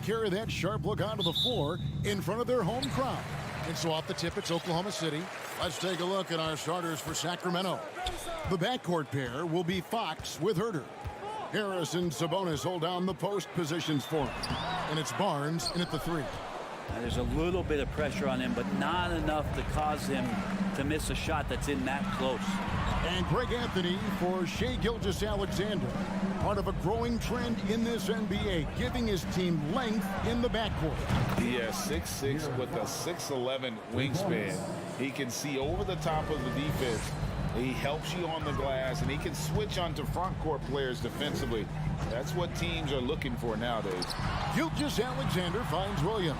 carry that sharp look onto the floor in front of their home crowd. And so off the tip, it's Oklahoma City. Let's take a look at our starters for Sacramento. The backcourt pair will be Fox with Herter. Harris and Sabonis hold down the post positions for him. And it's Barnes in at the 3. Now, there's a little bit of pressure on him, but not enough to cause him to miss a shot that's in that close. And Greg Anthony for Shai Gilgeous-Alexander. Part of a growing trend in this NBA, giving his team length in the backcourt. Yeah, 6'6" with a 6'11" wingspan. He can see over the top of the defense. He helps you on the glass, and he can switch onto front court players defensively. That's what teams are looking for nowadays. Gilgeous-Alexander finds Williams.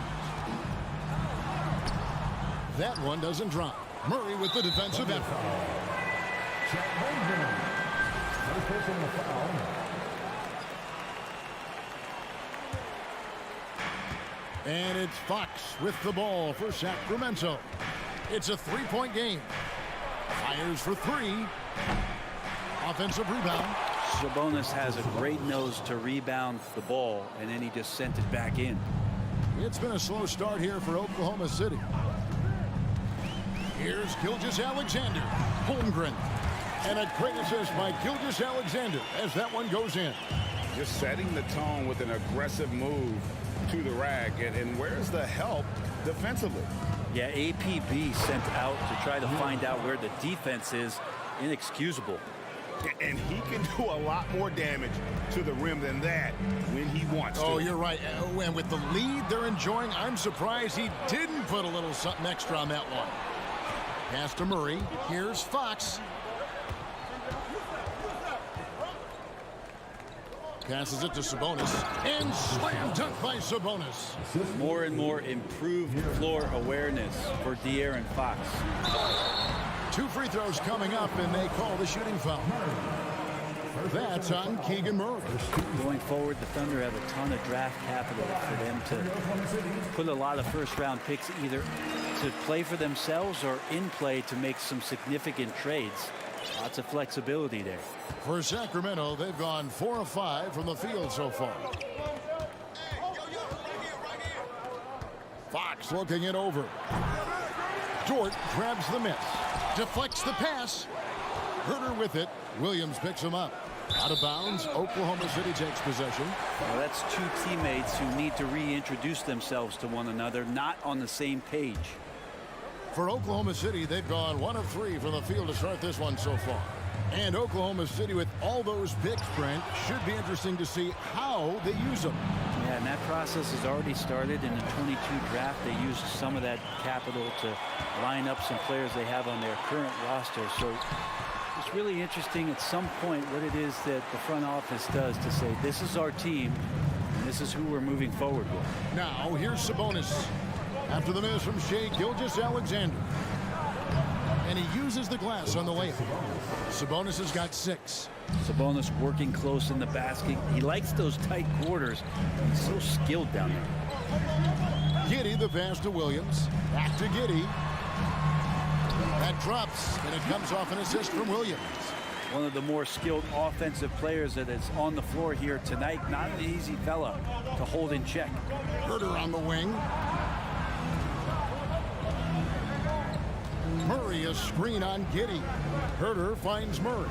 That one doesn't drop. Murray with the defensive effort. And it's Fox with the ball for Sacramento. It's a three-point game. Fires for 3. Offensive rebound. Sabonis has a great nose to rebound the ball, and then he just sent it back in. It's been a slow start here for Oklahoma City. Here's Gilgeous-Alexander. Holmgren. And a great assist by Gilgeous-Alexander as that one goes in. Just setting the tone with an aggressive move to the rack. And where's the help defensively? Yeah, APB sent out to try to find out where the defense is. Inexcusable. And he can do a lot more damage to the rim than that when he wants to. Oh, you're right. And with the lead they're enjoying, I'm surprised he didn't put a little something extra on that one. Pass to Murray. Here's Fox. Passes it to Sabonis. And slam dunk by Sabonis. More and more improved floor awareness for De'Aaron Fox. 2 free throws coming up, and they call the shooting foul. That's on Keegan Murray. Going forward, the Thunder have a ton of draft capital for them to put a lot of first-round picks either to play for themselves or in play to make some significant trades. Lots of flexibility there. For Sacramento, they've gone 4 of 5 from the field so far. Fox looking it over. Dort grabs the miss. Deflects the pass. Herter with it. Williams picks him up. Out of bounds. Oklahoma City takes possession. Well, that's 2 teammates who need to reintroduce themselves to one another, not on the same page. For Oklahoma City, they've gone 1 of 3 from the field to start this one so far. And Oklahoma City, with all those picks, Brent, should be interesting to see how they use them. Yeah, and that process has already started in the 22 draft. They used some of that capital to line up some players they have on their current roster. So it's really interesting at some point what it is that the front office does to say, this is our team, and this is who we're moving forward with. Now, here's Sabonis. After the miss from Shai Gilgeous-Alexander. And he uses the glass on the layup. Sabonis has got 6. Sabonis working close in the basket. He likes those tight quarters. He's so skilled down there. Giddey the pass to Williams. Back to Giddey. That drops, and it comes off an assist from Williams. One of the more skilled offensive players that is on the floor here tonight. Not an easy fella to hold in check. Herter on the wing. Murray a screen on Giddey. Herter finds Murray.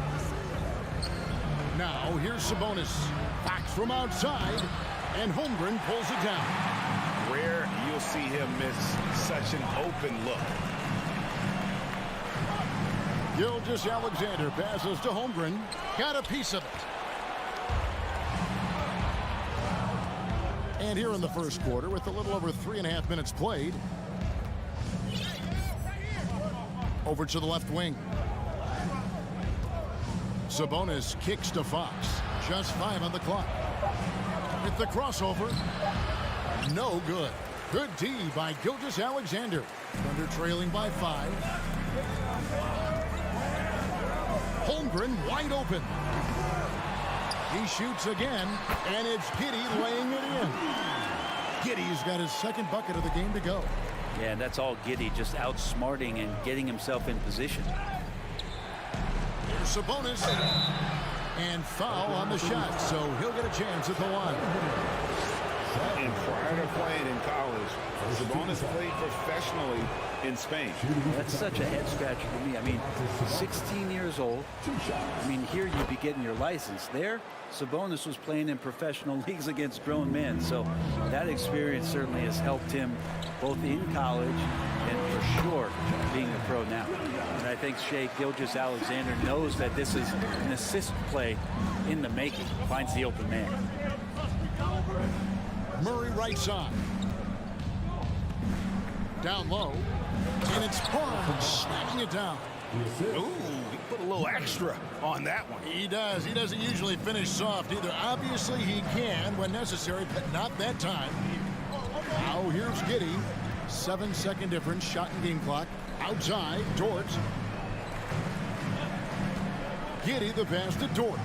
Now here's Sabonis. Fox from outside, and Holmgren pulls it down. Rare you'll see him miss such an open look. Gilgeous-Alexander passes to Holmgren. Got a piece of it. And here in the first quarter, with a little over 3.5 minutes played, over to the left wing. Sabonis kicks to Fox. Just 5 on the clock. With the crossover. No good. Good D by Gilgeous-Alexander. Thunder trailing by 5. Holmgren wide open. He shoots again, and it's Giddey laying it in. Giddey's got his second bucket of the game to go. Yeah, and that's all Giddey, just outsmarting and getting himself in position. Here's Sabonis. And foul on the shot, so he'll get a chance at the line. And prior to playing in college, Sabonis played professionally in Spain. That's such a head scratcher for me. I mean, 16 years old. I mean, here you'd be getting your license. There, Sabonis was playing in professional leagues against grown men. So that experience certainly has helped him both in college and for sure being a pro now. And I think Shai Gilgeous-Alexander knows that this is an assist play in the making. Finds the open man. Murray right side. Down low. And it's Barnes smacking it down. Ooh, he put a little extra on that one. He does. He doesn't usually finish soft either. Obviously, he can when necessary, but not that time. Now, here's Giddey. 7-second difference. Shot and game clock. Outside. Dort. Giddey the pass to Dort.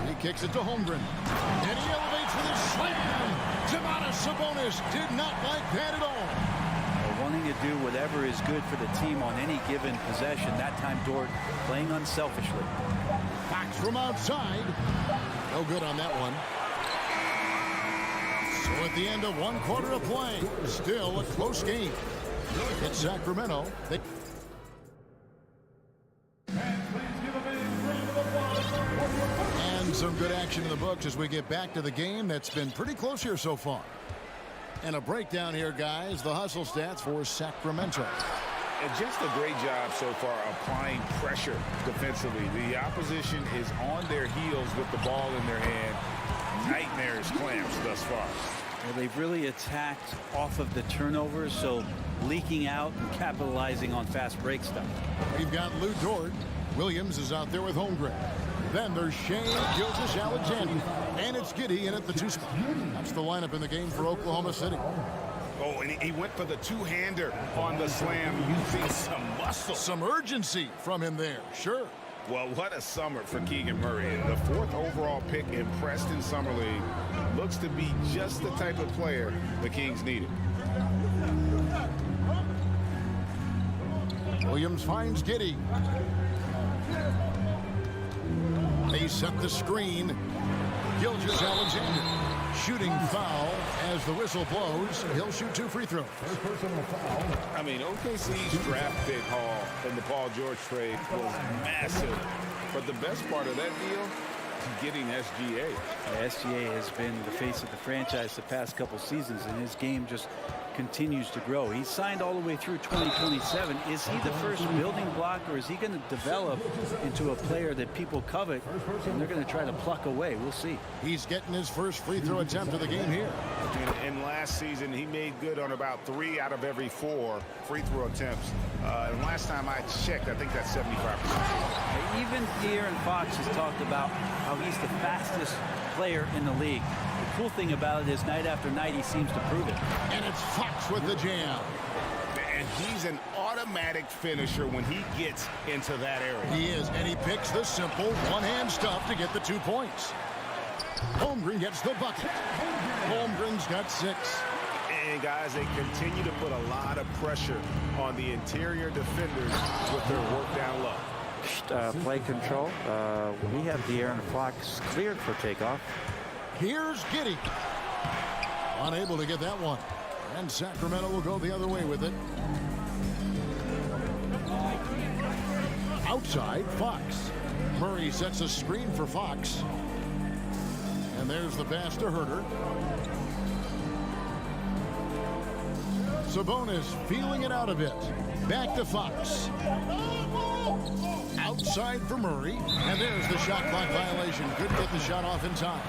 He kicks it to Holmgren. And he elevates with a slam. Domantas Sabonis did not like that at all. Wanting to do whatever is good for the team on any given possession. That time Dort playing unselfishly. Fox from outside. No good on that one. So at the end of one quarter of play, still a close game. It's Sacramento. And some good action in the books as we get back to the game that's been pretty close here so far. And a breakdown here, guys. The hustle stats for Sacramento. And just a great job so far applying pressure defensively. The opposition is on their heels with the ball in their hand. Nightmares clamps thus far. Well, they've really attacked off of the turnovers, so leaking out and capitalizing on fast break stuff. We've got Lou Dort. Williams is out there with Holmgren. Then there's Shai Gilgeous-Alexander. And it's Giddey in at the 2 spot. That's the lineup in the game for Oklahoma City. Oh, and he went for the two-hander on the slam using some muscle. Some urgency from him there, sure. Well, what a summer for Keegan Murray. The 4th overall pick in Preston Summer League looks to be just the type of player the Kings needed. Williams finds Giddey. They set the screen. Gilgeous-Alexander shooting foul as the whistle blows. He'll shoot 2 free throws. I mean, OKC's draft pick haul in the Paul George trade was massive. But the best part of that deal, getting SGA. SGA has been the face of the franchise the past couple seasons, and his game just continues to grow. He's signed all the way through 2027. Is he the first building block, or is he going to develop into a player that people covet and they're going to try to pluck away? We'll see. He's getting his first free throw attempt of the game here. And last season, he made good on about 3 out of every 4 free throw attempts. And last time I checked, I think that's 75%. Even De'Aaron Fox has talked about how he's the fastest player in the league. The cool thing about it is night after night he seems to prove it. And it's Fox with the jam. And he's an automatic finisher when he gets into that area. He is, and he picks the simple one-hand stuff to get the 2 points. Holmgren gets the bucket. Holmgren's got 6. And guys, they continue to put a lot of pressure on the interior defenders with their work down low. Play control. We have De'Aaron Fox cleared for takeoff. Here's Giddey. Unable to get that one. And Sacramento will go the other way with it. Outside, Fox. Murray sets a screen for Fox. And there's the pass to Herter. Sabonis feeling it out a bit. Back to Fox. Outside for Murray. And there's the shot clock violation. Couldn't get the shot off in time.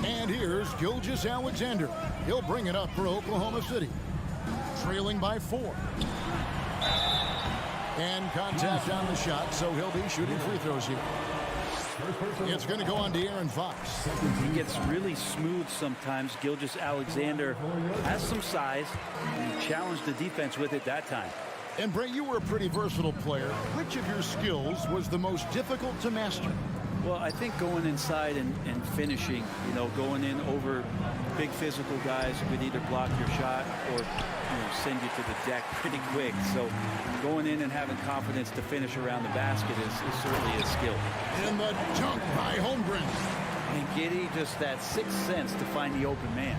And here's Gilgeous-Alexander. He'll bring it up for Oklahoma City. Trailing by 4. And contact on the shot, so he'll be shooting free throws here. It's going to go on De'Aaron Fox. He gets really smooth sometimes. Gilgeous-Alexander has some size, and he challenged the defense with it that time. And Brett, you were a pretty versatile player. Which of your skills was the most difficult to master? Well, I think going inside and finishing, going in over big physical guys who could either block your shot or send you to the deck pretty quick. So going in and having confidence to finish around the basket is certainly a skill. And the dunk by Holmgren. And Giddey, just that sixth sense to find the open man.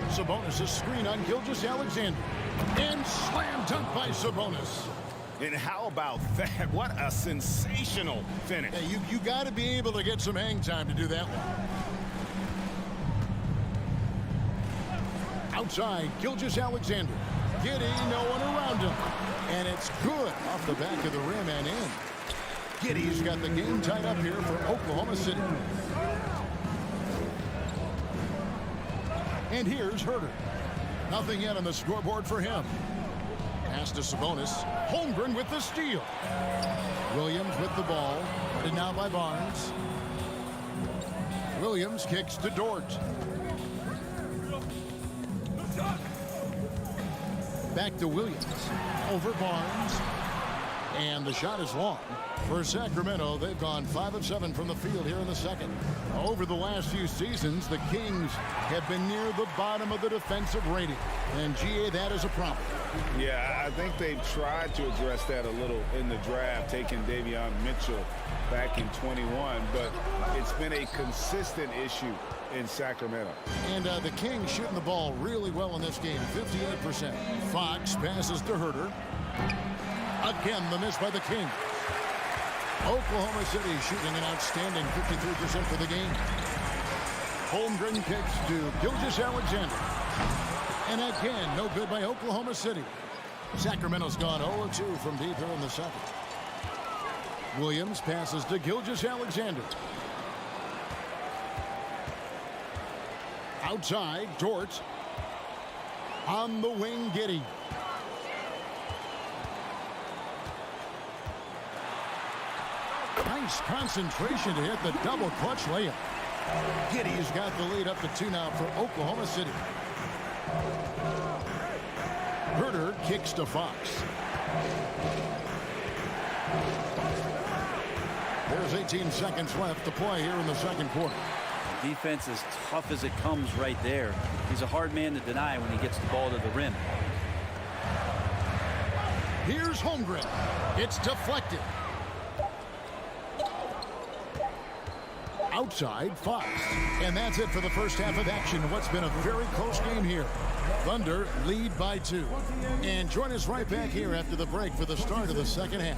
Sabonis' screen on Gilgeous-Alexander. And slam dunk by Sabonis. And how about that? What a sensational finish. Hey, you got to be able to get some hang time to do that one. Outside, Gilgeous-Alexander. Giddey, no one around him. And it's good off the back of the rim and in. Giddey's got the game tied up here for Oklahoma City. And here's Herter. Nothing yet on the scoreboard for him. Pass to Sabonis. Holmgren with the steal. Williams with the ball. Guarded now by Barnes. Williams kicks to Dort. Back to Williams. Over Barnes. And the shot is long. For Sacramento, they've gone 5 of 7 from the field here in the second. Over the last few seasons, the Kings have been near the bottom of the defensive rating. And, GA, that is a problem. Yeah, I think they've tried to address that a little in the draft, taking Davion Mitchell back in 21. But it's been a consistent issue in Sacramento. And the Kings shooting the ball really well in this game, 58%. Fox passes to Herter. Again, the miss by the Kings. Oklahoma City shooting an outstanding 53% for the game. Holmgren kicks to Gilgeous-Alexander. And again, no good by Oklahoma City. Sacramento's gone 0-2 from deep here in the second. Williams passes to Gilgeous-Alexander. Outside, Dort. On the wing, Giddey. Nice concentration to hit the double clutch layup. Giddey's got the lead up to 2 now for Oklahoma City. Herter kicks to Fox. There's 18 seconds left to play here in the second quarter. Defense as tough as it comes right there. He's a hard man to deny when he gets the ball to the rim. Here's Holmgren. It's deflected. Outside, Fox. And that's it for the first half of action. What's been a very close game here. Thunder lead by 2. And join us right back here after the break for the start of the second half.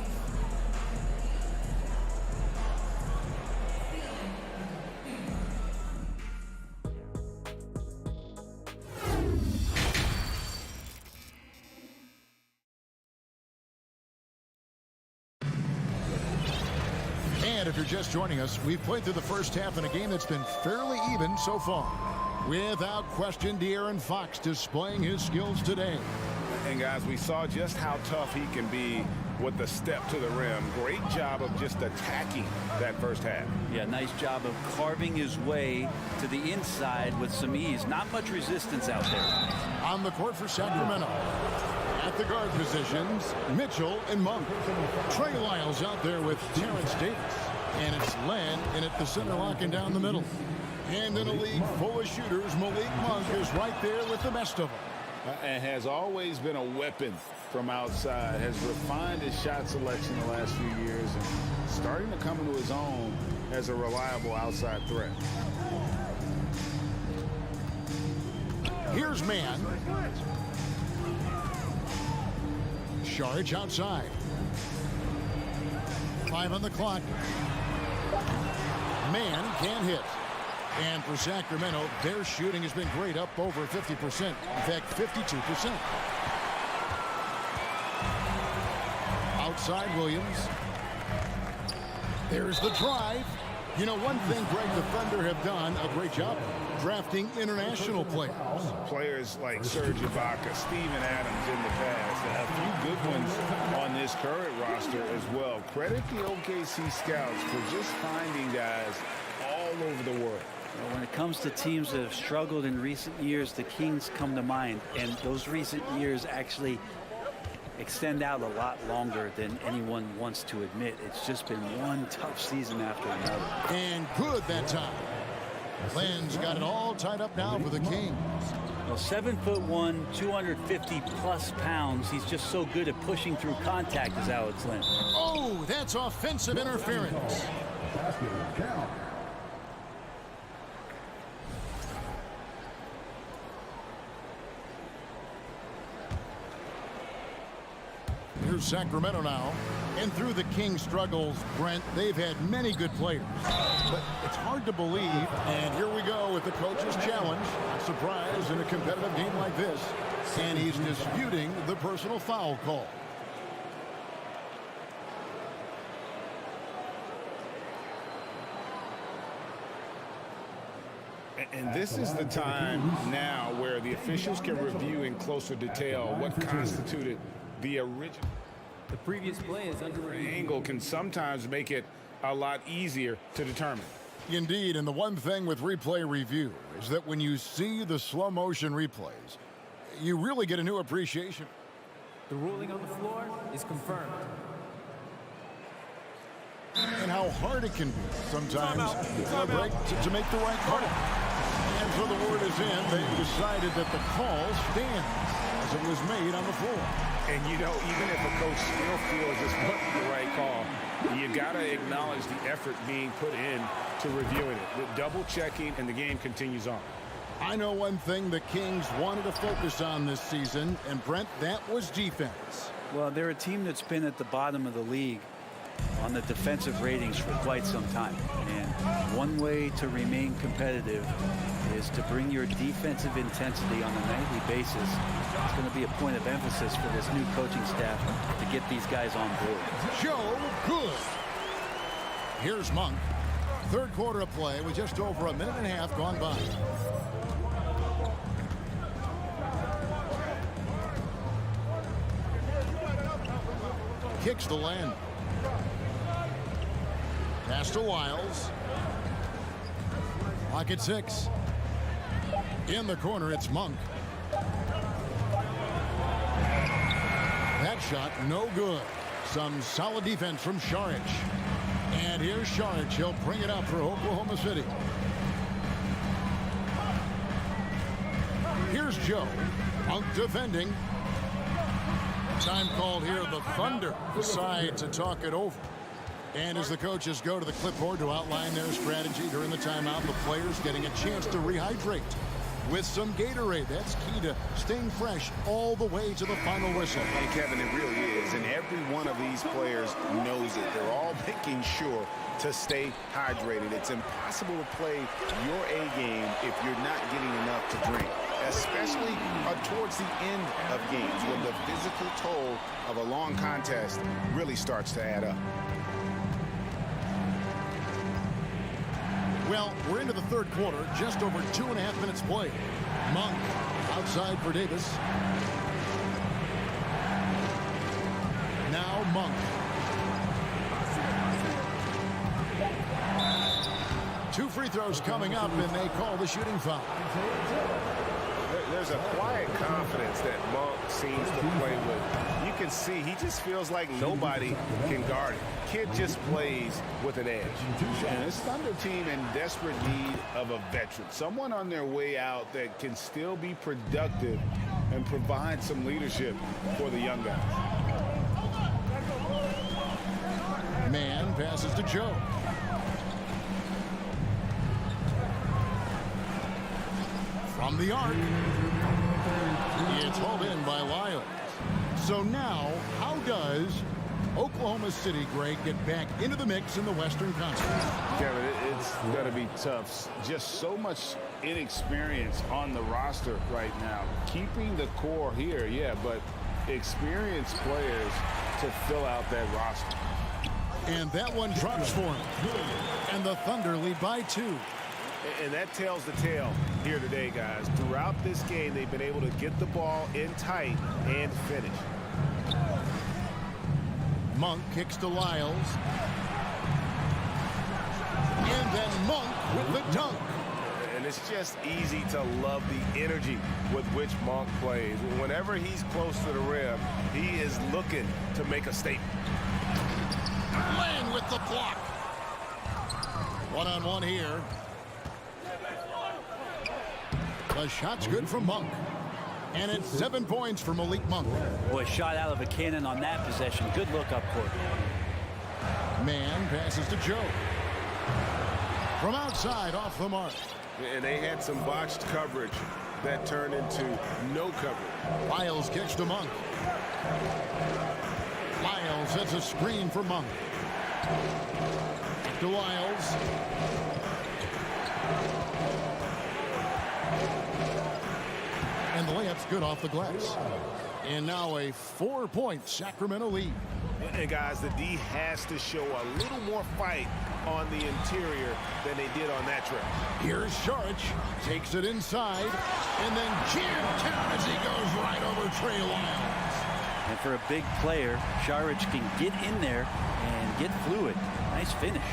And if you're just joining us, we've played through the first half in a game that's been fairly even so far. Without question, De'Aaron Fox displaying his skills today. And guys, we saw just how tough he can be with the step to the rim. Great job of just attacking that first half. Yeah, nice job of carving his way to the inside with some ease. Not much resistance out there. On the court for Sacramento. At the guard positions, Mitchell and Monk. Trey Lyles out there with Terrence Davis. And it's Len in at the center, locking down the middle. And in a league full of shooters, Malik Monk is right there with the best of them. And has always been a weapon from outside. Has refined his shot selection the last few years and starting to come into his own as a reliable outside threat. Here's Mann. Sharge outside. 5 on the clock. Mann can't hit. And for Sacramento, their shooting has been great, up over 50%. In fact, 52%. Outside Williams. There's the drive. You know, one thing, Greg, the Thunder have done a great job drafting international players. Players like Serge Ibaka, Steven Adams in the past, and a few good ones on this current roster as well. Credit the OKC scouts for just finding guys all over the world. When it comes to teams that have struggled in recent years, the Kings come to mind, and those recent years actually extend out a lot longer than anyone wants to admit. It's just been one tough season after another. And good that time. Lynn's got it all tied up now for the Kings. Well, 7'1", 250+ pounds. He's just so good at pushing through contact, is Alex Lynn. Oh, that's offensive interference. Here's Sacramento now. And through the Kings' struggles, Brent, they've had many good players. But it's hard to believe. And here we go with the coach's challenge. Not surprised in a competitive game like this. And he's disputing the personal foul call. And this is the time now where the officials can review in closer detail what constituted the original. The previous play is under review. Angle can sometimes make it a lot easier to determine. Indeed, and the one thing with replay review is that when you see the slow motion replays, you really get a new appreciation. The ruling on the floor is confirmed. And how hard it can be sometimes to make the right call. And so the word is in, they've decided that the call stands as it was made on the floor. And you know, even if a coach still feels this wasn't the right call, you got to acknowledge the effort being put in to reviewing it. The double checking, and the game continues on. I know one thing the Kings wanted to focus on this season, and Brent, that was defense. Well, they're a team that's been at the bottom of the league on the defensive ratings for quite some time. And one way to remain competitive is to bring your defensive intensity on a nightly basis. It's going to be a point of emphasis for this new coaching staff to get these guys on board. Joe Good. Here's Monk. Third quarter of play with just over a minute and a half gone by. Kicks the land. Pass to Wiles. Clock at 6. In the corner, it's Monk. That shot, no good. Some solid defense from Šarić. And here's Šarić. He'll bring it up for Oklahoma City. Here's Joe. Monk defending. Time called here. The Thunder decide to talk it over. And as the coaches go to the clipboard to outline their strategy during the timeout, the players getting a chance to rehydrate with some Gatorade. That's key to staying fresh all the way to the final whistle. And Kevin, it really is. And every one of these players knows it. They're all making sure to stay hydrated. It's impossible to play your A game if you're not getting enough to drink, especially towards the end of games when the physical toll of a long contest really starts to add up. Well, we're into the third quarter, just over 2.5 minutes played. Monk outside for Davis. Now Monk. Two free throws coming up, and they call the shooting foul. There's a quiet confidence that Monk seems to play with. You can see he just feels like nobody can guard him. Kid just plays with an edge. And this Thunder team in desperate need of a veteran, someone on their way out that can still be productive and provide some leadership for the young guys. Man passes to Joe. From the arc. It's hauled in by Lyles. So now, how does Oklahoma City, Greg, get back into the mix in the Western Conference? Kevin, it's going to be tough. Just so much inexperience on the roster right now. Keeping the core here, yeah, but experienced players to fill out that roster. And that one drops for him. And the Thunder lead by 2. And that tells the tale here today, guys. Throughout this game, they've been able to get the ball in tight and finish. Monk kicks to Lyles. And then Monk with the dunk. And it's just easy to love the energy with which Monk plays. Whenever he's close to the rim, he is looking to make a statement. Lane with the block. One-on-one here. The shot's good from Monk. And it's 7 points for Malik Monk. Boy, shot out of a cannon on that possession. Good look up court. Man passes to Joe. From outside, off the mark. And they had some botched coverage that turned into no coverage. Lyles kicks to Monk. Lyles sets a screen for Monk. To Lyles. And the layup's good off the glass. And now a 4-point Sacramento lead. And guys, the D has to show a little more fight on the interior than they did on that trip. Here's Sharich. Takes it inside. And then jammed down as he goes right over Trey Lyles. And for a big player, Sharich can get in there and get fluid. Nice finish.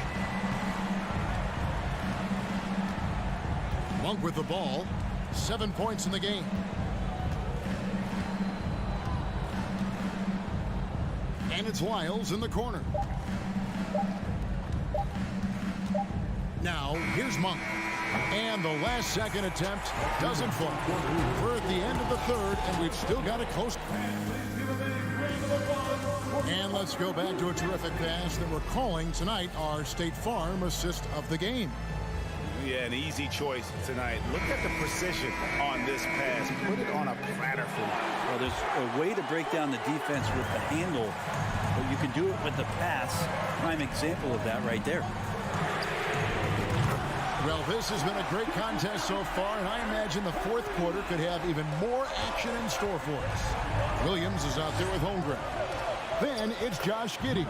Monk with the ball. 7 points in the game. And it's Lyles in the corner. Now, here's Monk. And the last second attempt doesn't fall. We're at the end of the third, and we've still got a close. And let's go back to a terrific pass that we're calling tonight our State Farm assist of the game. Yeah, an easy choice tonight. Look at the precision on this pass. Put it on a platter for you. Well, there's a way to break down the defense with the handle, but you can do it with the pass. Prime example of that right there. Well, this has been a great contest so far, and I imagine the fourth quarter could have even more action in store for us. Williams is out there with home ground. Then it's Josh Giddey.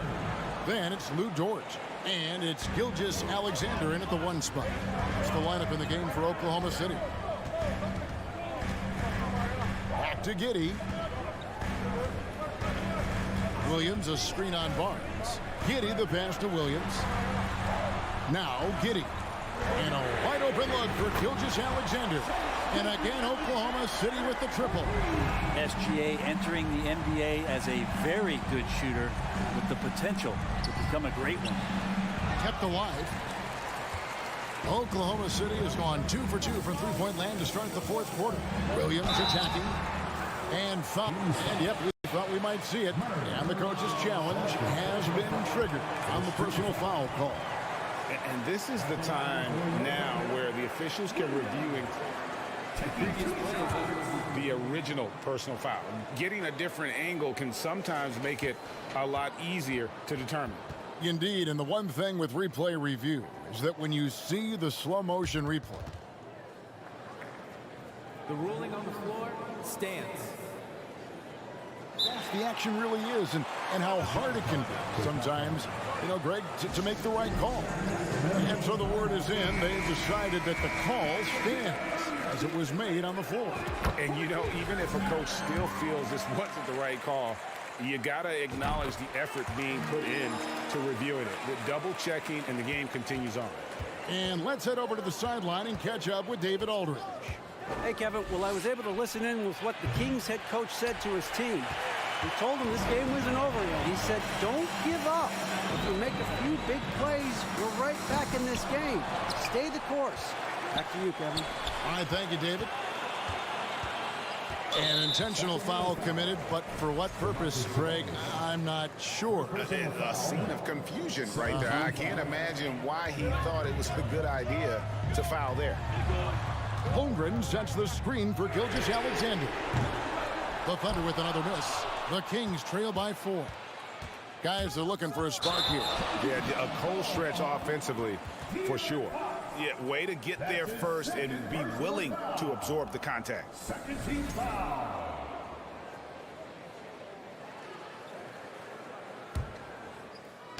Then it's Lou Dort. And it's Gilgeous Alexander in at the 1 spot. That's the lineup in the game for Oklahoma City. Back to Giddey. Williams, a screen on Barnes. Giddey, the pass to Williams. Now Giddey. And a wide open look for Gilgeous Alexander. And again, Oklahoma City with the triple. SGA entering the NBA as a very good shooter with the potential to become a great one. Kept alive. Oklahoma City has gone 2 for 2 from three-point land to start the fourth quarter. Williams attacking. And foul. And yep, we thought we might see it. And the coach's challenge has been triggered on the personal foul call. And this is the time now where the officials can review the original personal foul. Getting a different angle can sometimes make it a lot easier to determine. Indeed, and the one thing with replay review is that when you see the slow motion replay, The ruling on the floor stands. the action really is and how hard it can be sometimes, you know, Greg, to make the right call. And so the word is in. They've decided that the call stands as it was made on the floor. And, you know, even if a coach still feels this wasn't the right call, you got to acknowledge the effort being put in to reviewing it. With double checking, and the game continues on. And let's head over to the sideline and catch up with David Aldridge. Hey, Kevin. Well, I was able to listen in with what the Kings head coach said to his team. He told them this game wasn't over yet. He said, don't give up. If you make a few big plays, we're right back in this game. Stay the course. Back to you, Kevin. All right, thank you, David. An intentional foul committed, but for what purpose, Greg? I'm not sure. A scene of confusion right there. I can't imagine why he thought it was a good idea to foul there. Holmgren sets the screen for Gilgeous Alexander. The Thunder with another miss. The Kings trail by 4. Guys are looking for a spark here. Yeah, a cold stretch offensively, for sure. Yeah, way to get there first and be willing to absorb the contact.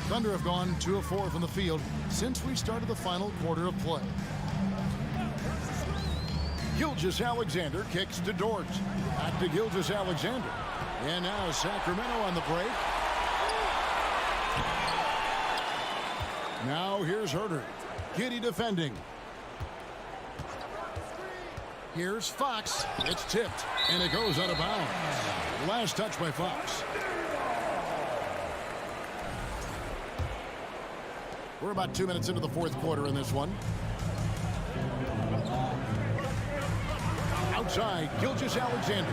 Thunder have gone 2 of 4 from the field since we started the final quarter of play. Gilgeous Alexander kicks to Dort. Back to Gilgeous Alexander. And now Sacramento on the break. Now here's Herter. Giddey defending. Here's Fox. It's tipped, and it goes out of bounds. Last touch by Fox. We're about 2 minutes into the fourth quarter in this one. outside, Gilgeous-Alexander.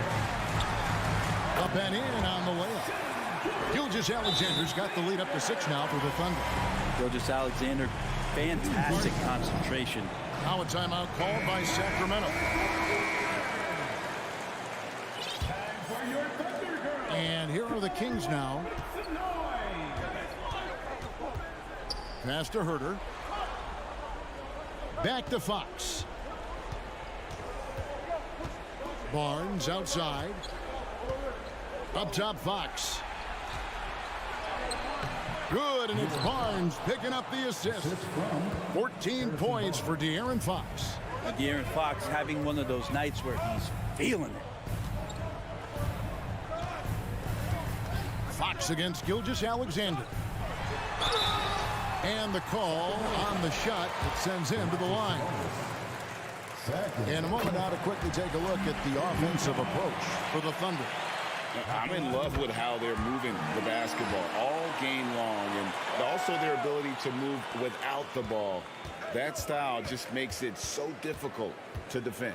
Up and in on the layup. Gilgeous-Alexander's got the lead up to 6 now for the Thunder. Gilgeous-Alexander, fantastic concentration. Now a timeout called by Sacramento. And here are the Kings now. Pass to Herter. Back to Fox. Barnes outside. Up top, Fox. Good, and it's Barnes picking up the assist. 14 points for De'Aaron Fox. De'Aaron Fox having one of those nights where he's feeling it. Fox against Gilgeous-Alexander. And the call on the shot that sends him to the line. In a moment now to quickly take a look at the offensive approach for the Thunder. I'm in love with how they're moving the basketball all game long, and also their ability to move without the ball. That style just makes it so difficult to defend.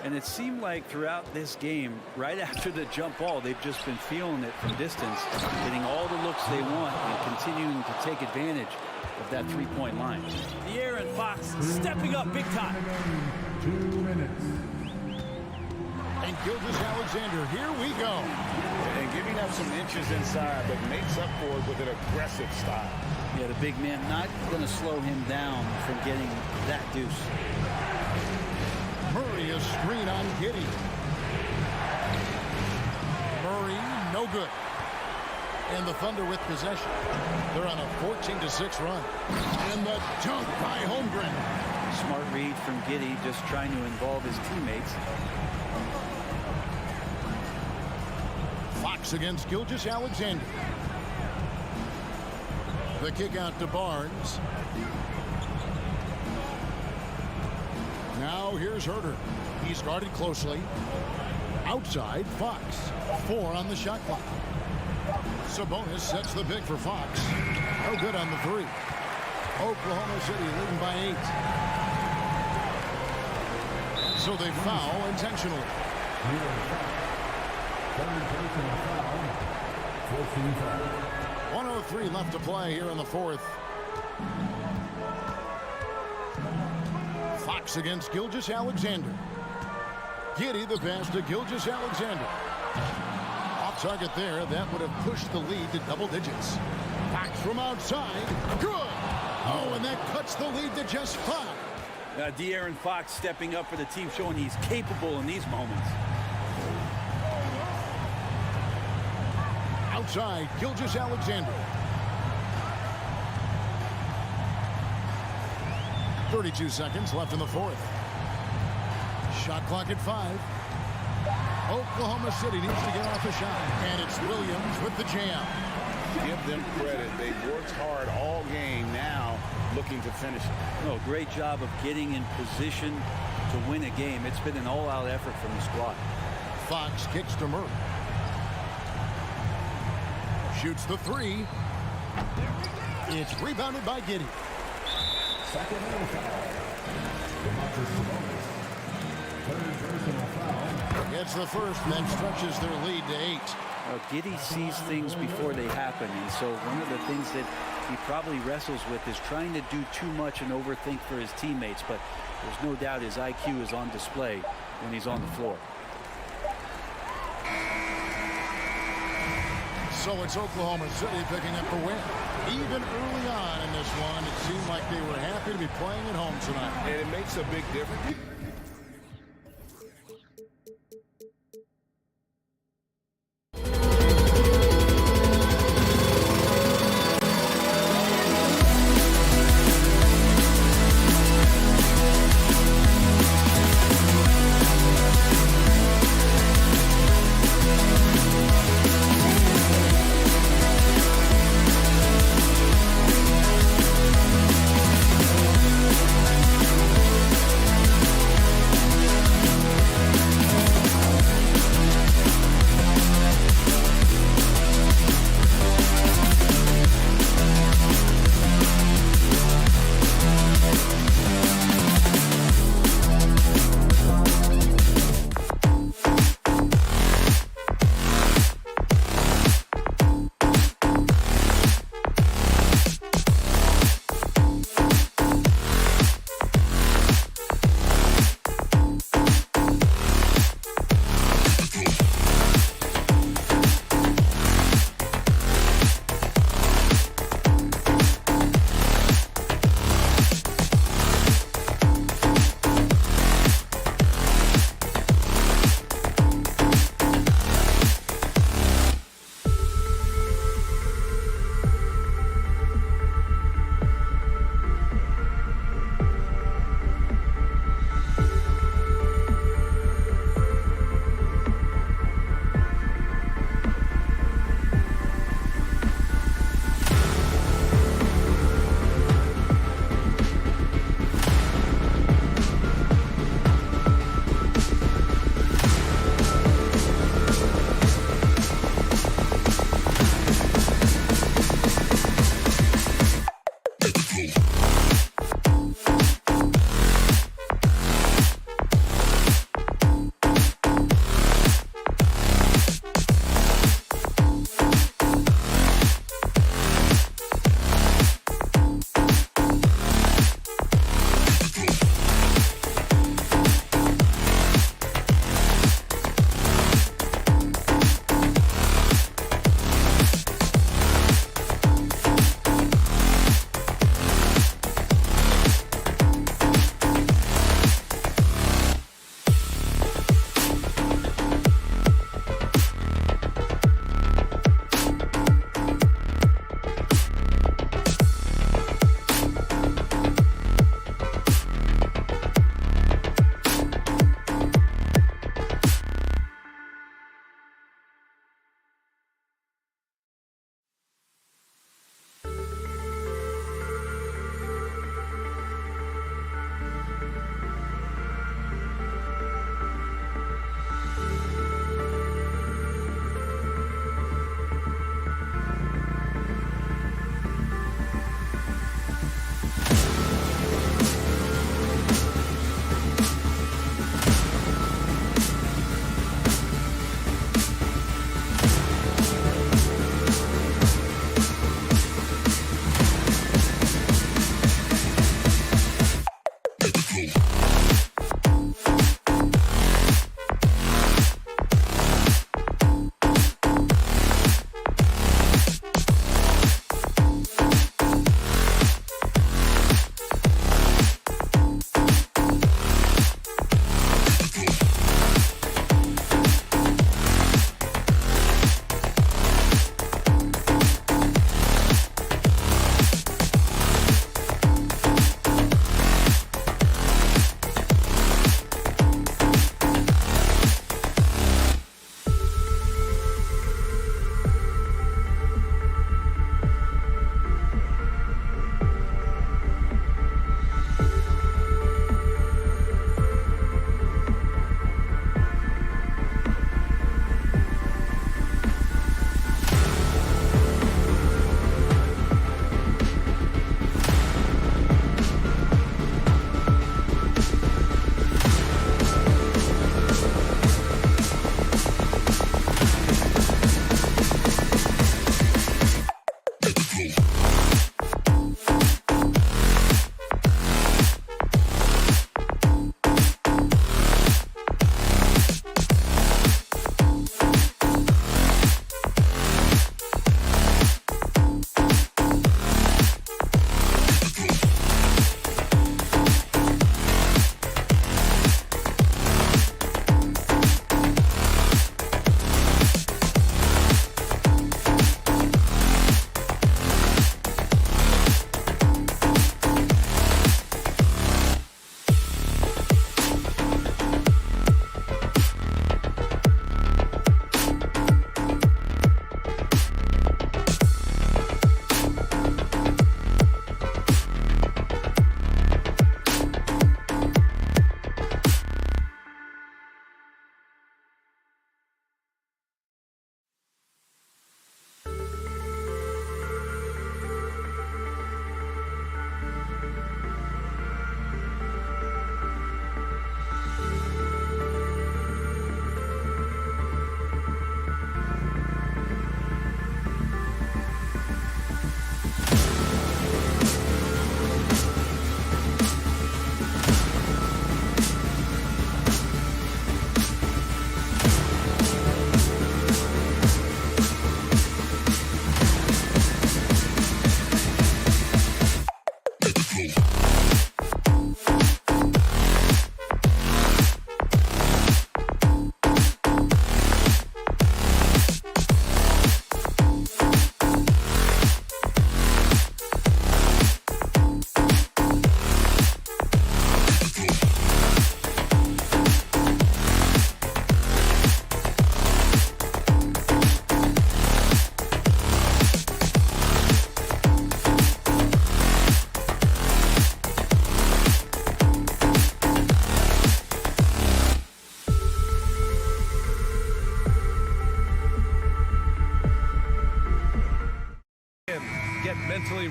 And it seemed like throughout this game, right after the jump ball, they've just been feeling it from distance, getting all the looks they want and continuing to take advantage of that three-point line. De'Aaron Fox stepping up big time. 2 minutes. And Gilgeous-Alexander, here we go. And giving up some inches inside, but makes up for it with an aggressive style. Yeah, the big man not going to slow him down from getting that deuce. Murray, a screen on Giddey. Murray, no good. And the Thunder with possession. They're on a 14-6 run. And the dunk by Holmgren. Smart read from Giddey, just trying to involve his teammates. Fox against Gilgeous-Alexander. The kick out to Barnes. Now here's Herter. He's guarded closely. Outside, Fox. 4 on the shot clock. Sabonis sets the pick for Fox. No good on the 3. Oklahoma City leading by 8. So they foul intentionally. Third personal foul. 14 foul. 1:03 left to play here in the 4th. Fox against Gilgeous-Alexander. Giddey the pass to Gilgeous-Alexander. Off target there. That would have pushed the lead to double digits. Fox from outside. Good. Oh, and that cuts the lead to just 5. De'Aaron Fox stepping up for the team, showing he's capable in these moments. Outside, Gilgeous-Alexander. 32 seconds left in the 4th. Shot clock at 5. Oklahoma City needs to get off a shot. And it's Williams with the jam. Give them credit. They've worked hard all game, now looking to finish it. No, great job of getting in position to win a game. It's been an all-out effort from the squad. Fox kicks to Murray. Shoots the 3. It's rebounded by Giddey. Second foul. Demontis Sabonis. Third personal foul. It's the first that stretches their lead to 8. Giddey sees things before they happen, and so one of the things that he probably wrestles with is trying to do too much and overthink for his teammates, but there's no doubt his IQ is on display when he's on the floor. So it's Oklahoma City picking up the win. Even early on in this one, it seemed like they were happy to be playing at home tonight. And it makes a big difference.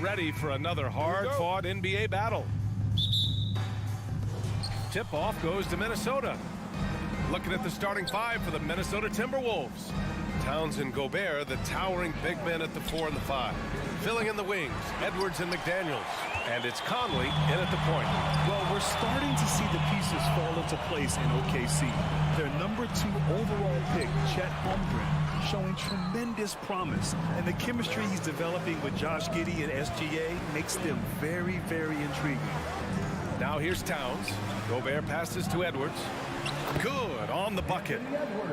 ready for another hard-fought NBA battle. Tip-off goes to Minnesota. Looking at the starting five for the Minnesota Timberwolves. Towns and Gobert, the towering big men at the 4 and the 5. Filling in the wings, Edwards and McDaniels. And it's Conley in at the point. Well, we're starting to see the pieces fall into place in OKC. Their number 2 overall pick, Chet Holmgren, showing tremendous promise. And the chemistry he's developing with Josh Giddey and SGA makes them very, very intriguing. Now here's Towns. Gobert passes to Edwards. Good on the bucket.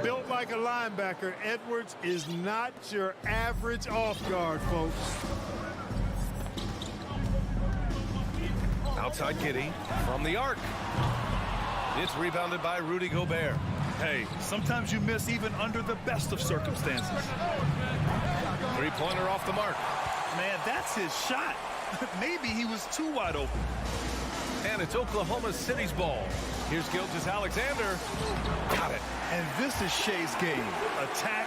Built like a linebacker, Edwards is not your average off guard, folks. Outside Giddey from the arc. It's rebounded by Rudy Gobert. Hey, sometimes you miss even under the best of circumstances. Three-pointer off the mark. Man, that's his shot. Maybe he was too wide open. And it's Oklahoma City's ball. Here's Gilgeous-Alexander. Got it. And this is Shea's game. Attack,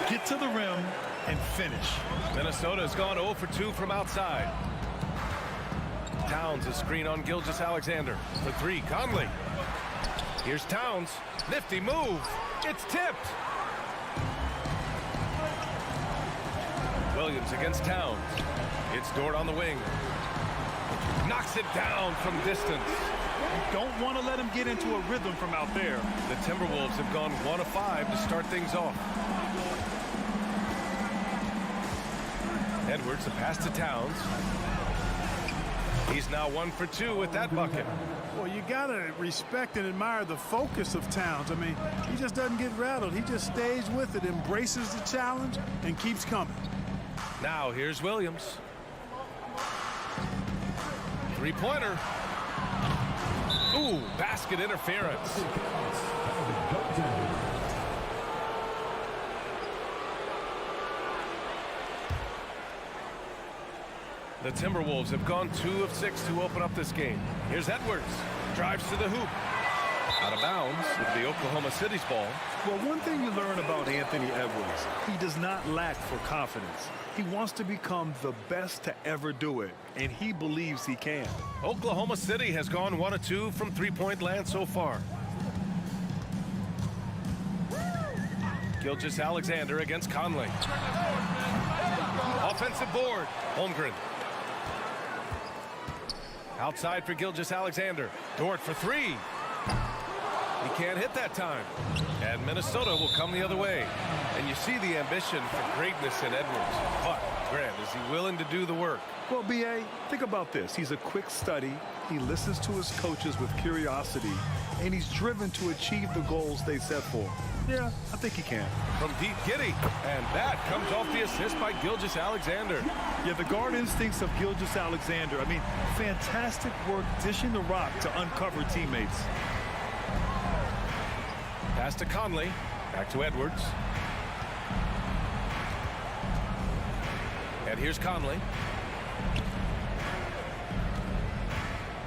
get to the rim, and finish. Minnesota's gone 0 for 2 from outside. Towns a screen on Gilgeous-Alexander. For 3, Conley. Here's Towns. Nifty move. It's tipped. Williams against Towns. It's Dort on the wing. Knocks it down from distance. You don't want to let him get into a rhythm from out there. The Timberwolves have gone 1 of 5 to start things off. Edwards, a pass to Towns. He's now 1 for 2 with that bucket. Well, you got to respect and admire the focus of Towns. I mean, he just doesn't get rattled. He just stays with it, embraces the challenge, and keeps coming. Now here's Williams. Three-pointer. Ooh, basket interference. The Timberwolves have gone 2 of 6 to open up this game. Here's Edwards. Drives to the hoop. Out of bounds with the Oklahoma City's ball. Well, one thing you learn about Anthony Edwards, he does not lack for confidence. He wants to become the best to ever do it, and he believes he can. Oklahoma City has gone 1 of 2 from three-point land so far. Gilgeous-Alexander against Conley. Offensive board. Holmgren. Outside for Gilgeous-Alexander. Dort for 3. He can't hit that time. And Minnesota will come the other way. And you see the ambition for greatness in Edwards. But, Grant, is he willing to do the work? Well, B.A., think about this. He's a quick study. He listens to his coaches with curiosity. And he's driven to achieve the goals they set for him. Yeah, I think he can. From deep, Giddey. And that comes off the assist by Gilgeous-Alexander. Yeah, the guard instincts of Gilgeous-Alexander. I mean, fantastic work dishing the rock to uncover teammates. Pass to Conley. Back to Edwards. And here's Conley.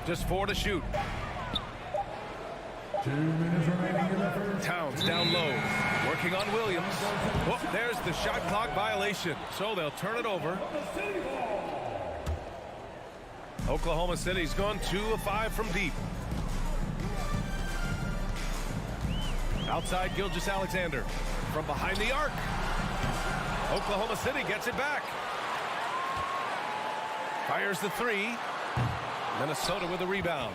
Just 4 to shoot. 2 minutes remaining in the first. Towns down low. Working on Williams. Oh, there's the shot clock violation. So they'll turn it over. Oklahoma City's gone 2 of 5 from deep. Outside Gilgeous-Alexander. From behind the arc. Oklahoma City gets it back. Fires the 3. Minnesota with a rebound.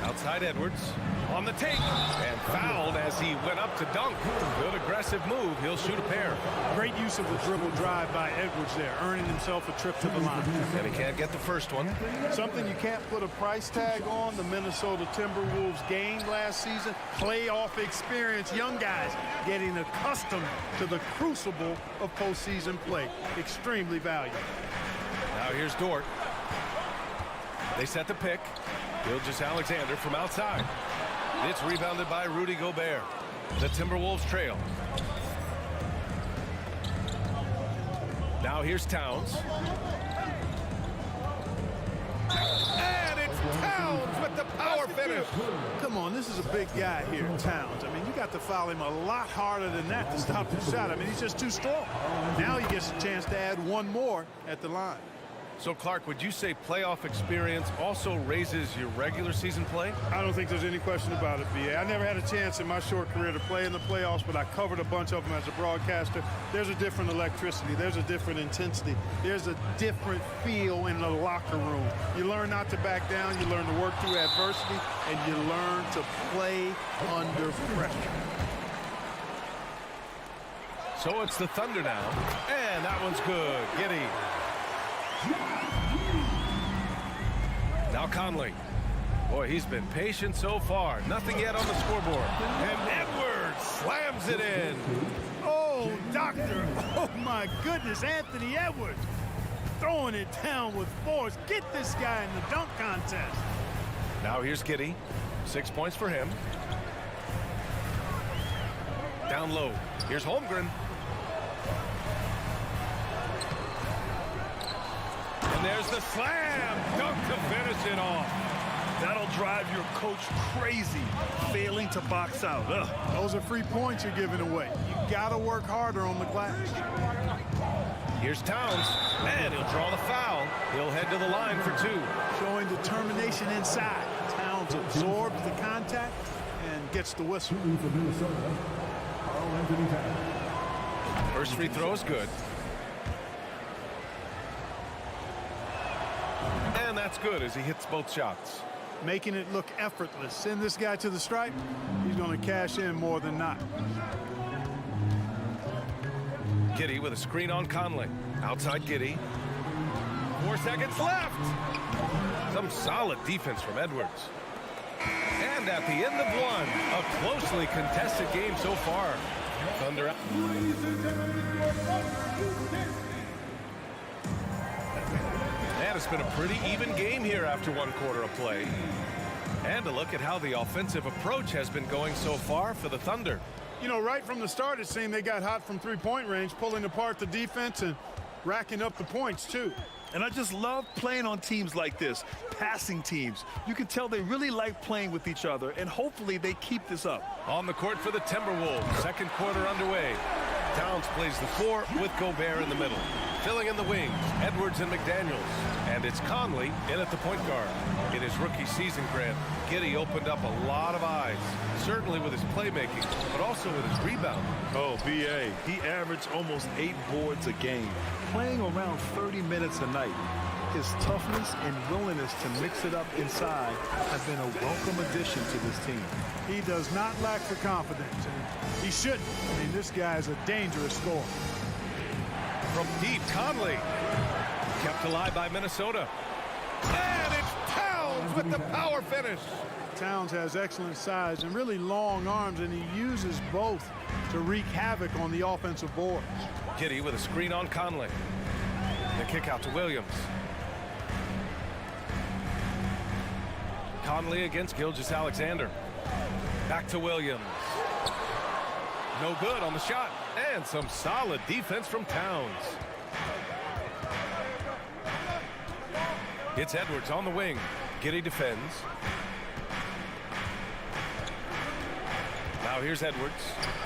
Outside Edwards. On the take. And fouled as he went up to dunk. Good aggressive move. He'll shoot a pair. Great use of the dribble drive by Edwards there, earning himself a trip to the line. And he can't get the first one. Something you can't put a price tag on. The Minnesota Timberwolves gained last season. Playoff experience. Young guys getting accustomed to the crucible of postseason play. Extremely valuable. Now here's Dort. They set the pick. Gilgeous-Alexander from outside. It's rebounded by Rudy Gobert. The Timberwolves trail. Now here's Towns. And it's Towns with with the power finish. Come on, this is a big guy here, Towns. I mean, you got to foul him a lot harder than that to stop the shot. I mean, he's just too strong. Now he gets a chance to add one more at the line. So, Clark, would you say playoff experience also raises your regular season play? I don't think there's any question about it, B.A. I never had a chance in my short career to play in the playoffs, but I covered a bunch of them as a broadcaster. There's a different electricity. There's a different intensity. There's a different feel in the locker room. You learn not to back down. You learn to work through adversity, and you learn to play under pressure. So it's the Thunder now, and that one's good. Giddey. Now Conley. Boy, he's been patient so far. Nothing yet on the scoreboard. And Edwards slams it in. Oh, doctor. Oh, my goodness. Anthony Edwards throwing it down with force. Get this guy in the dunk contest. Now here's Giddey. 6 points for him. Down low. Here's Holmgren. And there's the slam dunk to finish it off. That'll drive your coach crazy, failing to box out. Ugh. Those are free points you're giving away. You got to work harder on the glass. Here's Towns, and he'll draw the foul. He'll head to the line for two. Showing determination inside. Towns absorbs the contact and gets the whistle. First free throw is good. And that's good as he hits both shots. Making it look effortless. Send this guy to the stripe. He's going to cash in more than not. Giddey with a screen on Conley. Outside Giddey. 4 seconds left. Some solid defense from Edwards. And at the end of one, a closely contested game so far. Thunder out. And it's been a pretty even game here after 1 quarter of play. And a look at how the offensive approach has been going so far for the Thunder. You know, right from the start, it seemed they got hot from three-point range, pulling apart the defense and racking up the points, too. And I just love playing on teams like this, passing teams. You can tell they really like playing with each other, and hopefully they keep this up. On the court for the Timberwolves, second quarter underway. Towns plays the 4 with Gobert in the middle. Filling in the wings, Edwards and McDaniels. And it's Conley in at the point guard. In his rookie season, Grant, Giddey opened up a lot of eyes, certainly with his playmaking, but also with his rebound. Oh, B.A., he averaged almost 8 boards a game, playing around 30 minutes a night. His toughness and willingness to mix it up inside have been a welcome addition to this team. He does not lack the confidence, and he shouldn't. I mean, this guy is a dangerous scorer. From deep, Conley. Kept alive by Minnesota. And it's Towns with the power finish. Towns has excellent size and really long arms, and he uses both to wreak havoc on the offensive boards. Giddey with a screen on Conley. The kick out to Williams. Conley against Gilgeous-Alexander. Back to Williams. No good on the shot. And some solid defense from Towns. It's Edwards on the wing. Giddey defends. Now here's Edwards.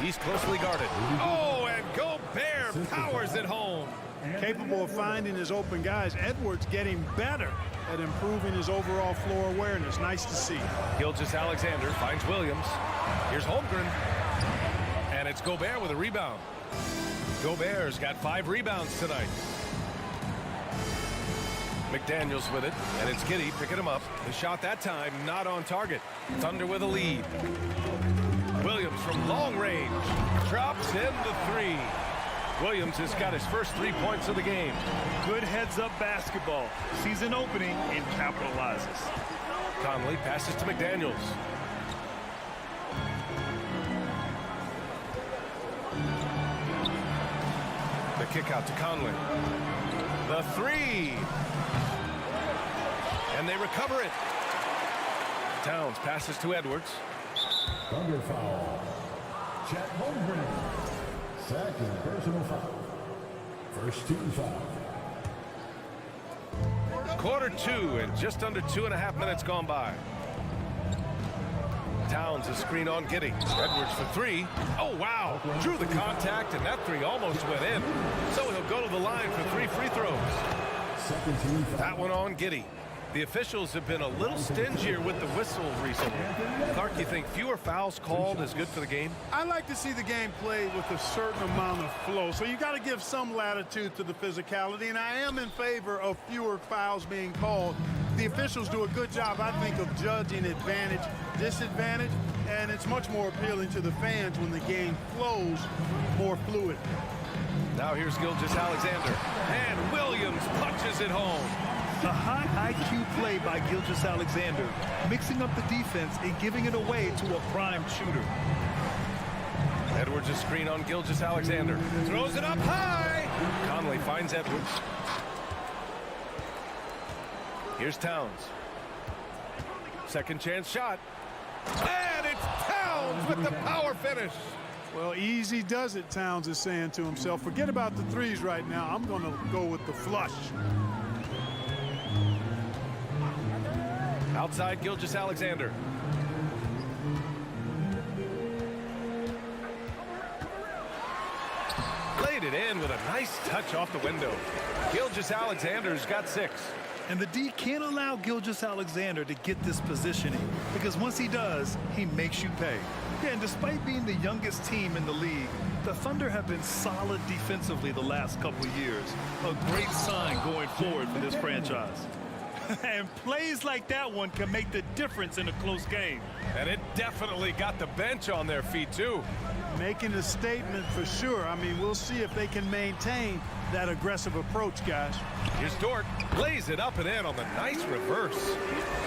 He's closely guarded. Oh, and Gobert powers it home. Capable of finding his open guys, Edwards getting better at improving his overall floor awareness. Nice to see. Gilgeous-Alexander finds Williams. Here's Holmgren. And it's Gobert with a rebound. Gobert's got 5 rebounds tonight. McDaniels with it, and it's Giddey picking him up. The shot that time not on target. Thunder with a lead. Williams from long range drops in the 3. Williams has got his first 3 points of the game. Good heads-up basketball. Sees an opening and capitalizes. Conley passes to McDaniels. The kick out to Conley. The 3. And they recover it. Towns passes to Edwards. Thunder foul. Chet Holmgren. Second personal foul. First team foul. Quarter 2 and just under 2.5 minutes gone by. Towns a screen on Giddey. Edwards for three. Oh, wow. Drew the contact, and that three almost went in. So he'll go to the line for 3 free throws. That one on Giddey. The officials have been a little stingier with the whistle recently. Clark, you think fewer fouls called is good for the game? I like to see the game played with a certain amount of flow. So you got to give some latitude to the physicality, and I am in favor of fewer fouls being called. The officials do a good job, I think, of judging advantage, disadvantage, and it's much more appealing to the fans when the game flows more fluid. Now here's Gilgeous-Alexander, and Williams punches it home. A high IQ play by Gilgeous-Alexander, mixing up the defense and giving it away to a prime shooter. Edwards a screen on Gilgeous-Alexander. Throws it up high. Conley finds Edwards. Here's Towns. Second chance shot. And it's Towns with the power finish. Well, easy does it, Towns is saying to himself. Forget about the threes right now. I'm going to go with the flush. Outside Gilgeous-Alexander. Laid it in with a nice touch off the window. Gilgeous-Alexander's got 6. And the D can't allow Gilgeous-Alexander to get this positioning, because once he does, he makes you pay. Yeah, and despite being the youngest team in the league, the Thunder have been solid defensively the last couple of years. A great sign going forward for this franchise. And plays like that one can make the difference in a close game. And it definitely got the bench on their feet, too. Making a statement for sure. I mean, we'll see if they can maintain that aggressive approach, guys. Here's Dort. Lays it up and in on the nice reverse.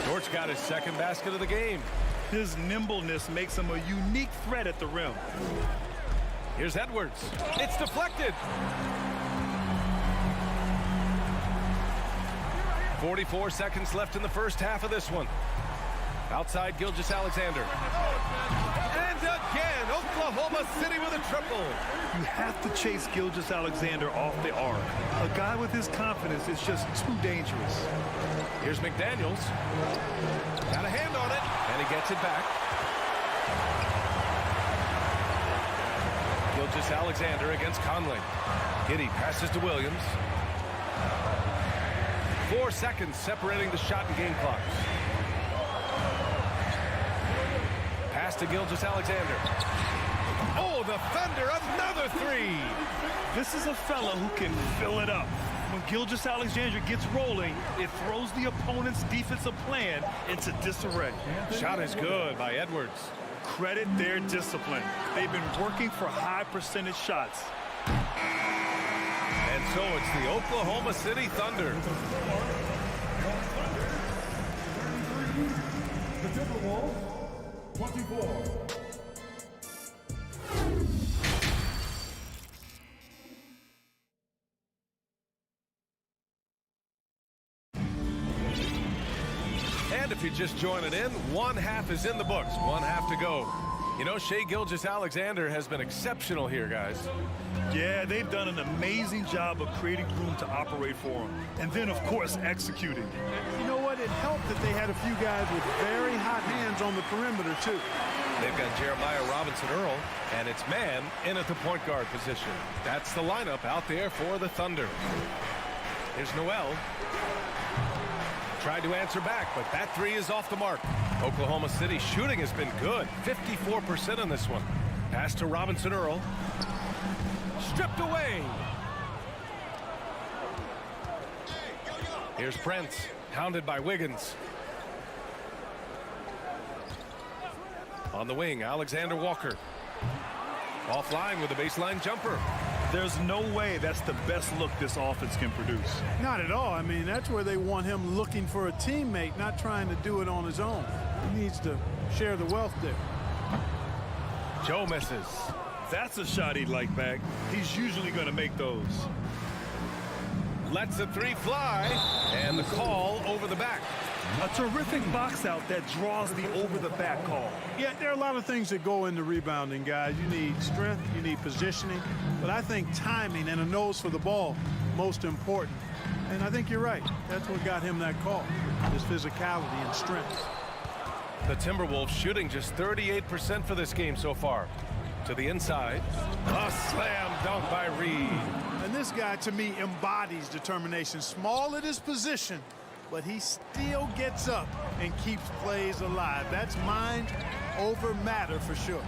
Dort's got his second basket of the game. His nimbleness makes him a unique threat at the rim. Here's Edwards. It's deflected. 44 seconds left in the first half of this one. Outside Gilgeous-Alexander. And again, Oklahoma City with a triple. You have to chase Gilgeous-Alexander off the arc. A guy with his confidence is just too dangerous. Here's McDaniels. Got a hand on it, and he gets it back. Gilgeous-Alexander against Conley. Giddey passes to Williams. 4 seconds separating the shot and game clocks. Pass to Gilgeous-Alexander. Oh, the Thunder, another three. This is a fella who can fill it up. When Gilgeous-Alexander gets rolling, it throws the opponent's defensive plan into disarray. Shot is good by Edwards. Credit their discipline. They've been working for high percentage shots. And so it's the Oklahoma City Thunder. The Timberwolves, 24. And if you're just joining in, one half is in the books, one half to go. You know, Shai Gilgeous-Alexander has been exceptional here, guys. Yeah, they've done an amazing job of creating room to operate for him. And then, of course, executing. You know what? It helped that they had a few guys with very hot hands on the perimeter, too. They've got Jeremiah Robinson-Earl, and it's man in at the point guard position. That's the lineup out there for the Thunder. Here's Noel. Tried to answer back, but that three is off the mark. Oklahoma City shooting has been good. 54% on this one. Pass to Robinson-Earl. Stripped away. Here's Prince, hounded by Wiggins. On the wing, Alexander Walker. Offline with a baseline jumper. There's no way that's the best look this offense can produce. Not at all. I mean, that's where they want him looking for a teammate, not trying to do it on his own. He needs to share the wealth there. Joe misses. That's a shot he'd like back. He's usually going to make those. Lets the three fly, and the call over the back. A terrific box out that draws the over-the-back call. Yeah, there are a lot of things that go into rebounding, guys. You need strength, you need positioning, but I think timing and a nose for the ball, most important. And I think you're right. That's what got him that call, his physicality and strength. The Timberwolves shooting just 38% for this game so far. To the inside. A slam dunk by Reed. And this guy, to me, embodies determination. Small at his position, but he still gets up and keeps plays alive. That's mind over matter for sure.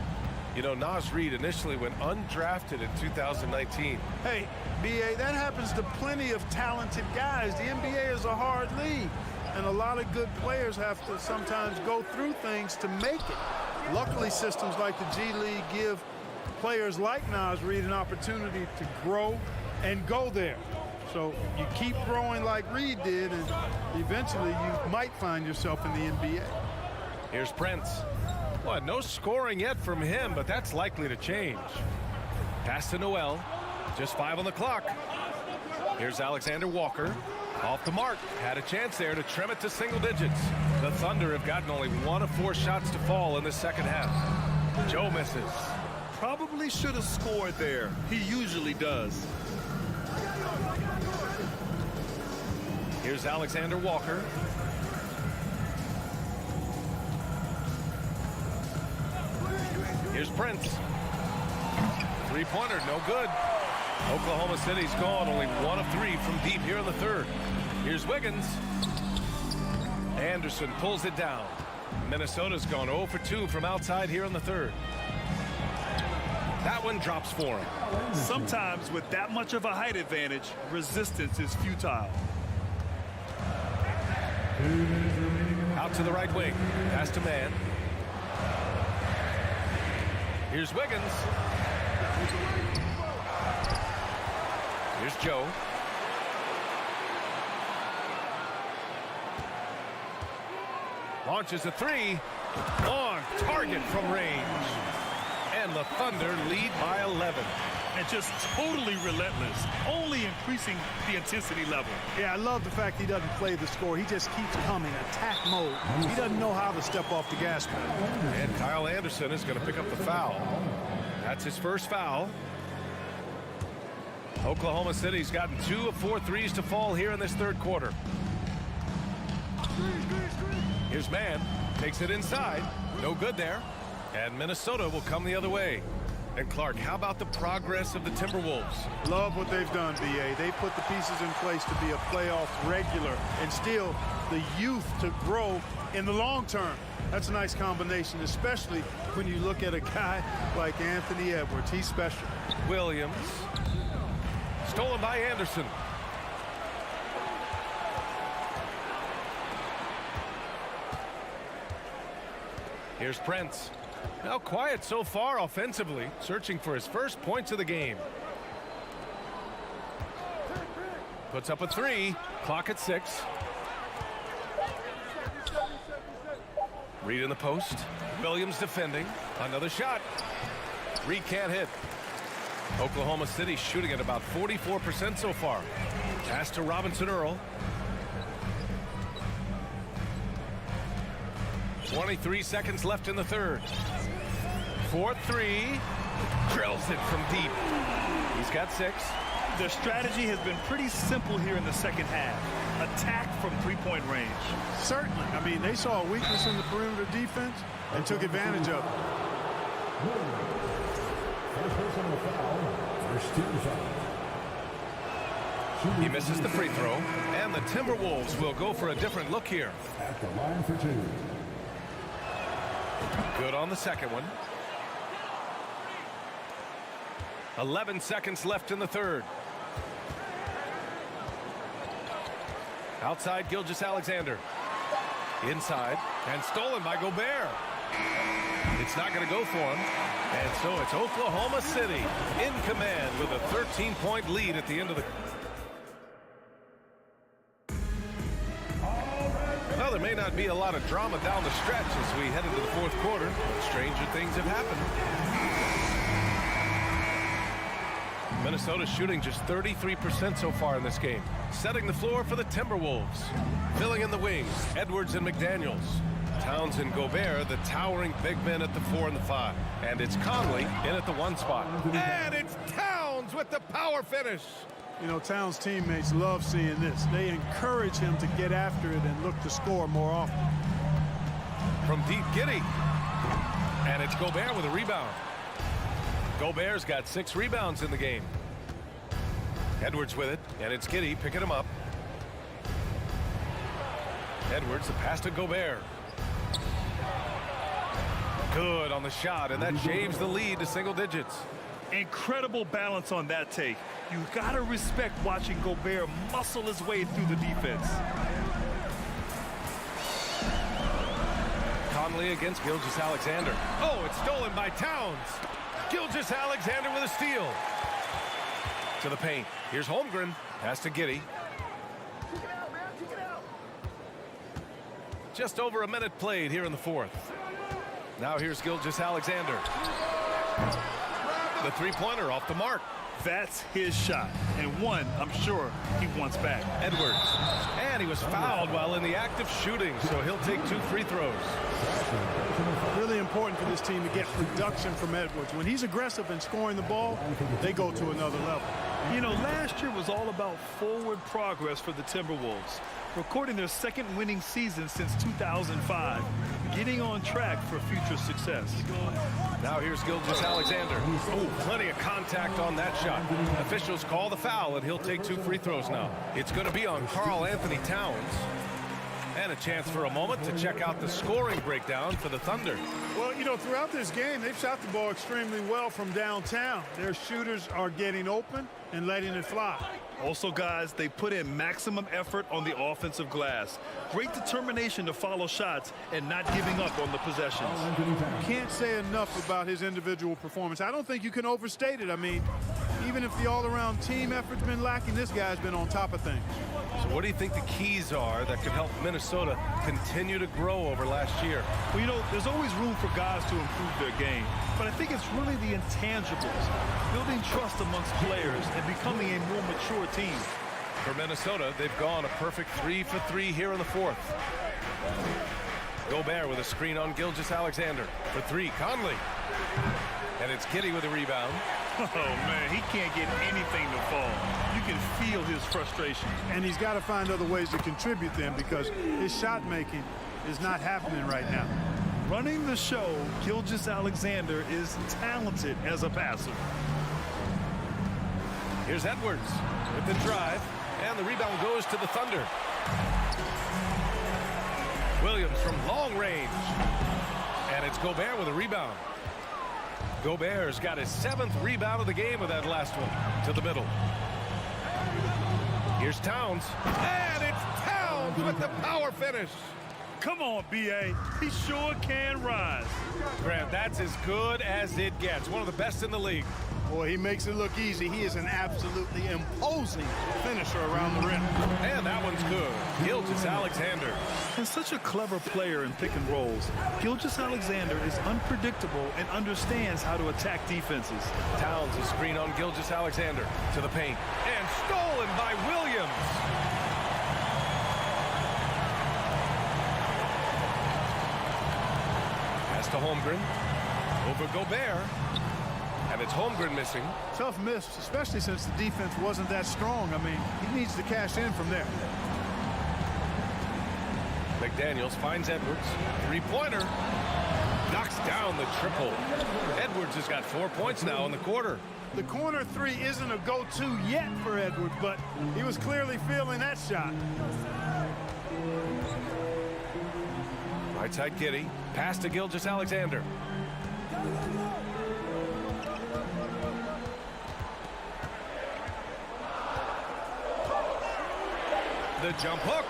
You know, Naz Reid initially went undrafted in 2019. Hey, B.A., that happens to plenty of talented guys. The NBA is a hard league, and a lot of good players have to sometimes go through things to make it. Luckily, systems like the G League give players like Naz Reid an opportunity to grow and go there. So you keep growing like Reid did, and eventually you might find yourself in the NBA. Here's Prince. Well, no scoring yet from him, but that's likely to change. Pass to Noel. Just 5 on the clock. Here's Alexander Walker. Off the mark. Had a chance there to trim it to single digits. The Thunder have gotten only 1 of 4 shots to fall in the second half. Joe misses. Probably should have scored there. He usually does. Here's Alexander Walker. Here's Prince. Three-pointer, no good. Oklahoma City's gone only 1 of 3 from deep here in the third. Here's Wiggins. Anderson pulls it down. Minnesota's gone 0 for 2 from outside here in the third. That one drops for him. Sometimes with that much of a height advantage, resistance is futile. Out to the right wing. Pass to man. Here's Wiggins. Here's Joe. Launches a 3. On target from range. And the Thunder lead by 11. And just totally relentless, only increasing the intensity level. Yeah, I love the fact he doesn't play the score. He just keeps coming, attack mode. He doesn't know how to step off the gas pedal. And Kyle Anderson is going to pick up the foul. That's his first foul. Oklahoma City's gotten 2 of 4 threes to fall here in this third quarter. Here's Mann. Takes it inside. No good there. And Minnesota will come the other way. And Clark, how about the progress of the Timberwolves? Love what they've done, B.A. They put the pieces in place to be a playoff regular and still the youth to grow in the long term. That's a nice combination, especially when you look at a guy like Anthony Edwards. He's special. Williams. Stolen by Anderson. Here's Prince. Now quiet so far offensively, searching for his first points of the game. Puts up a 3. Clock at 6. Reed in the post. Williams defending. Another shot. Reed can't hit. Oklahoma City shooting at about 44% so far. Pass to Robinson Earl. 23 seconds left in the third. 4-3. Drills it from deep. He's got 6. Their strategy has been pretty simple here in the second half. Attack from three-point range. Certainly. I mean, they saw a weakness in the perimeter defense and took advantage of it. He misses the free throw, and the Timberwolves will go for a different look here. At the line for 2. Good on the second one. 11 seconds left in the third. Outside Gilgeous-Alexander. Inside, and stolen by Gobert. It's not going to go for him. And so it's Oklahoma City in command with a 13-point lead at the end of the... Well, there may not be a lot of drama down the stretch as we head into the fourth quarter, but stranger things have happened. Minnesota shooting just 33% so far in this game. Setting the floor for the Timberwolves. Filling in the wings, Edwards and McDaniels. Towns and Gobert, the towering big men at the 4 and the 5. And it's Conley in at the 1 spot. And it's Towns with the power finish. You know, Towns' teammates love seeing this. They encourage him to get after it and look to score more often. From deep, Giddey. And it's Gobert with a rebound. Gobert's got 6 rebounds in the game. Edwards with it, and it's Giddey picking him up. Edwards, the pass to Gobert. Good on the shot, and that shaves the lead to single digits. Incredible balance on that take. You gotta respect watching Gobert muscle his way through the defense. Conley against Gilgeous-Alexander. Oh, it's stolen by Towns. Gilgeous-Alexander with a steal. To the paint. Here's Holmgren. Pass to Giddey. Just over a minute played here in the fourth. Now here's Gilgeous-Alexander. The three-pointer off the mark. That's his shot, and one I'm sure he wants back. Edwards. And he was fouled while in the act of shooting, so he'll take 2 free throws. Really important for this team to get production from Edwards. When he's aggressive and scoring the ball, they go to another level. You know, last year was all about forward progress for the Timberwolves, recording their second winning season since 2005, getting on track for future success. Now here's Gilgeous-Alexander. Oh, plenty of contact on that shot. Officials call the foul, and he'll take 2 free throws now. It's going to be on Karl Anthony Towns. And a chance for a moment to check out the scoring breakdown for the Thunder. Well, you know, throughout this game, they've shot the ball extremely well from downtown. Their shooters are getting open and letting it fly. Also, guys, they put in maximum effort on the offensive glass. Great determination to follow shots and not giving up on the possessions. Can't say enough about his individual performance. I don't think you can overstate it. I mean, even if the all-around team effort's been lacking, this guy's been on top of things. So what do you think the keys are that could help Minnesota continue to grow over last year? Well, you know, there's always room for guys to improve their game, but I think it's really the intangibles, building trust amongst players and becoming a more mature team. For Minnesota, they've gone a perfect 3 for 3 here in the fourth. Gobert with a screen on Gilgeous-Alexander. For 3, Conley. And it's Giddey with a rebound. Oh, man, he can't get anything to fall. You can feel his frustration. And he's got to find other ways to contribute them because his shot making is not happening right now. Running the show, Gilgeous-Alexander is talented as a passer. Here's Edwards with the drive, and the rebound goes to the Thunder. Williams from long range. And it's Gobert with a rebound. Gobert's got his 7th rebound of the game with that last one to the middle. Here's Towns. And it's Towns with the power finish. Come on, B.A. He sure can rise. Grant, that's as good as it gets. One of the best in the league. Boy, he makes it look easy. He is an absolutely imposing finisher around the rim. And that one's good. Gilgeous-Alexander. And such a clever player in pick and rolls, Gilgeous-Alexander is unpredictable and understands how to attack defenses. Towns a screen on Gilgeous-Alexander to the paint. And stolen by Williams. Pass to Holmgren. Over Gobert. And it's Holmgren missing. Tough miss, especially since the defense wasn't that strong. I mean, he needs to cash in from there. McDaniels finds Edwards. Three-pointer. Knocks down the triple. Edwards has got 4 points now in the quarter. The corner 3 isn't a go-to yet for Edwards, but he was clearly feeling that shot. Right side Giddey. Pass to Gilgeous-Alexander. The jump hook.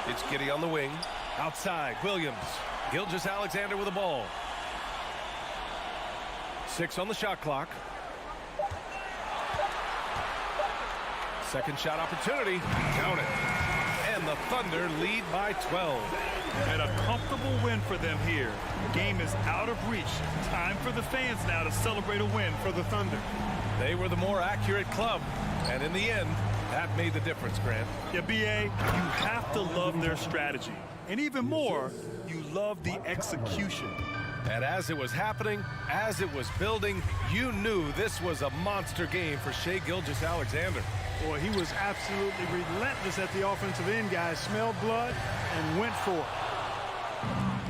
It's Giddey on the wing. Outside, Williams. Gilgeous-Alexander with the ball. 6 on the shot clock. Second shot opportunity. Count it. And the Thunder lead by 12. And a comfortable win for them here. Game is out of reach. Time for the fans now to celebrate a win for the Thunder. They were the more accurate club. And in the end, that made the difference, Grant. Yeah, B.A., you have to love their strategy. And even more, you love the execution. And as it was happening, as it was building, you knew this was a monster game for Shai Gilgeous-Alexander. Boy, he was absolutely relentless at the offensive end, guys. Smelled blood and went for it.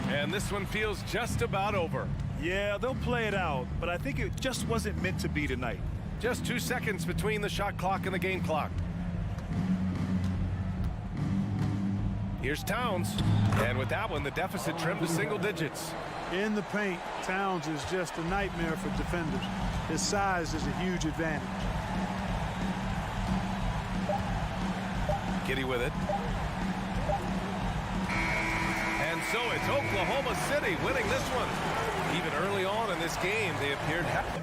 And this one feels just about over. Yeah, they'll play it out, but I think it just wasn't meant to be tonight. Just 2 seconds between the shot clock and the game clock. Here's Towns. And with that one, the deficit trimmed to single digits. In the paint, Towns is just a nightmare for defenders. His size is a huge advantage. Giddy with it. And so it's Oklahoma City winning this one. Even early on in this game, they appeared happy.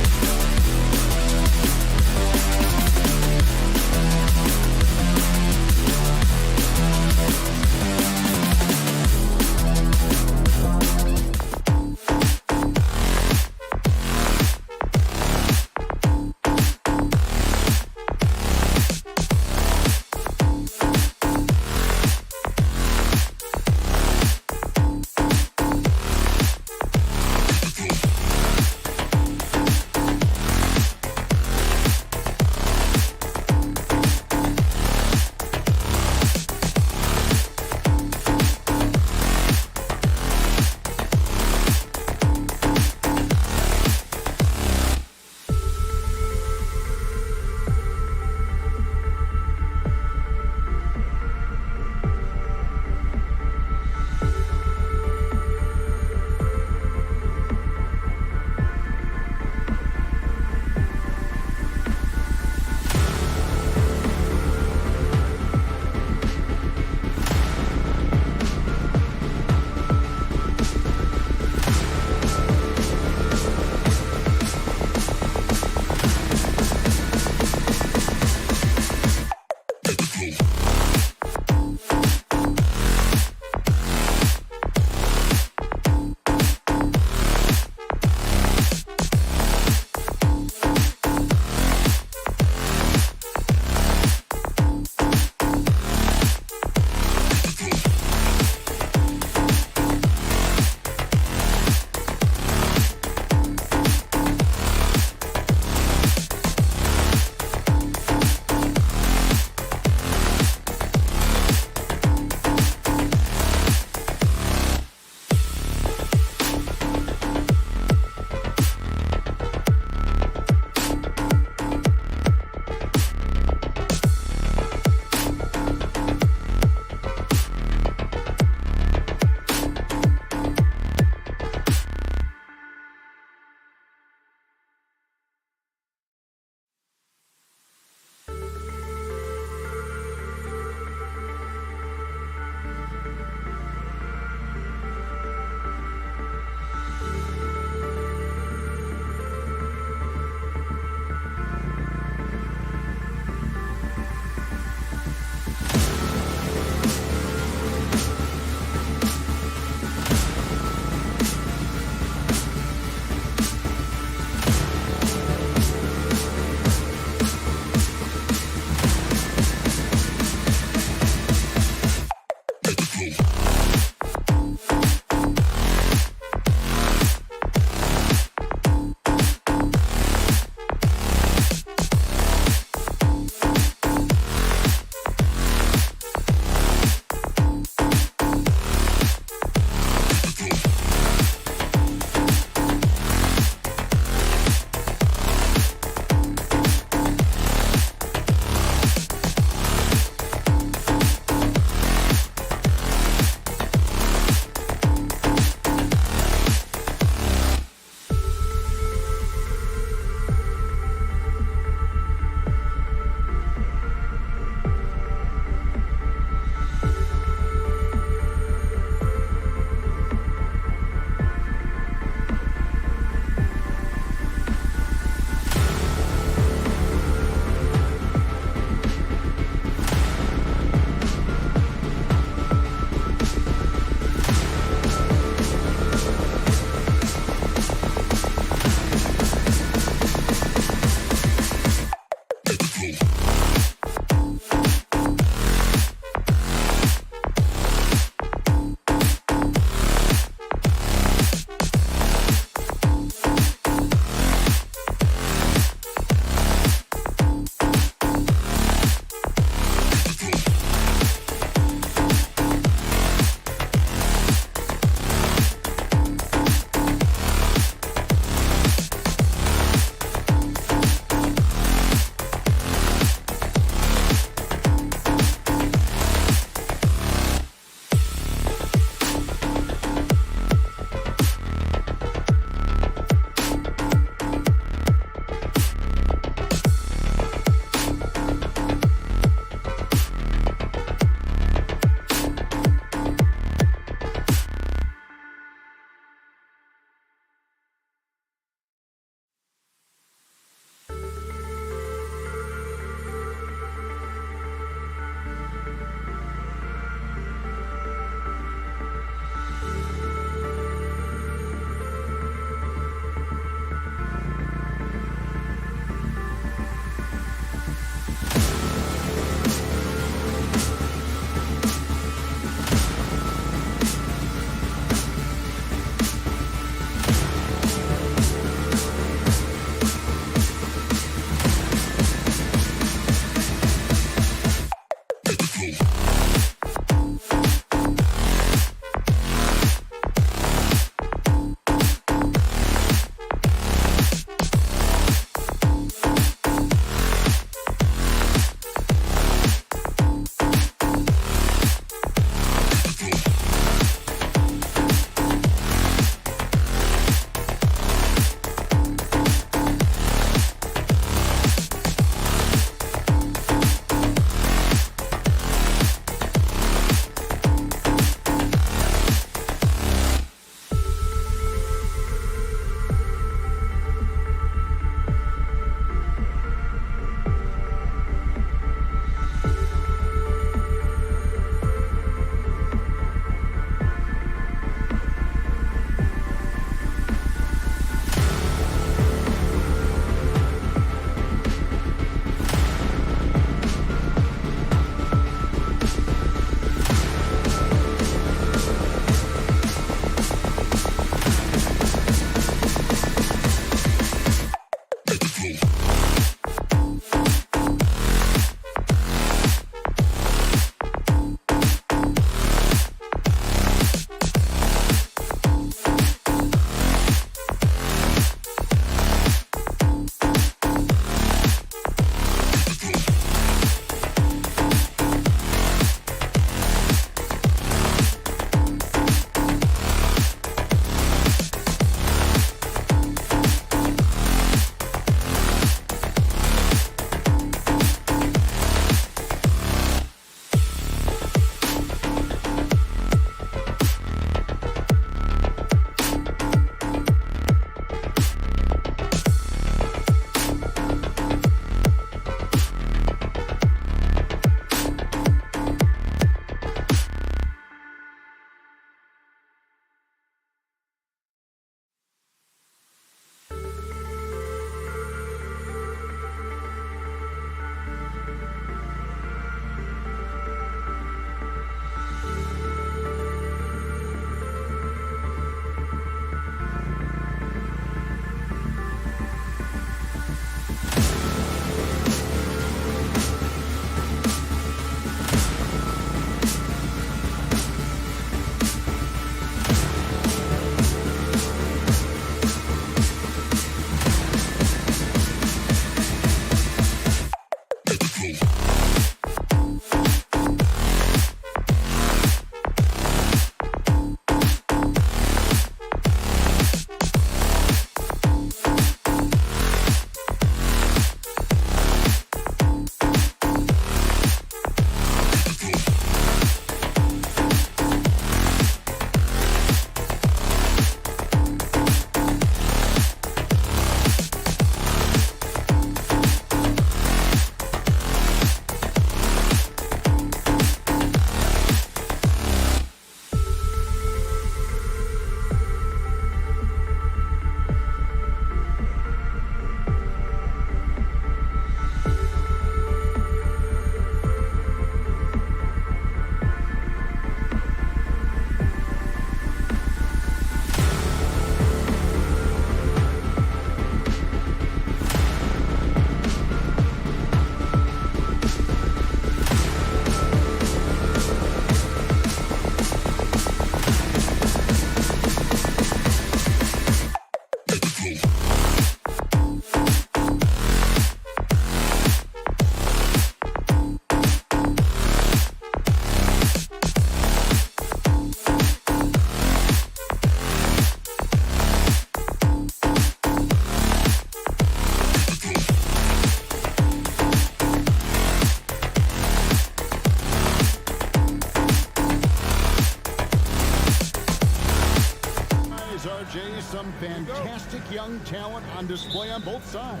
young talent on display on both sides.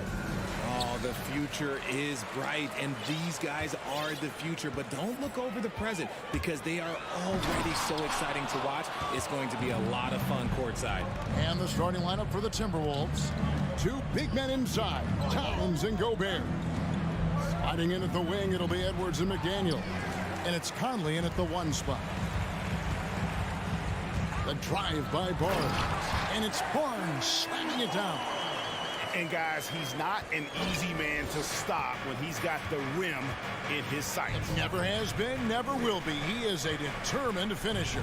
Oh, the future is bright, and these guys are the future. But don't look over the present, because they are already so exciting to watch. It's going to be a lot of fun courtside. And the starting lineup for the Timberwolves. Two big men inside, Towns and Gobert. Sliding in at the wing, it'll be Edwards and McDaniel. And it's Conley in at the 1 spot. The drive by Barnes. And it's Barnes slamming it down. And guys, he's not an easy man to stop when he's got the rim in his sights. Never has been, never will be. He is a determined finisher.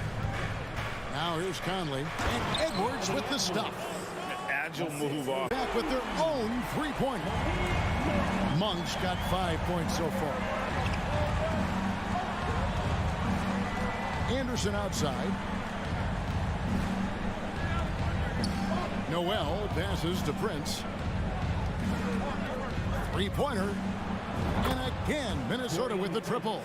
Now here's Conley. And Edwards with the stop. Agile move off. Back with their own three-pointer. Monk's got 5 points so far. Anderson outside. Noel passes to Prince. Three-pointer. And again, Minnesota with the triple.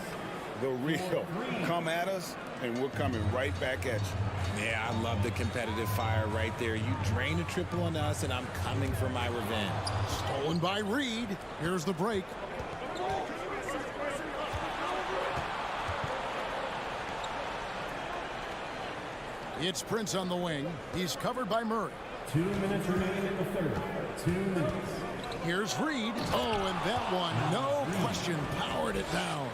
The real. Come at us, and we're coming right back at you. Yeah, I love the competitive fire right there. You drain a triple on us, and I'm coming for my revenge. Stolen by Reed. Here's the break. It's Prince on the wing. He's covered by Murray. 2 minutes remaining in the third. 2 minutes. Here's Reed. Oh, and that one, no question, powered it down.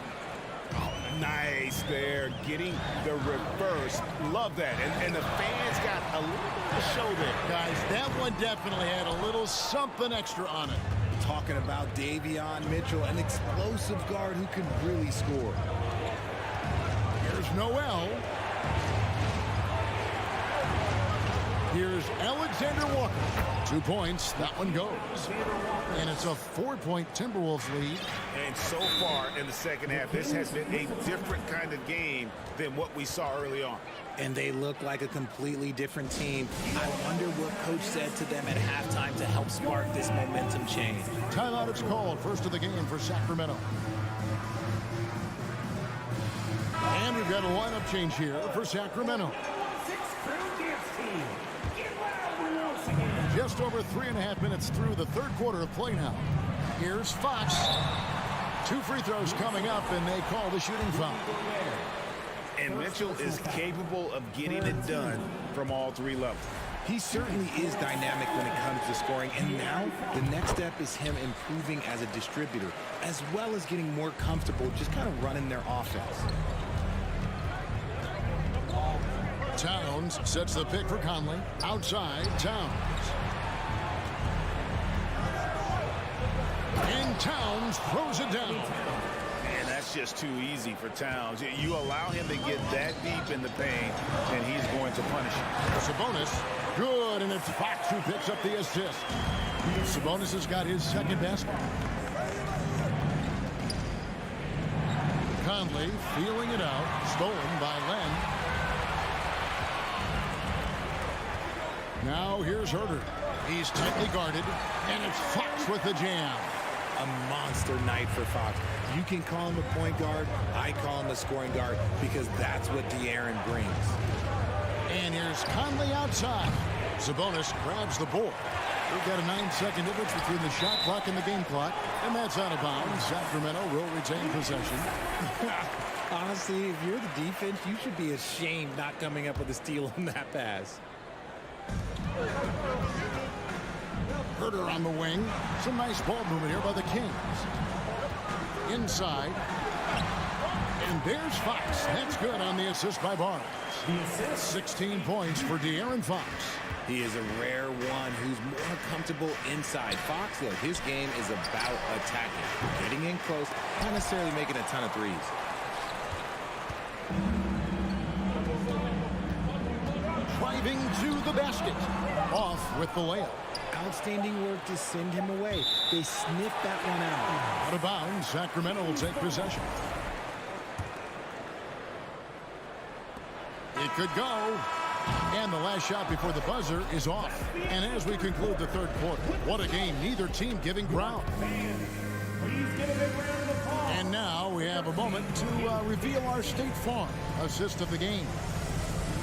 Nice there, getting the reverse. Love that. And the fans got a little bit of show there. Guys, that one definitely had a little something extra on it. Talking about Davion Mitchell, an explosive guard who can really score. Here's Noel. Here's Alexander Walker. 2 points. That one goes. And it's a 4-point Timberwolves lead. And so far in the second half, this has been a different kind of game than what we saw early on. And they look like a completely different team. I wonder what coach said to them at halftime to help spark this momentum change. Timeout is called. First of the game for Sacramento. And we've got a lineup change here for Sacramento. Just over 3.5 minutes through the third quarter of play now. Here's Fox. 2 free throws coming up, and they call the shooting foul. And Mitchell is capable of getting it done from all 3 levels. He certainly is dynamic when it comes to scoring, and now the next step is him improving as a distributor, as well as getting more comfortable just kind of running their offense. Towns sets the pick for Conley. Outside, Towns. And Towns throws it down. And that's just too easy for Towns. You allow him to get that deep in the paint, and he's going to punish you. Sabonis, good, and it's Fox who picks up the assist. Sabonis has got his second basket. Conley feeling it out, stolen by Len. Now here's Herter. He's tightly guarded, and it's Fox with the jam. A monster night for Fox. You can call him a point guard. I call him a scoring guard because that's what De'Aaron brings. And here's Conley outside. Sabonis grabs the board. We've got a 9-second difference between the shot clock and the game clock, and that's out of bounds. Sacramento will retain possession. Honestly, if you're the defense, you should be ashamed not coming up with a steal on that pass. Herter on the wing. Some nice ball movement here by the Kings. Inside. And there's Fox. That's good on the assist by Barnes. 16 points for De'Aaron Fox. He is a rare one who's more comfortable inside. Fox, look, his game is about attacking, getting in close, not necessarily making a ton of threes. Driving to the basket. Off with the layup. Outstanding work to send him away. They sniffed that one out. Out of bounds, Sacramento will take possession. It could go. And the last shot before the buzzer is off. And as we conclude the third quarter, what a game. Neither team giving ground. And now we have a moment to reveal our State Farm assist of the game.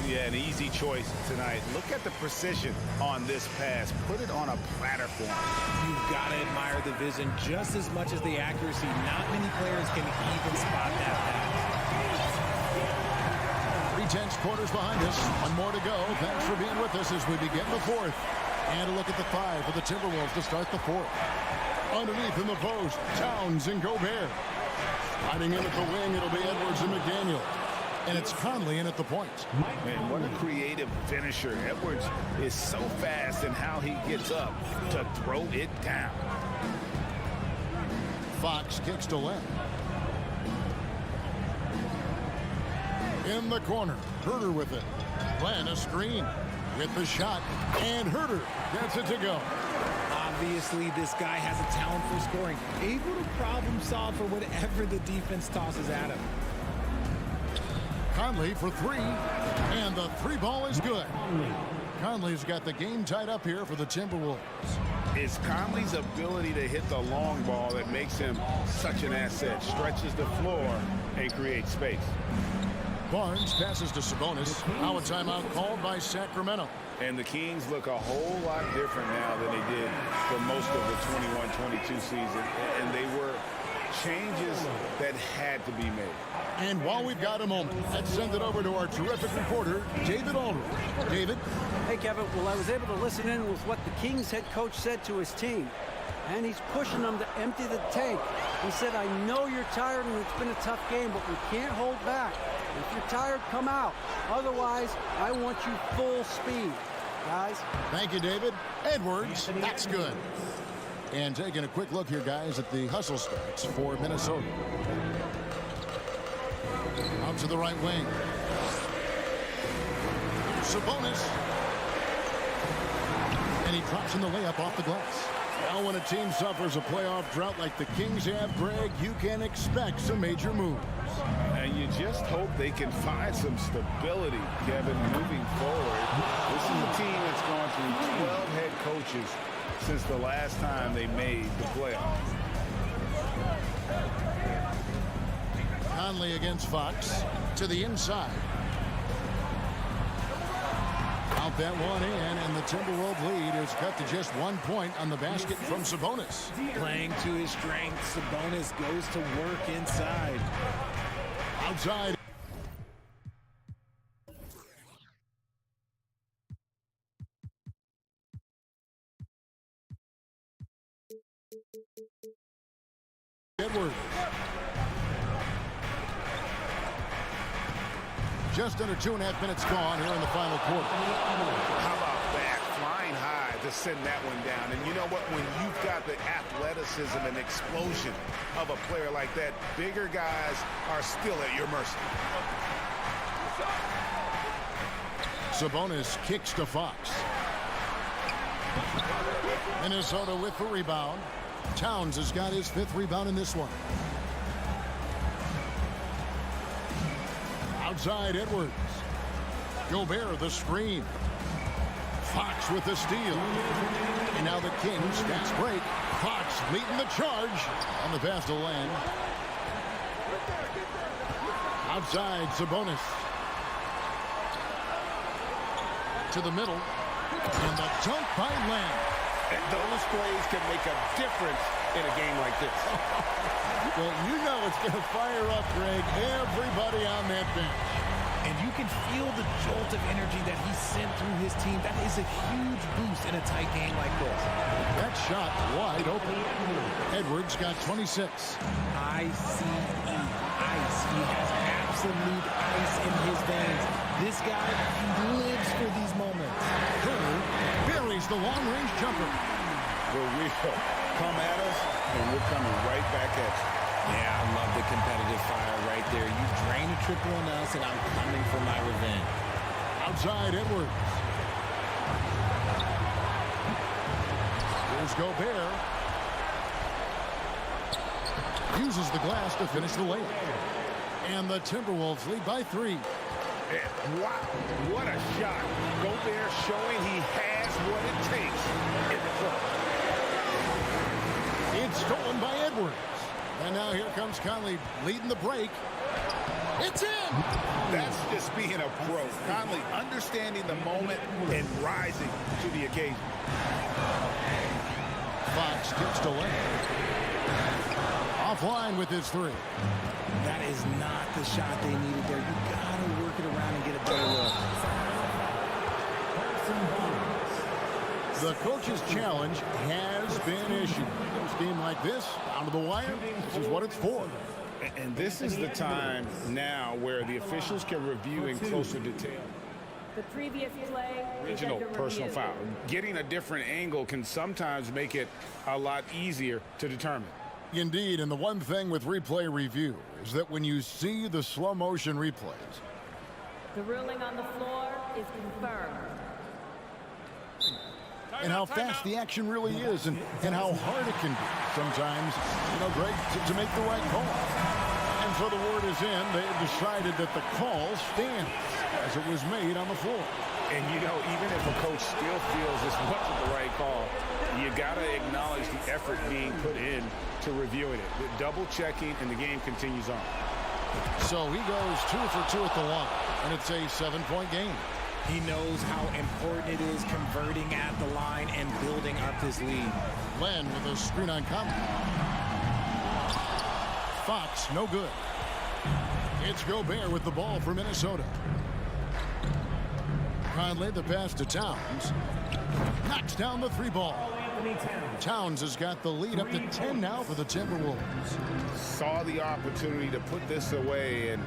Yeah, an easy choice tonight. Look at the precision on this pass. Put it on a platter for him. You've got to admire the vision just as much as the accuracy. Not many players can even spot that pass. 3/10 quarters behind us. One more to go. Thanks for being with us as we begin the fourth. And a look at the 5 for the Timberwolves to start the fourth. Underneath in the post, Towns and Gobert. Hiding in at the wing, it'll be Edwards and McDaniel. And it's Conley in at the point. Man, what a creative finisher. Edwards is so fast in how he gets up to throw it down. Fox kicks to Len. In the corner, Herter with it. Len a screen with the shot, and Herter gets it to go. Obviously, this guy has a talent for scoring. Able to problem solve for whatever the defense tosses at him. Conley for 3, and the 3 ball is good. Conley's got the game tied up here for the Timberwolves. It's Conley's ability to hit the long ball that makes him such an asset. Stretches the floor and creates space. Barnes passes to Sabonis. Now a timeout called by Sacramento. And the Kings look a whole lot different now than they did for most of the 21-22 season. And they were changes that had to be made. And while we've got a moment, let's send it over to our terrific reporter, David Aldridge. David? Hey, Kevin. Well, I was able to listen in with what the Kings head coach said to his team. And he's pushing them to empty the tank. He said, I know you're tired and it's been a tough game, but we can't hold back. If you're tired, come out. Otherwise, I want you full speed, guys. Thank you, David. Edwards, that's good. And taking a quick look here, guys, at the hustle starts for Minnesota. Out to the right wing. Sabonis. And he drops in the layup off the glass. Now when a team suffers a playoff drought like the Kings have, Greg, you can expect some major moves. And you just hope they can find some stability, Kevin, moving forward. This is a team that's gone through 12 head coaches since the last time they made the playoffs. Conley against Fox to the inside. Out that one in, and the Timberwolves lead is cut to just 1 point on the basket from Sabonis. Playing to his strengths, Sabonis goes to work inside. Outside. Edwards. Just under 2.5 minutes gone here in the final quarter. How about that? Flying high to send that one down. And you know what? When you've got the athleticism and explosion of a player like that, bigger guys are still at your mercy. Sabonis kicks to Fox. Minnesota with the rebound. Towns has got his 5th rebound in this one. Outside Edwards. Gobert the screen. Fox with the steal. And now the Kings fast break. Fox leading the charge on the pass to Len. Outside Sabonis. To the middle. And the dunk by Len. And those plays can make a difference in a game like this. Well, you know it's going to fire up, Greg, everybody on that bench. And you can feel the jolt of energy that he sent through his team. That is a huge boost in a tight game like this. That shot wide open. Edwards got 26. ICE. Ice. He has absolute ice in his veins. This guy lives for these moments. Herter buries the long-range jumper. Well, we come at us, and we're coming right back at you. Yeah, I love the competitive fire right there. You drain a triple on us, and I'm coming for my revenge. Outside Edwards. Here's Gobert. Uses the glass to finish the layup. And the Timberwolves lead by 3. And wow, what a shot. Gobert showing he has what it takes in the clutch. It's stolen by Edwards. And now here comes Conley leading the break. It's in! That's just being a pro. Conley understanding the moment and rising to the occasion. Fox gets to lane. Offline with his three. That is not the shot they needed there. You got to work it around and get a better look. The coach's challenge has been issued. A game like this, down to the wire, this is what it's for. And this is the time now where the officials can review in closer detail. The previous play Original personal foul. Getting a different angle can sometimes make it a lot easier to determine. Indeed, and the one thing with replay review is that when you see the slow motion replays, the ruling on the floor is confirmed. And how fast the action really is and how hard it can be sometimes, Greg, to make the right call. And so the word is in. They have decided that the call stands as it was made on the floor. And, even if a coach still feels this wasn't the right call, you got to acknowledge the effort being put in to reviewing it. The double checking, and the game continues on. So he goes 2 for 2 at the line, and it's a 7-point game. He knows how important it is converting at the line and building up this lead. Len with a screen on Conley. Fox, no good. It's Gobert with the ball for Minnesota. Conley, the pass to Towns. Knocks down the three ball. Towns has got the lead up to 10 now for the Timberwolves. Saw the opportunity to put this away and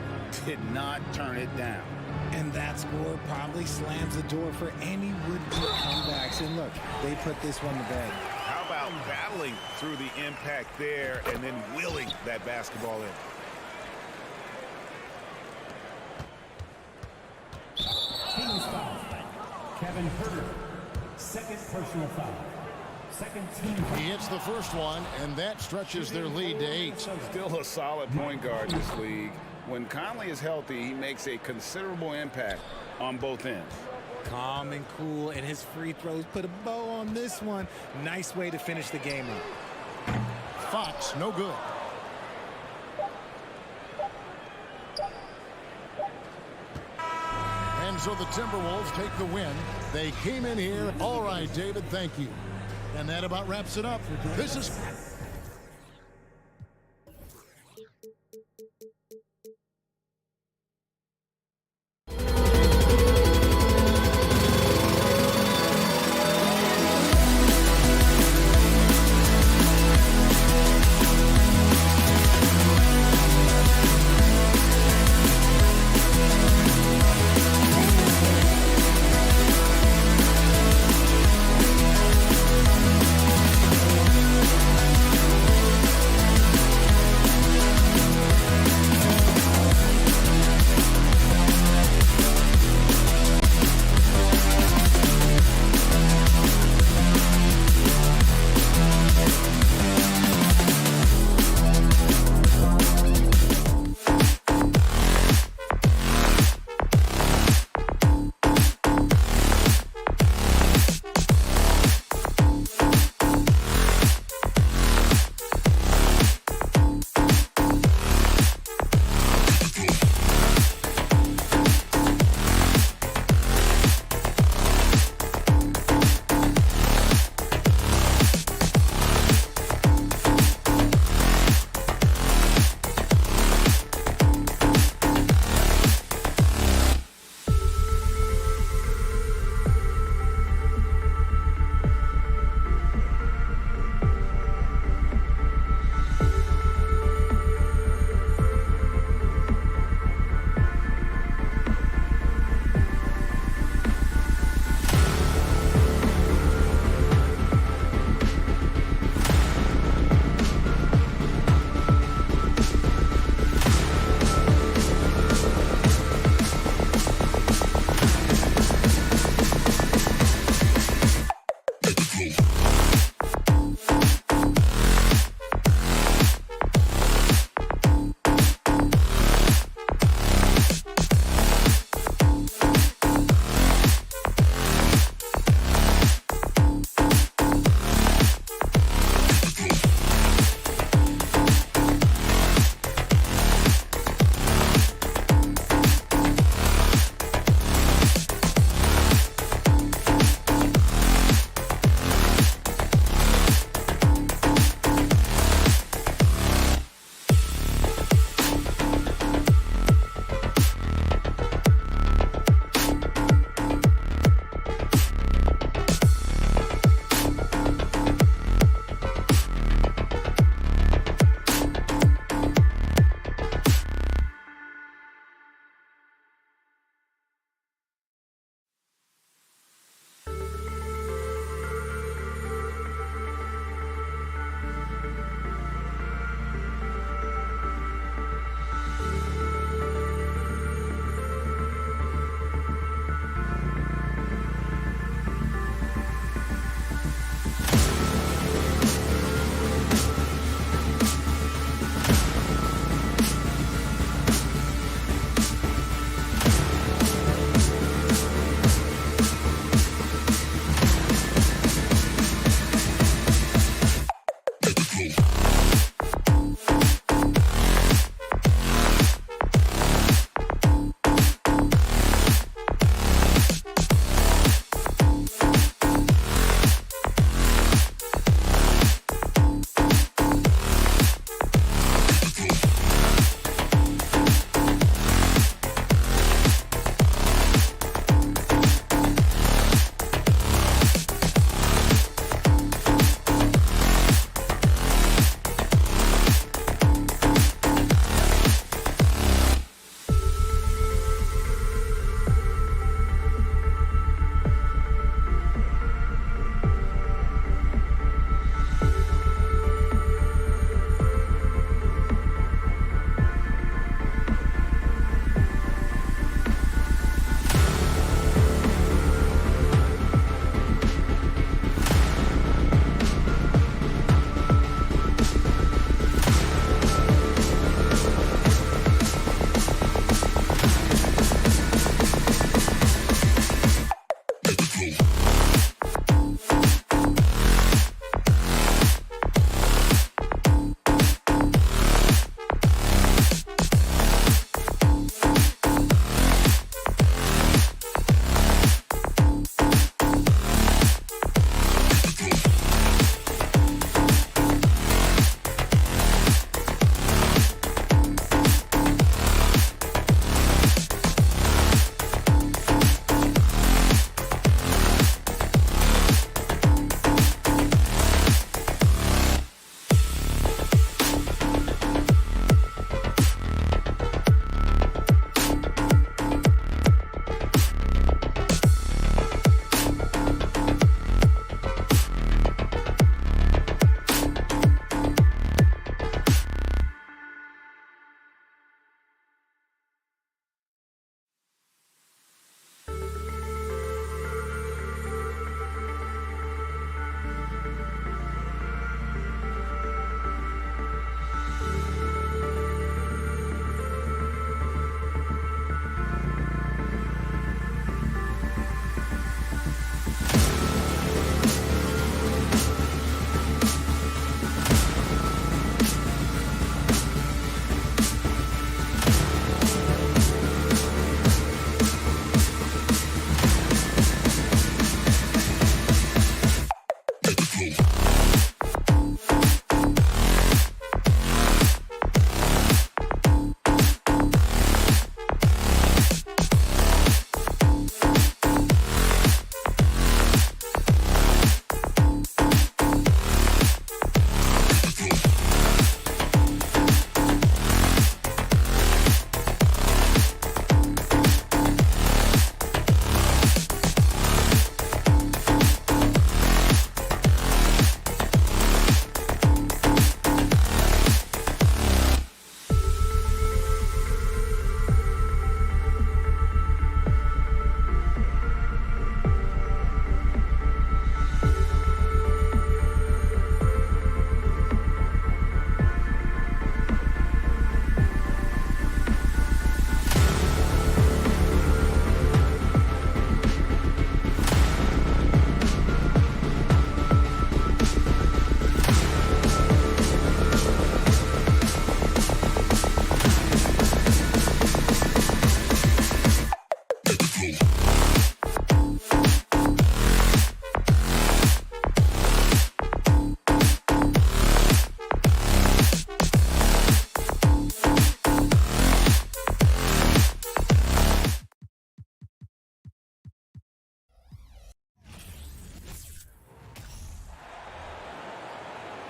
did not turn it down. And that score probably slams the door for any would-be comebacks. And look, they put this one to bed. How about battling through the impact there and then willing that basketball in? Kings foul. Kevin Herter. Second personal foul. Second team foul. He hits the first one, and that stretches their lead to 8. Still a solid point guard in this league. When Conley is healthy, he makes a considerable impact on both ends. Calm and cool, and his free throws put a bow on this one. Nice way to finish the game up. Fox, no good. And so the Timberwolves take the win. They came in here. All right, David, thank you. And that about wraps it up. This is...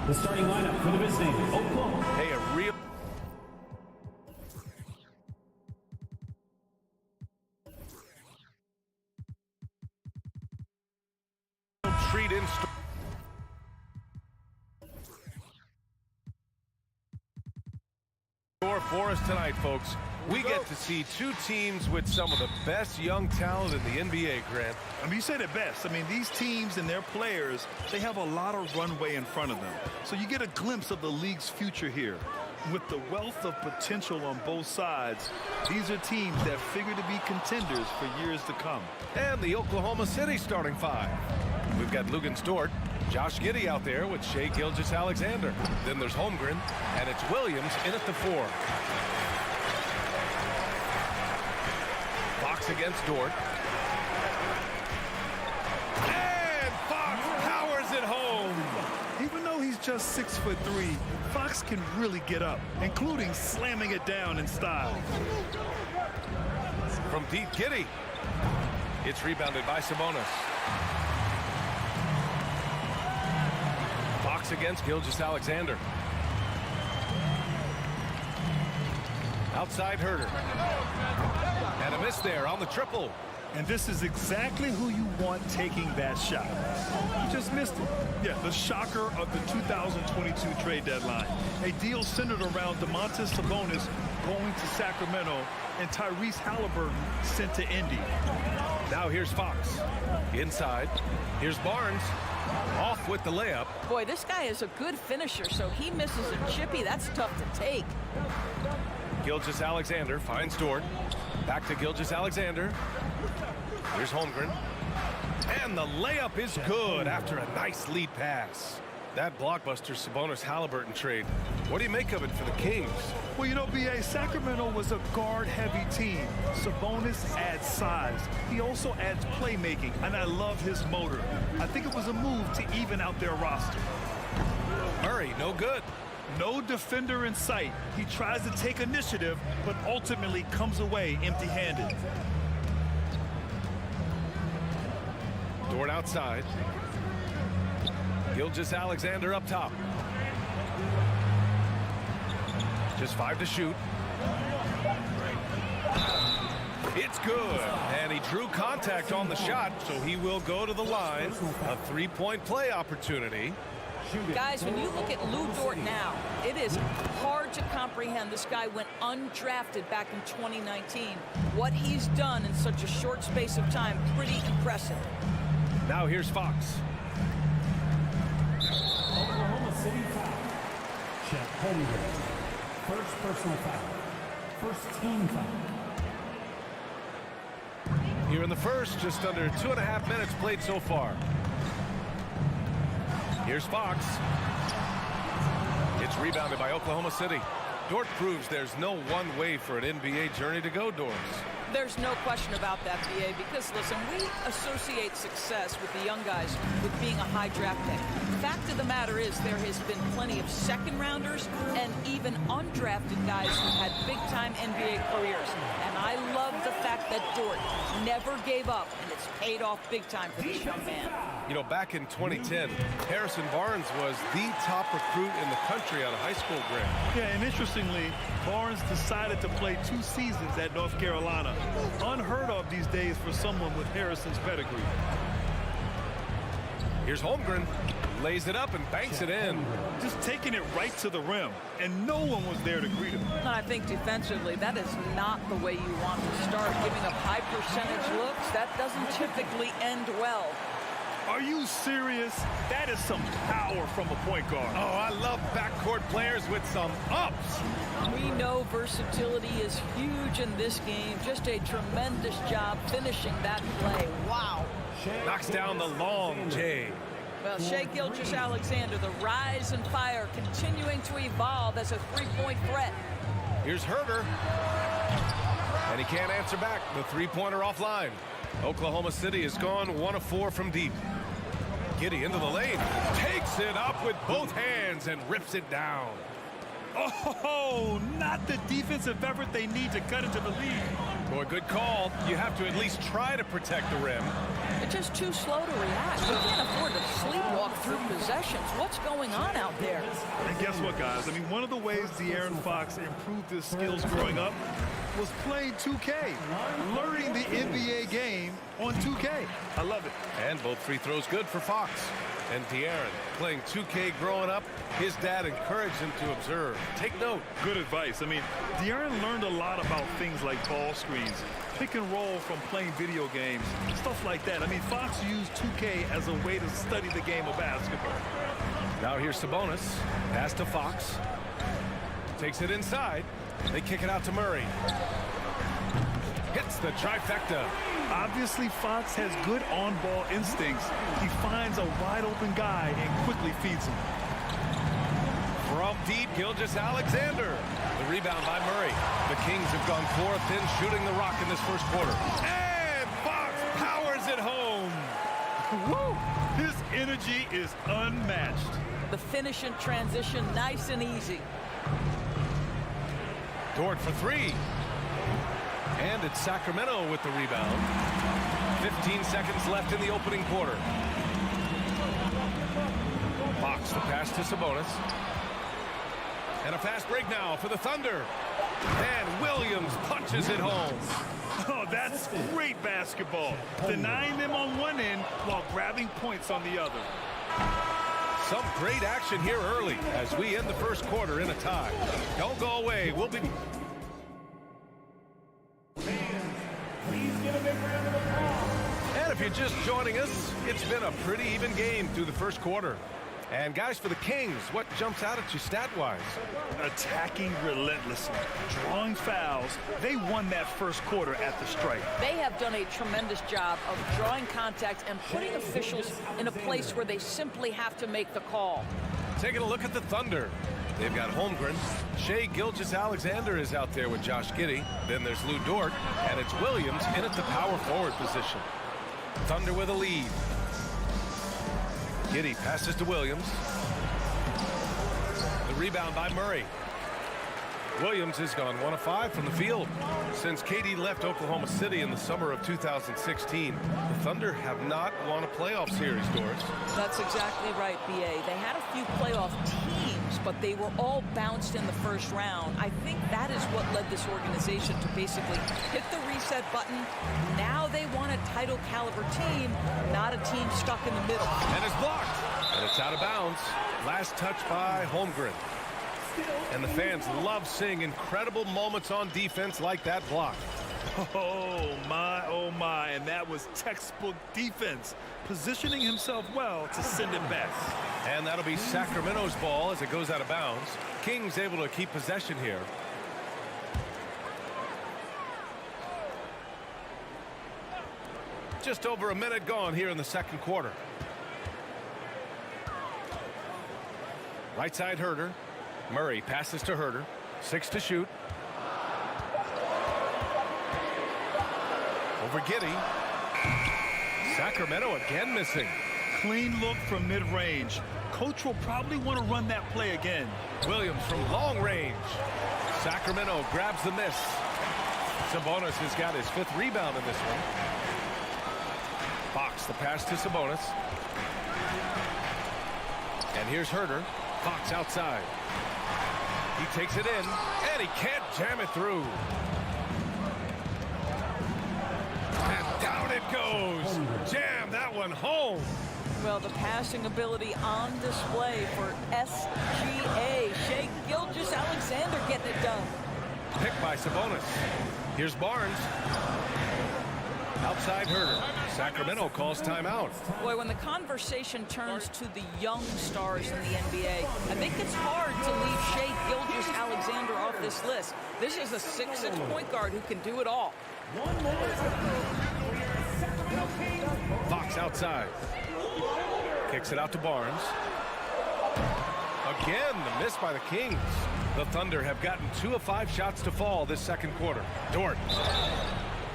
The starting lineup for the visiting Oklahoma. Hey, a real treat in store for us tonight, folks. We get to see two teams with some of the best young talent in the NBA, Grant. I mean, you said it best. I mean, these teams and their players, they have a lot of runway in front of them. So you get a glimpse of the league's future here. With the wealth of potential on both sides, these are teams that figure to be contenders for years to come. And the Oklahoma City starting five. We've got Lugan Stort, Josh Giddey out there with Shai Gilgeous-Alexander. Then there's Holmgren, and it's Williams in at the 4. Fox against Dort. And Fox powers it home. Even though he's just 6'3", Fox can really get up, including slamming it down in style. From deep, Giddey. It's rebounded by Sabonis. Fox against Gilgeous-Alexander. Outside Herter. And a miss there on the triple. And this is exactly who you want taking that shot. You just missed it. Yeah, the shocker of the 2022 trade deadline. A deal centered around Domantas Sabonis going to Sacramento and Tyrese Halliburton sent to Indy. Now here's Fox. Inside. Here's Barnes. Off with the layup. Boy, this guy is a good finisher, so he misses a chippy. That's tough to take. Gilgeous-Alexander finds Dort. Back to Gilgeous-Alexander. Here's Holmgren. And the layup is good after a nice lead pass. That blockbuster Sabonis-Halliburton trade. What do you make of it for the Kings? Well, you know, B.A., Sacramento was a guard-heavy team. Sabonis adds size. He also adds playmaking, and I love his motor. I think it was a move to even out their roster. Murray, no good. No defender in sight. He tries to take initiative, but ultimately comes away empty-handed. Dort outside. Gilgeous-Alexander up top. Just 5 to shoot. It's good. And he drew contact on the shot, so he will go to the line. A three-point play opportunity. Guys, when you look at Lou Dort now, it is hard to comprehend. This guy went undrafted back in 2019. What he's done in such a short space of time, pretty impressive. Now here's Fox. Oklahoma City foul. Chet Holmgren. First personal foul. First team foul. Here in the first, just under 2.5 minutes played so far. Here's Fox. It's rebounded by Oklahoma City. Dort proves there's no one way for an NBA journey to go, Doris. There's no question about that, BA, because, listen, we associate success with the young guys with being a high draft pick. The fact of the matter is there has been plenty of second-rounders and even undrafted guys who've had big-time NBA careers. And I love the fact that Dort never gave up, and it's paid off big time for this young man. You know, back in 2010, Harrison Barnes was the top recruit in the country out of high school, Grant. Yeah, and interestingly, Barnes decided to play 2 seasons at North Carolina. Unheard of these days for someone with Harrison's pedigree. Here's Holmgren. Lays it up and banks it in. Just taking it right to the rim, and no one was there to greet him. And I think defensively, that is not the way you want to start. Giving up high percentage looks, that doesn't typically end well. Are you serious? That is some power from a point guard. Oh, I love backcourt players with some ups. We know versatility is huge in this game. Just a tremendous job finishing that play. Wow. Knocks down the long J. Well, Shai Gilgeous-Alexander, the rise and fire continuing to evolve as a three-point threat. Here's Herter. And he can't answer back. The three-pointer offline. Oklahoma City has gone 1 of 4 from deep. Giddey into the lane. Takes it up with both hands and rips it down. Oh, not the defensive effort they need to cut into the lead. Boy, good call. You have to at least try to protect the rim. It just too slow to react. You can't afford to sleepwalk through possessions. What's going on out there? And guess what, guys? I mean, one of the ways De'Aaron Fox improved his skills growing up was playing 2K, learning the NBA game on 2K. I love it. And both free throws good for Fox. And De'Aaron, playing 2K growing up, his dad encouraged him to observe. Take note. Good advice. I mean, De'Aaron learned a lot about things like ball screens, pick and roll from playing video games, stuff like that. I mean, Fox used 2K as a way to study the game of basketball. Now here's Sabonis. Pass to Fox. Takes it inside. They kick it out to Murray. Hits the trifecta. Obviously, Fox has good on-ball instincts. He finds a wide-open guy and quickly feeds him. From deep, Gilgeous-Alexander. The rebound by Murray. The Kings have gone 4th in shooting the rock in this first quarter. And Fox powers it home. Woo! His energy is unmatched. The finish in transition, nice and easy. Dort for 3. And it's Sacramento with the rebound. 15 seconds left in the opening quarter. Fox the pass to Sabonis. And a fast break now for the Thunder. And Williams punches it home. Oh, that's great basketball. Denying them on one end while grabbing points on the other. Some great action here early as we end the first quarter in a tie. Don't go away. We'll be... And if you're just joining us, it's been a pretty even game through the first quarter. And guys, for the Kings, what jumps out at you stat-wise? Attacking relentlessly, drawing fouls. They won that first quarter at the stripe. They have done a tremendous job of drawing contact and putting officials in a place where they simply have to make the call. Taking a look at the Thunder. They've got Holmgren. Shai Gilgeous-Alexander is out there with Josh Giddey. Then there's Lou Dort, and it's Williams in at the power forward position. Thunder with a lead. Giddey passes to Williams. The rebound by Murray. Williams has gone 1 of 5 from the field. Since KD left Oklahoma City in the summer of 2016, the Thunder have not won a playoff series, Doris. That's exactly right, B.A. They had a few playoff teams, but they were all bounced in the first round. I think that is what led this organization to basically hit the reset button. Now they want a title caliber team, not a team stuck in the middle. And it's blocked. And it's out of bounds. Last touch by Holmgren. And the fans love seeing incredible moments on defense like that block. Oh my, and that was textbook defense, positioning himself well to send it back. And that'll be Sacramento's ball as it goes out of bounds. Kings able to keep possession here. Just over a minute gone here in the second quarter. Right side Herter. Murray passes to Herter. 6 to shoot. Over Giddey. Sacramento again missing. Clean look from mid-range. Coach will probably want to run that play again. Williams from long range. Sacramento grabs the miss. Sabonis has got his 5th rebound in this one. Fox the pass to Sabonis. And here's Herter. Fox outside. He takes it in, and he can't jam it through. And down it goes. Jam that one home. Well, the passing ability on display for SGA. Shai Gilgeous-Alexander getting it done. Picked by Sabonis. Here's Barnes. Outside Herter. Sacramento calls timeout. Boy, when the conversation turns to the young stars in the NBA, I think it's hard to leave Shai Gilgeous-Alexander off this list. This is a 6'6" point guard who can do it all. Fox outside. Kicks it out to Barnes. Again, the miss by the Kings. The Thunder have gotten 2 of 5 shots to fall this second quarter. Dort.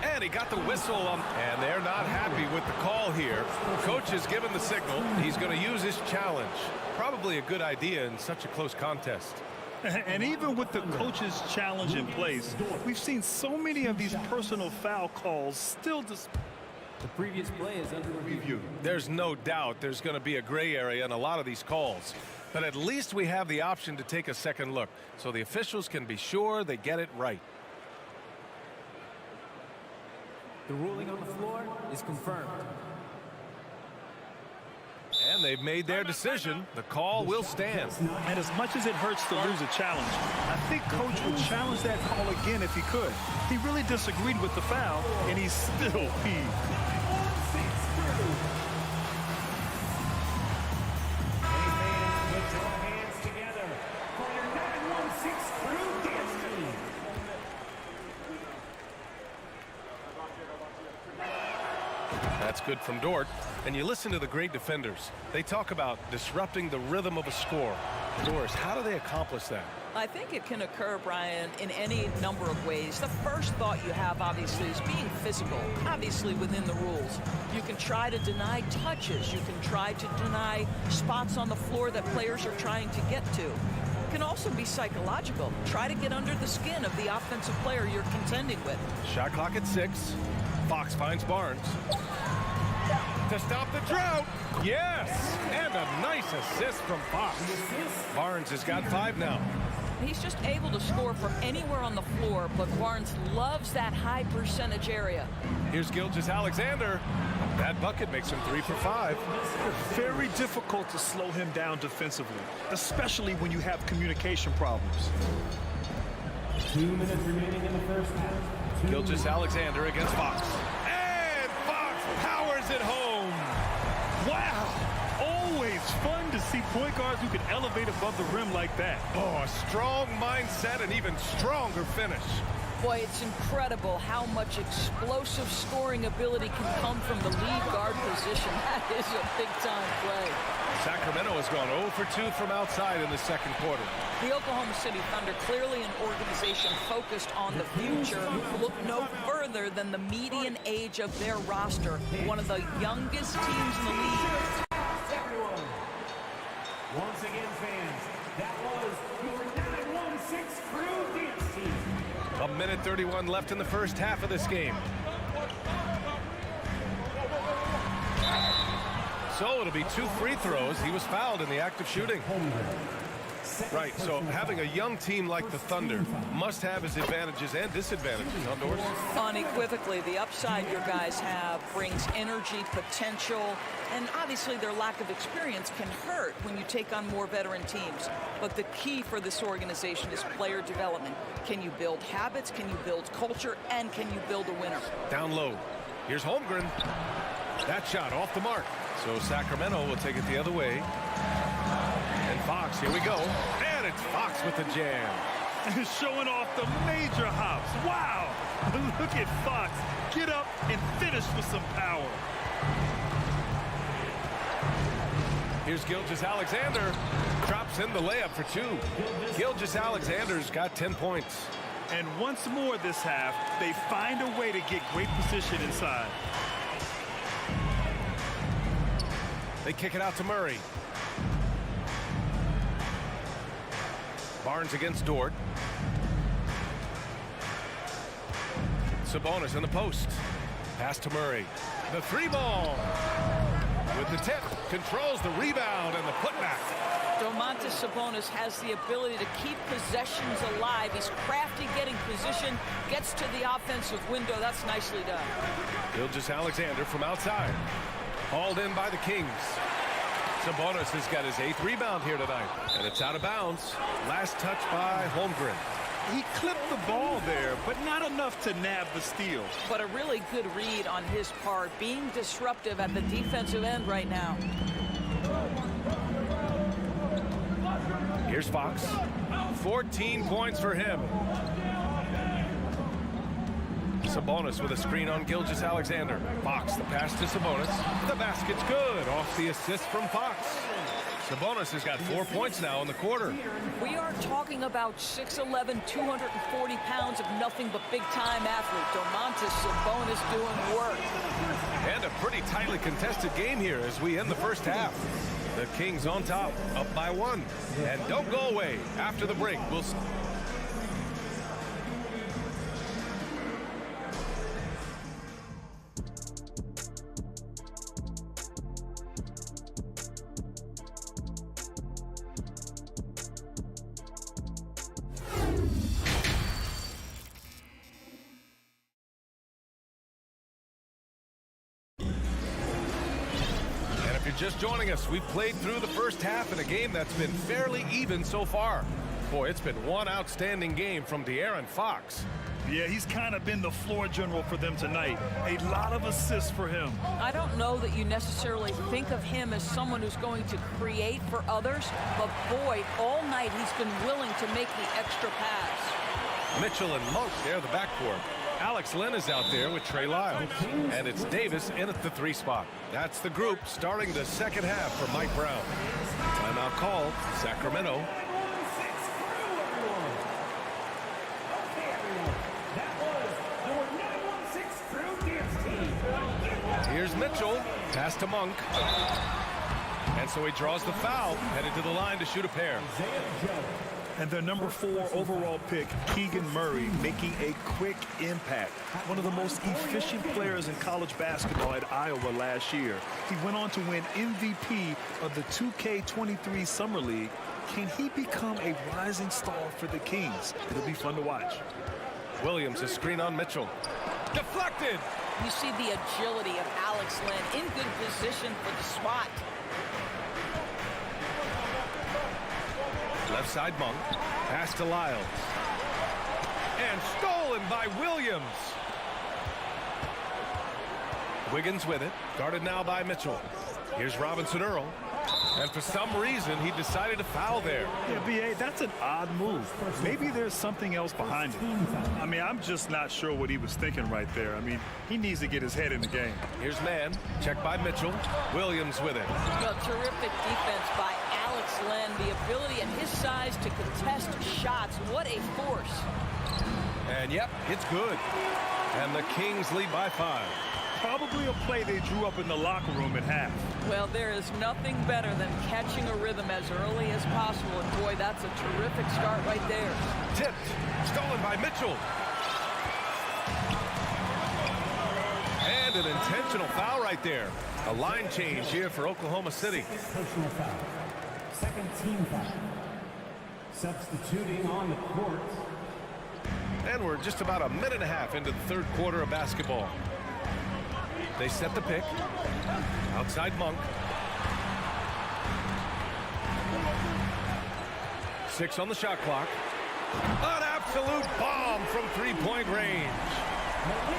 And he got the whistle on, and they're not happy with the call here. Coach has given the signal. He's going to use his challenge. Probably a good idea in such a close contest. And even with the coach's challenge in place, we've seen so many of these personal foul calls still The previous play is under review. There's no doubt there's going to be a gray area in a lot of these calls. But at least we have the option to take a second look, so the officials can be sure they get it right. The ruling on the floor is confirmed. And they've made their decision. The call will stand. And as much as it hurts to lose a challenge, I think Coach would challenge that call again if he could. He really disagreed with the foul, and he's still peeved. That's good from Dort. And you listen to the great defenders. They talk about disrupting the rhythm of a score. Doris, how do they accomplish that? I think it can occur, Brian, in any number of ways. The first thought you have, obviously, is being physical, obviously within the rules. You can try to deny touches. You can try to deny spots on the floor that players are trying to get to. It can also be psychological. Try to get under the skin of the offensive player you're contending with. Shot clock at 6. Fox finds Barnes. To stop the drought. Yes! And a nice assist from Fox. Barnes has got 5 now. He's just able to score from anywhere on the floor, but Barnes loves that high percentage area. Here's Gilgeous-Alexander. That bucket makes him 3 for 5. Very difficult to slow him down defensively, especially when you have communication problems. 2 minutes remaining in the first half. Gilgeous-Alexander against Fox. And Fox powers it home. Wow! Always fun to see point guards who can elevate above the rim like that. Oh, a strong mindset and even stronger finish. Boy, it's incredible how much explosive scoring ability can come from the lead guard position. That is a big-time play. Sacramento has gone 0 for 2 from outside in the second quarter. The Oklahoma City Thunder, clearly an organization focused on the future, look no further than the median age of their roster, one of the youngest teams in the league. Once again, fans, that was your 916 Crew Dance Team. A minute 31 left in the first half of this game. So it'll be 2 free throws. He was fouled in the act of shooting. Right, so having a young team like the Thunder must have its advantages and disadvantages, huh, Doris? Unequivocally, the upside your guys have brings energy, potential, and obviously their lack of experience can hurt when you take on more veteran teams. But the key for this organization is player development. Can you build habits? Can you build culture? And can you build a winner? Down low. Here's Holmgren. That shot off the mark. So Sacramento will take it the other way. And Fox, here we go. And it's Fox with the jam. Showing off the major hops. Wow! Look at Fox. Get up and finish with some power. Here's Gilgeous-Alexander. Drops in the layup for 2. Gilgeous-Alexander's got 10 points. And once more this half, they find a way to get great position inside. They kick it out to Murray. Barnes against Dort. Sabonis in the post. Pass to Murray. The 3-ball. With the tip, controls the rebound and the putback. Domantas Sabonis has the ability to keep possessions alive. He's crafty getting position, gets to the offensive window. That's nicely done. Gilgeous-Alexander from outside. Hauled in by the Kings. Sabonis has got his 8th rebound here tonight. And it's out of bounds. Last touch by Holmgren. He clipped the ball there, but not enough to nab the steal. But a really good read on his part, being disruptive at the defensive end right now. Here's Fox. 14 points for him. Sabonis with a screen on Gilgeous-Alexander. Fox, the pass to Sabonis. The basket's good off the assist from Fox. Sabonis has got 4 points now in the quarter. We are talking about 6'11", 240 pounds of nothing but big-time athlete. Domantas Sabonis doing work. And a pretty tightly contested game here as we end the first half. The Kings on top, up by 1. And don't go away. After the break, we'll... you're just joining us, we've played through the first half in a game that's been fairly even so far. Boy, it's been one outstanding game from De'Aaron Fox. Yeah, he's kind of been the floor general for them tonight. A lot of assists for him. I don't know that you necessarily think of him as someone who's going to create for others, but boy, all night he's been willing to make the extra pass. Mitchell and Monk there, the backcourt. Alex Len is out there with Trey Lyles. And it's Davis in at the 3 spot. That's the group starting the second half for Mike Brown. Timeout called, Sacramento. Here's Mitchell, pass to Monk. And so he draws the foul, headed to the line to shoot a pair. And their number 4 overall pick, Keegan Murray, making a quick impact. One of the most efficient players in college basketball at Iowa last year. He went on to win MVP of the 2K23 Summer League. Can he become a rising star for the Kings? It'll be fun to watch. Williams, a screen on Mitchell. Deflected! You see the agility of Alex Len in good position for the spot. Left side Monk, pass to Lyles. And stolen by Williams. Wiggins with it, guarded now by Mitchell. Here's Robinson Earl. And for some reason, he decided to foul there. Yeah, B.A., that's an odd move. Maybe there's something else behind it. I mean, I'm just not sure what he was thinking right there. I mean, he needs to get his head in the game. Here's man, checked by Mitchell. Williams with it. Well, terrific defense by Alex Len. The ability at his size to contest shots. What a force. And yep, it's good. And the Kings lead by 5. Probably a play they drew up in the locker room at half. Well, there is nothing better than catching a rhythm as early as possible. And boy, that's a terrific start right there. Tipped, stolen by Mitchell. And an intentional foul right there. A line change here for Oklahoma City. Personal foul. Second team foul. Substituting on the court. And we're just about a minute and a half into the third quarter of basketball. They set the pick. Outside Monk. 6 on the shot clock. An absolute bomb from 3-point range.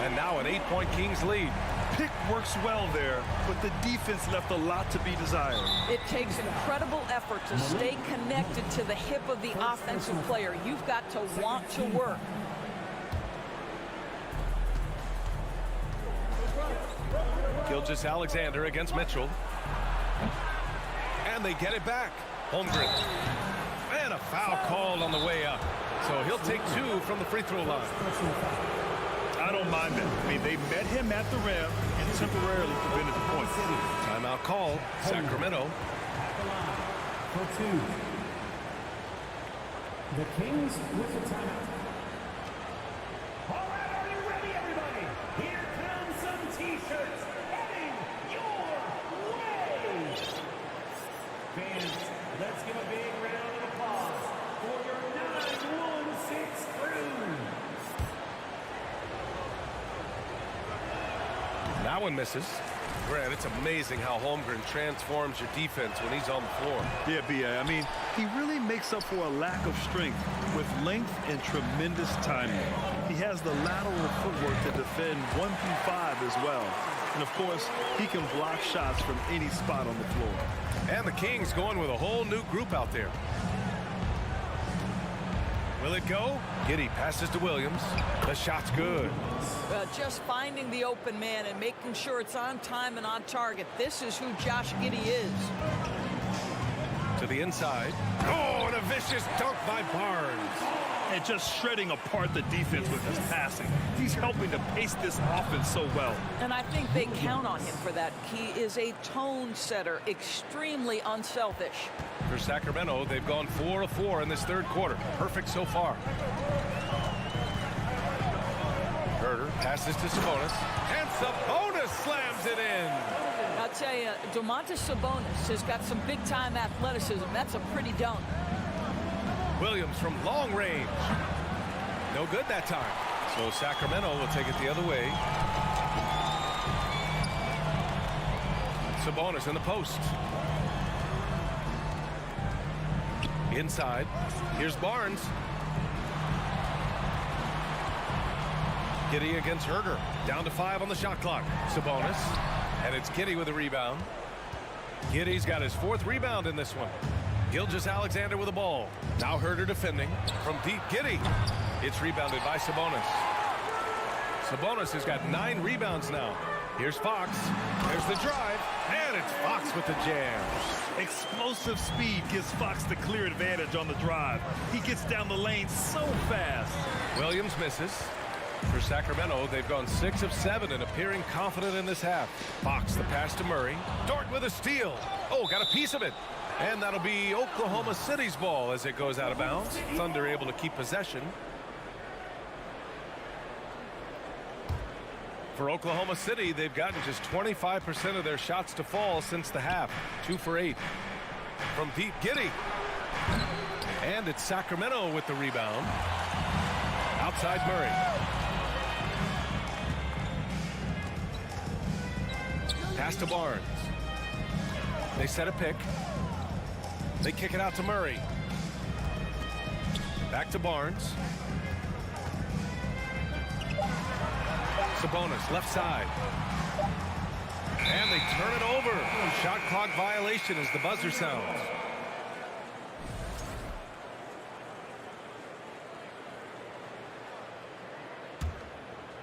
And now an 8-point Kings lead. Pick works well there, but the defense left a lot to be desired. It takes incredible effort to stay connected to the hip of the offensive player. You've got to want to work. Gilgeous-Alexander against Mitchell. And they get it back. Holmgren. And a foul called on the way up. So he'll take 2 from the free throw line. I don't mind that. I mean, they met him at the rim and temporarily prevented the points. Timeout called. Sacramento. For 2. The Kings with the timeout. All right, are you ready, everybody? Here come some T-shirts heading your way. Fans, let's give a big round of applause for your 916 crew. That one misses. Grant, it's amazing how Holmgren transforms your defense when he's on the floor. Yeah, B.A., I mean, he really makes up for a lack of strength with length and tremendous timing. He has the lateral footwork to defend 1 through 5 as well. And, of course, he can block shots from any spot on the floor. And the Kings going with a whole new group out there. Will it go? Giddey passes to Williams. The shot's good. Just finding the open man and making sure it's on time and on target. This is who Josh Giddey is. To the inside. Oh, and a vicious dunk by Barnes. And just shredding apart the defense with his passing. He's helping to pace this offense so well. And I think they count on him for that. He is a tone setter, extremely unselfish. For Sacramento, they've gone 4 of 4 in this third quarter. Perfect so far. Herter passes to Sabonis. And Sabonis slams it in. I'll tell you, Domantas Sabonis has got some big-time athleticism. That's a pretty dunk. Williams from long range. No good that time. So Sacramento will take it the other way. Sabonis in the post. Inside. Here's Barnes. Giddey against Herder. Down to 5 on the shot clock. Sabonis. And it's Giddey with a rebound. Giddey's got his 4th rebound in this one. Gilgeous-Alexander with the ball. Now Herder defending. From deep, Giddey. It's rebounded by Sabonis. Sabonis has got 9 rebounds now. Here's Fox. There's the drive. And it's Fox with the jam. Explosive speed gives Fox the clear advantage on the drive. He gets down the lane so fast. Williams misses. For Sacramento, they've gone 6 of 7 and appearing confident in this half. Fox, the pass to Murray. Dort with a steal. Oh, got a piece of it. And that'll be Oklahoma City's ball as it goes out of bounds. Thunder able to keep possession. For Oklahoma City, they've gotten just 25% of their shots to fall since the half. 2 for 8. From deep, Giddey. And it's Sacramento with the rebound. Outside Murray. Pass to Barnes. They set a pick. They kick it out to Murray. Back to Barnes. Sabonis, left side. And they turn it over. Shot clock violation as the buzzer sounds.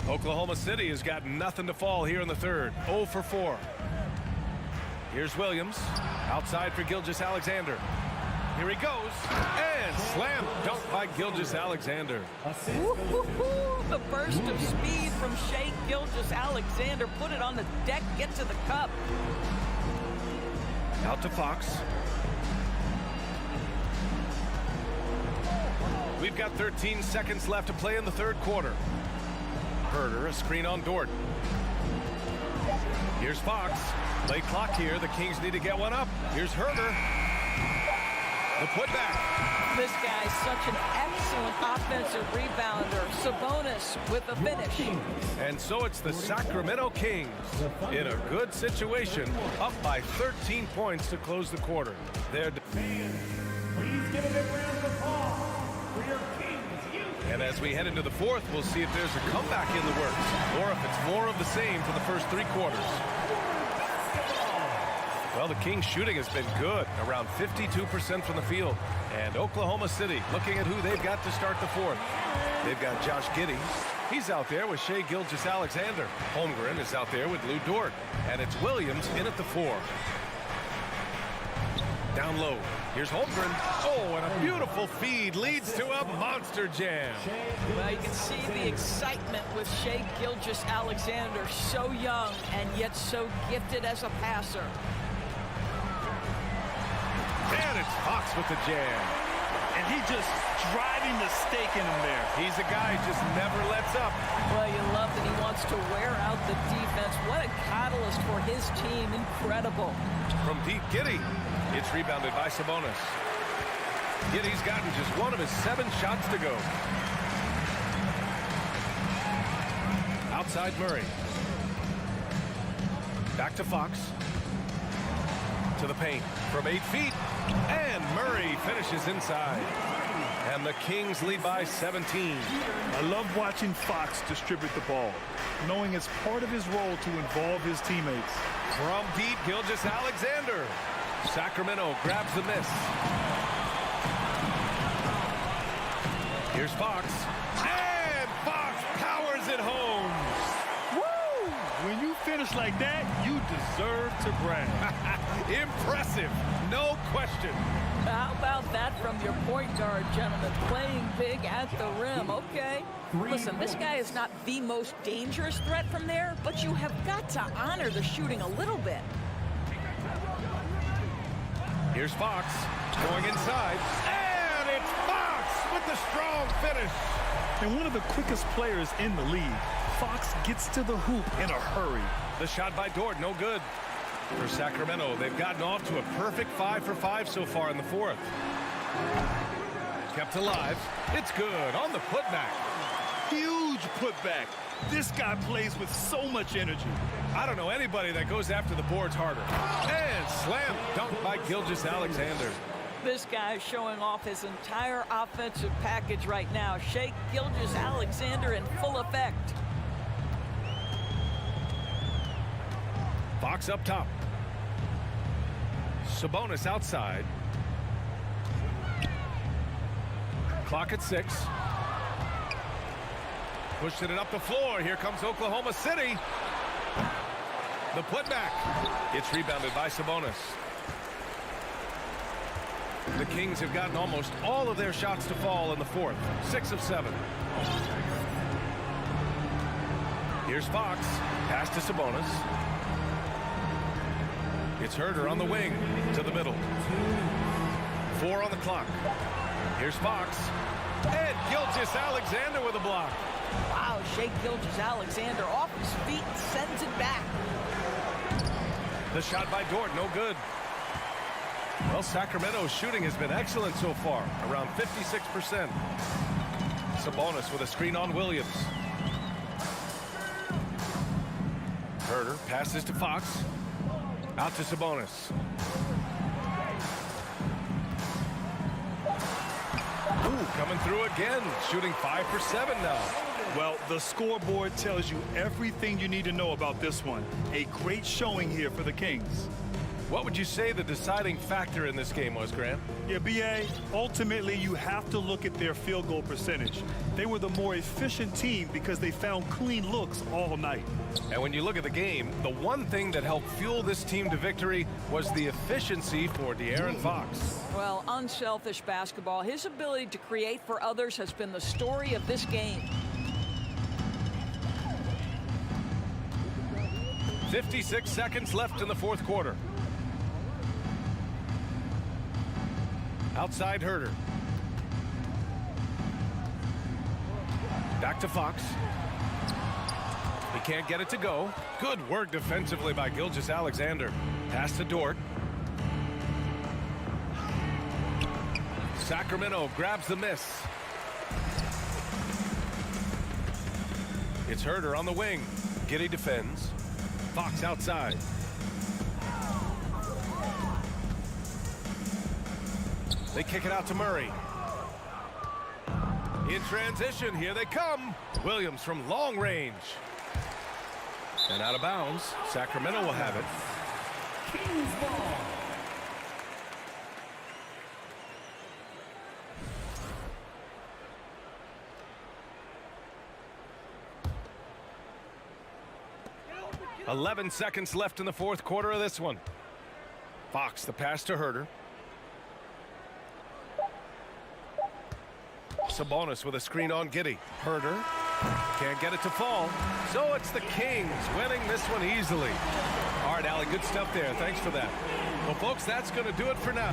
Oklahoma City has got nothing to fall here in the third. 0 for 4. Here's Williams. Outside for Gilgeous-Alexander. Here he goes. And slam dunk by Gilgeous-Alexander. The burst of speed from Shai Gilgeous-Alexander. Put it on the deck, get to the cup. Out to Fox. We've got 13 seconds left to play in the third quarter. Herder, a screen on Dort. Here's Fox. Late clock here. The Kings need to get one up. Here's Herder. The putback. This guy's such an excellent offensive rebounder. Sabonis with the finish. And so it's the Sacramento Kings in a good situation, up by 13 points to close the quarter. They're Please give a big round of applause for your Kings youth. And as we head into the fourth, we'll see if there's a comeback in the works or if it's more of the same for the first 3 quarters. Well, the Kings shooting has been good, around 52% from the field. And Oklahoma City looking at who they've got to start the fourth. They've got Josh Giddey. He's out there with Shai Gilgeous-Alexander. Holmgren is out there with Lou Dort. And it's Williams in at the 4. Down low. Here's Holmgren. Oh, and a beautiful feed leads to a monster jam. Well, you can see the excitement with Shai Gilgeous-Alexander. So young and yet so gifted as a passer. And it's Fox with the jam. And he just driving the stake in him there. He's a guy who just never lets up. Well, you love that he wants to wear out the defense. What a catalyst for his team. Incredible. From deep, Giddey. It's rebounded by Sabonis. Giddey's gotten just 1 of his 7 shots to go. Outside Murray. Back to Fox. To the paint from 8 feet. And Murray finishes inside. And the Kings lead by 17. I love watching Fox distribute the ball, knowing it's part of his role to involve his teammates. From deep, Gilgeous-Alexander. Sacramento grabs the miss. Here's Fox. And Fox powers it home. Woo! When you finish like that, you deserve to brag. Impressive, no question. How about that from your point guard, gentlemen? Playing big at the rim, okay. Listen, this guy is not the most dangerous threat from there, but you have got to honor the shooting a little bit. Here's Fox going inside, and it's Fox with the strong finish. And one of the quickest players in the league, Fox gets to the hoop in a hurry. The shot by Dort, no good. For Sacramento, they've gotten off to a perfect 5 for 5 so far in the fourth. Kept alive. It's good on the putback. Huge putback. This guy plays with so much energy. I don't know anybody that goes after the boards harder. And slam dunk by Gilgeous-Alexander. This guy is showing off his entire offensive package right now. Shea Gilgeous-Alexander in full effect. Fox up top. Sabonis outside. Clock at 6. Pushing it up the floor. Here comes Oklahoma City. The putback. It's rebounded by Sabonis. The Kings have gotten almost all of their shots to fall in the fourth. 6 of 7. Here's Fox. Pass to Sabonis. It's Herder on the wing to the middle. 4 on the clock. Here's Fox. And Gilgeous-Alexander with a block. Wow, Shea Gilgeous-Alexander off his feet and sends it back. The shot by Dort, no good. Well, Sacramento's shooting has been excellent so far, around 56%. Sabonis with a screen on Williams. Herder passes to Fox. Out to Sabonis. Ooh, coming through again, shooting 5 for 7 now. Well, the scoreboard tells you everything you need to know about this one. A great showing here for the Kings. What would you say the deciding factor in this game was, Grant? Yeah, B.A., ultimately you have to look at their field goal percentage. They were the more efficient team because they found clean looks all night. And when you look at the game, the one thing that helped fuel this team to victory was the efficiency for De'Aaron Fox. Well, unselfish basketball. His ability to create for others has been the story of this game. 56 seconds left in the fourth quarter. Outside Herder. Back to Fox. He can't get it to go. Good work defensively by Gilgeous-Alexander. Pass to Dort. Sacramento grabs the miss. It's Herder on the wing. Giddey defends. Fox outside. They kick it out to Murray. In transition, here they come. Williams from long range. And out of bounds. Sacramento will have it. Kings ball. .11 seconds left in the fourth quarter of this one. Fox, the pass to Herder. Sabonis with a screen on Giddey. Herder can't get it to fall. So it's the Kings winning this one easily. All right, Allie, good stuff there. Thanks for that. Well, folks, that's going to do it for now.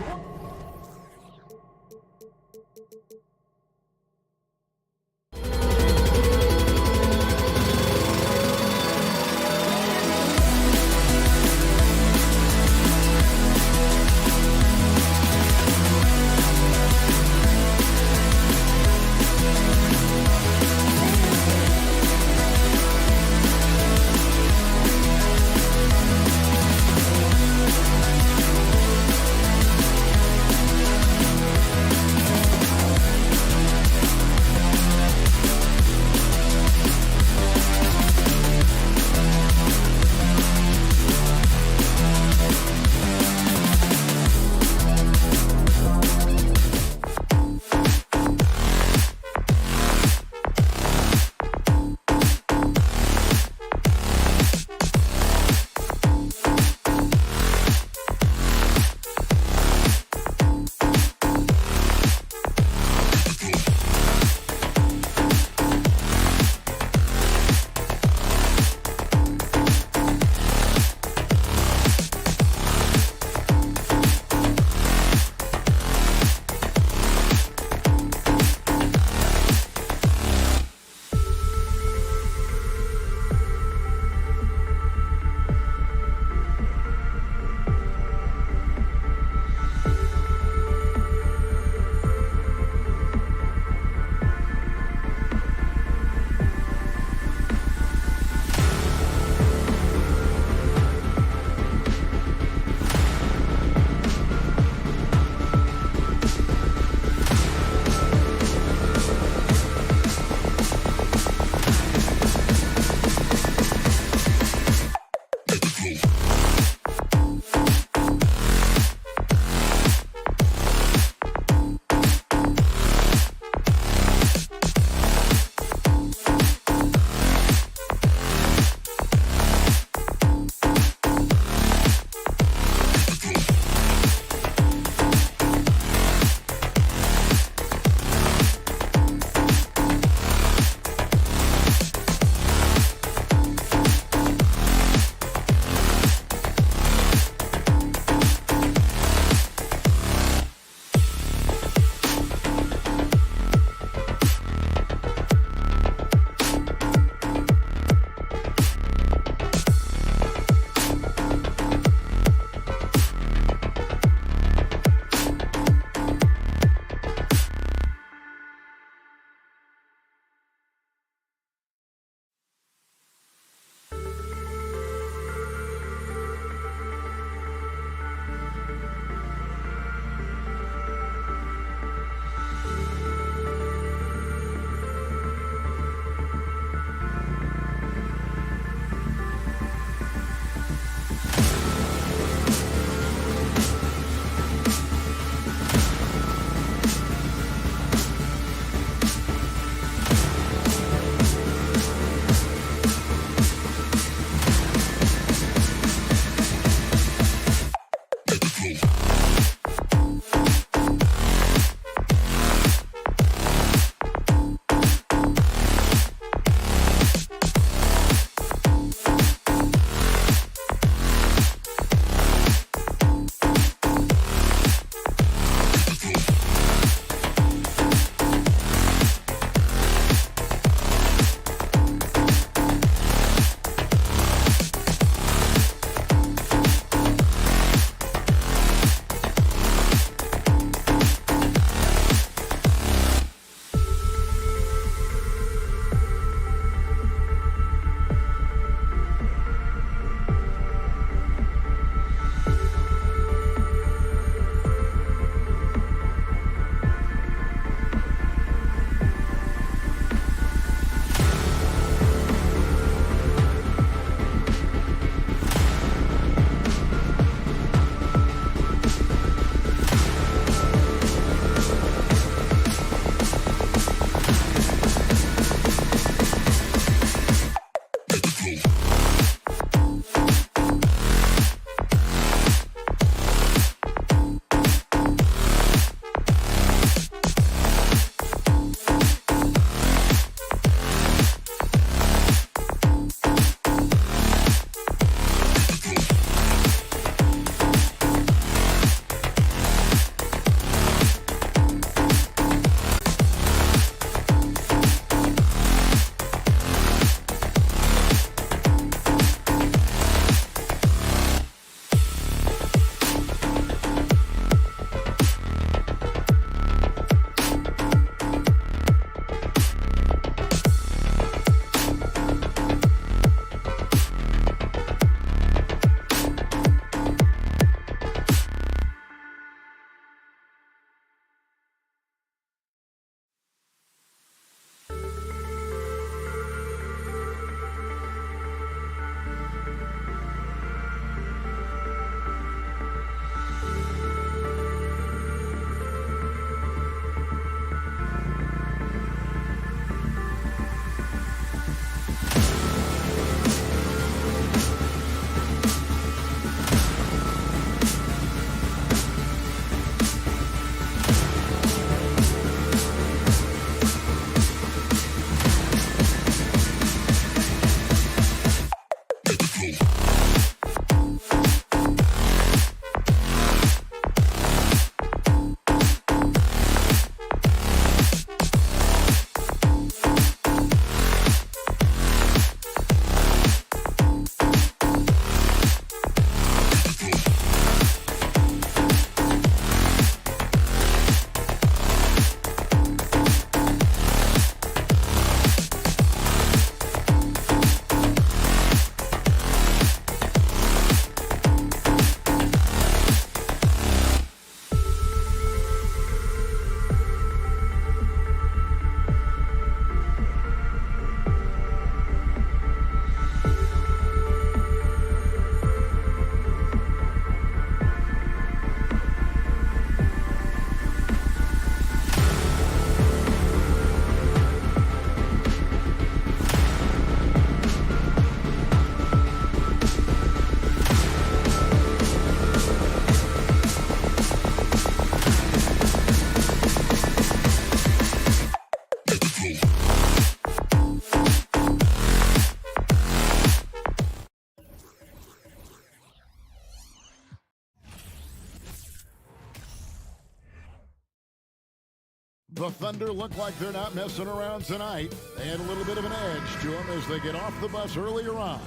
The Thunder look like they're not messing around tonight. They had a little bit of an edge to them as they get off the bus earlier on.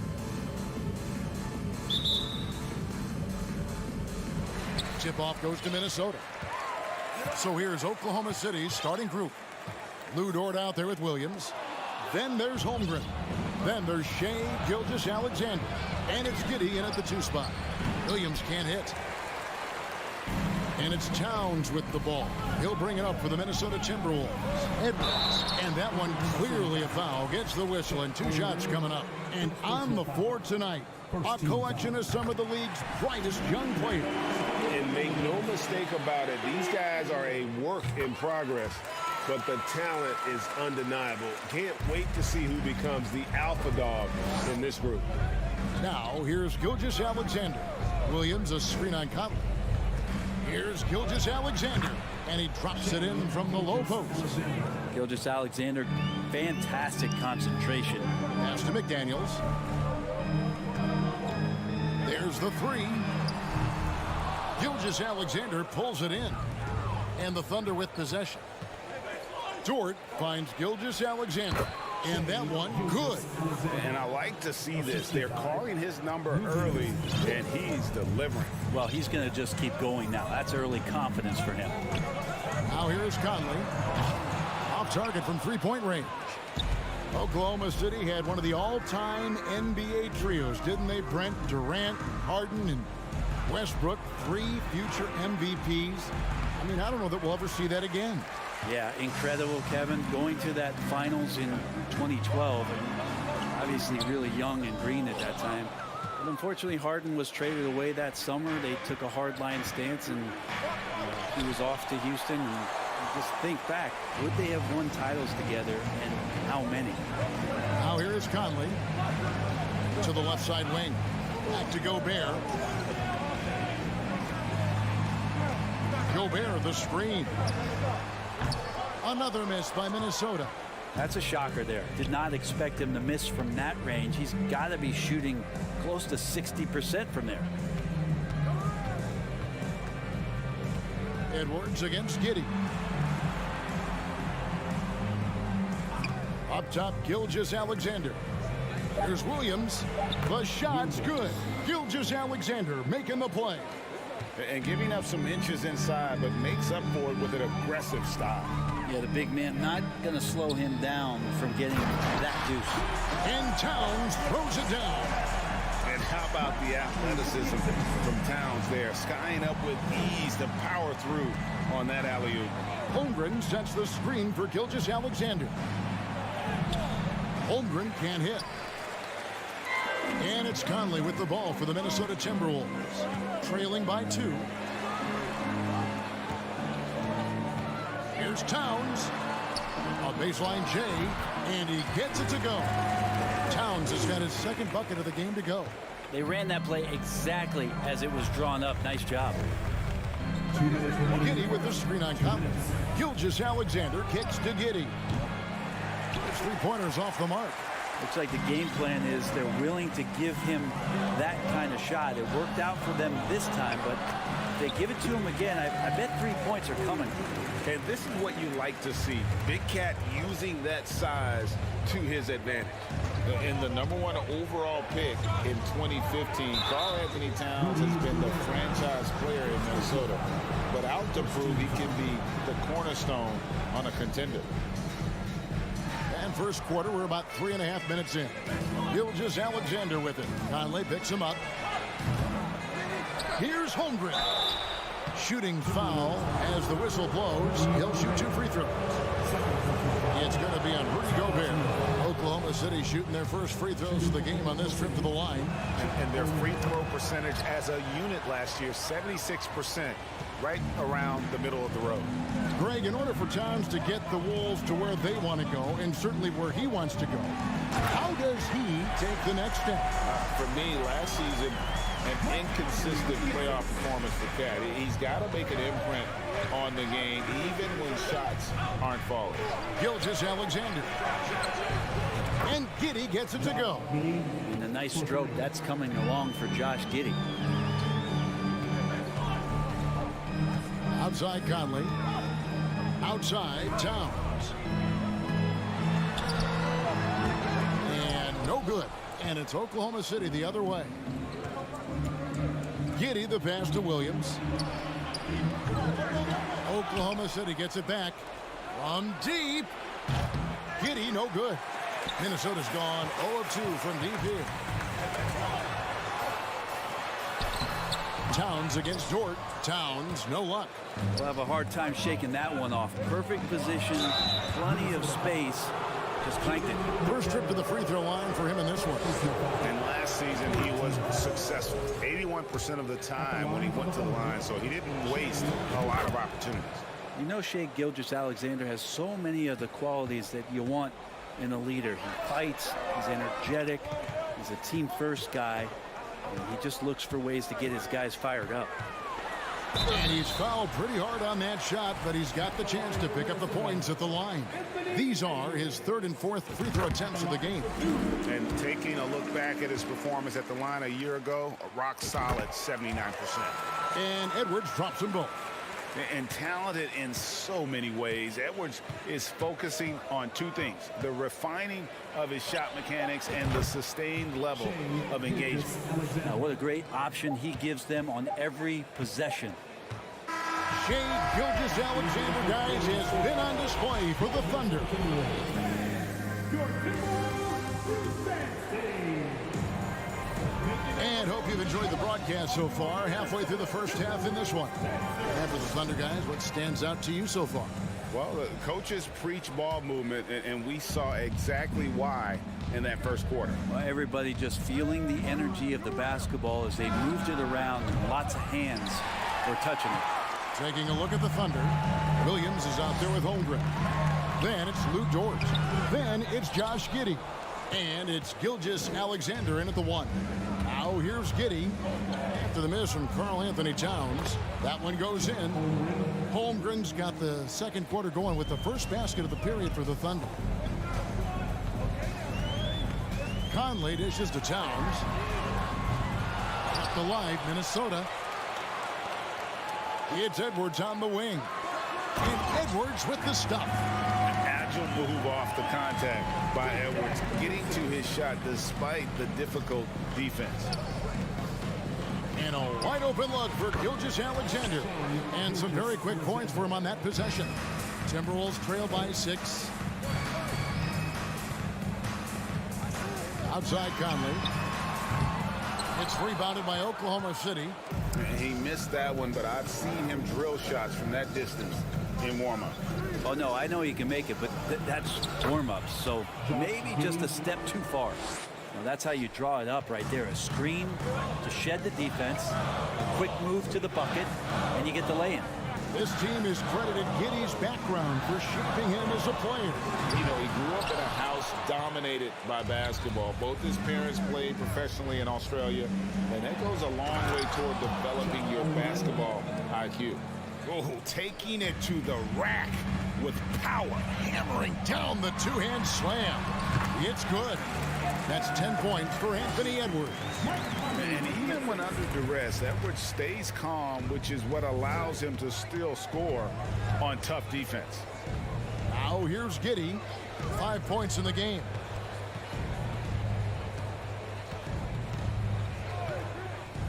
Tip-off goes to Minnesota. So here's Oklahoma City's starting group. Lou Dort out there with Williams. Then there's Holmgren. Then there's Shea Gilgeous-Alexander. And it's Giddey in at the 2 spot. Williams can't hit. And it's Towns with the ball. He'll bring it up for the Minnesota Timberwolves. Edwards. And that one clearly a foul. Gets the whistle and 2 shots coming up. And on the floor tonight, a collection of some of the league's brightest young players. And make no mistake about it, these guys are a work in progress, but the talent is undeniable. Can't wait to see who becomes the alpha dog in this group. Now, here's Gilgeous-Alexander. Williams, a screen on Conley. Here's Gilgeous-Alexander, and he drops it in from the low post. Gilgeous-Alexander, fantastic concentration. Pass to McDaniels. There's the 3. Gilgeous-Alexander pulls it in. And the Thunder with possession. Dort finds Gilgeous-Alexander. And that one, good. And I like to see this. They're calling his number early, and he's delivering. Well, he's going to just keep going now. That's early confidence for him. Now here's Conley. Off target from three-point range. Oklahoma City had one of the all-time NBA trios, didn't they, Brent? Durant, Harden, and Westbrook, 3 future MVPs. I mean, I don't know that we'll ever see that again. Yeah, incredible, Kevin. Going to that finals in 2012, and obviously really young and green at that time. But unfortunately, Harden was traded away that summer. They took a hard-line stance, and he was off to Houston. And just think back, would they have won titles together, and how many? Now here is Conley to the left side wing. Back to Gobert. Gobert, the screen. Another miss by Minnesota. That's a shocker there. Did not expect him to miss from that range. He's got to be shooting close to 60% from there. Edwards against Giddey. Up top, Gilgeous-Alexander. Here's Williams. The shot's good. Gilgeous-Alexander making the play. And giving up some inches inside, but makes up for it with an aggressive style. Yeah, the big man not going to slow him down from getting that deuce. And Towns throws it down. And how about the athleticism from Towns there? Skying up with ease to power through on that alley-oop. Holmgren sets the screen for Gilgeous-Alexander. Holmgren can't hit. And it's Conley with the ball for the Minnesota Timberwolves. Trailing by 2. Here's Towns. A baseline J, and he gets it to go. Towns has got his second bucket of the game to go. They ran that play exactly as it was drawn up. Nice job. Giddey with the screen on Conley. Gilgeous-Alexander kicks to Giddey. His 3-pointers off the mark. Looks like the game plan is they're willing to give him that kind of shot. It worked out for them this time, but if they give it to him again, I bet 3 points are coming. And this is what you like to see. Big Cat using that size to his advantage. And the #1 overall pick in 2015, Karl-Anthony Towns has been the franchise player in Minnesota, but out to prove he can be the cornerstone on a contender. And first quarter, we're about 3.5 minutes in. Gilgeous-Alexander with it. Conley picks him up. Here's Holmgren. Shooting foul as the whistle blows. He'll shoot 2 free throws. It's going to be on Rudy Gobert. Oklahoma City shooting their first free throws of the game on this trip to the line. And their free throw percentage as a unit last year, 76%, right around the middle of the road. Greg, in order for Towns to get the Wolves to where they want to go, and certainly where he wants to go, how does he take the next step? For me, last season, an inconsistent playoff performance for Cat. He's got to make an imprint on the game, even when shots aren't falling. Gilgeous-Alexander. And Giddey gets it to go. And a nice stroke. That's coming along for Josh Giddey. Outside Conley. Outside, Towns. And no good. And it's Oklahoma City the other way. Giddey the pass to Williams. Oklahoma City gets it back. From deep. Giddey no good. Minnesota's gone 0 of 2 from deep here. Towns against Dort. Towns, no luck. We'll have a hard time shaking that one off. Perfect position, plenty of space. Just clanked it. First trip to the free throw line for him in this one. And last season, he was successful 81% of the time when he went to the line, so he didn't waste a lot of opportunities. You know, Shai Gilgeous-Alexander has so many of the qualities that you want in a leader. He fights, he's energetic, he's a team-first guy, and he just looks for ways to get his guys fired up. And he's fouled pretty hard on that shot, but he's got the chance to pick up the points at the line. These are his third and fourth free throw attempts of the game. And taking a look back at his performance at the line a year ago, a rock solid 79%. And Edwards drops them both. And talented in so many ways. Edwards is focusing on two things: the refining of his shot mechanics and the sustained level of engagement. Now, what a great option he gives them on every possession. Shai Gilgeous-Alexander, guys, has been on display for the Thunder. And hope you've enjoyed the broadcast so far. Halfway through the first half in this one. And for the Thunder guys, what stands out to you so far? Well, the coaches preach ball movement, and we saw exactly why in that first quarter. Well, everybody just feeling the energy of the basketball as they moved it around, and lots of hands were touching it. Taking a look at the Thunder, Williams is out there with Holmgren. Then it's Lou Dort. Then it's Josh Giddey. And it's Gilgeous-Alexander in at the one. Now here's Giddey. After the miss from Karl Anthony Towns. That one goes in. Holmgren's got the second quarter going with the first basket of the period for the Thunder. Conley dishes to Towns. At the line, Minnesota. It's Edwards on the wing. And Edwards with the stuff. Agile move off the contact by Edwards, getting to his shot despite the difficult defense. And a wide open look for Gilgeous-Alexander. And some very quick points for him on that possession. Timberwolves trail by 6. Outside Conley. It's rebounded by Oklahoma City. He missed that one, but I've seen him drill shots from that distance in warm-up. Oh, no, I know he can make it, but that's warm-ups, so maybe just a step too far. Well, that's how you draw it up right there. A screen to shed the defense, a quick move to the bucket, and you get the lay-in. This team is credited Giddey's background for shaping him as a player. You know, he grew up in a house dominated by basketball. Both his parents played professionally in Australia, and that goes a long way toward developing your basketball IQ. Oh, taking it to the rack with power, hammering down the two-hand slam. It's good. That's 10 points for Anthony Edwards. And even when under duress, Edwards stays calm, which is what allows him to still score on tough defense. Now here's Giddey. 5 points in the game.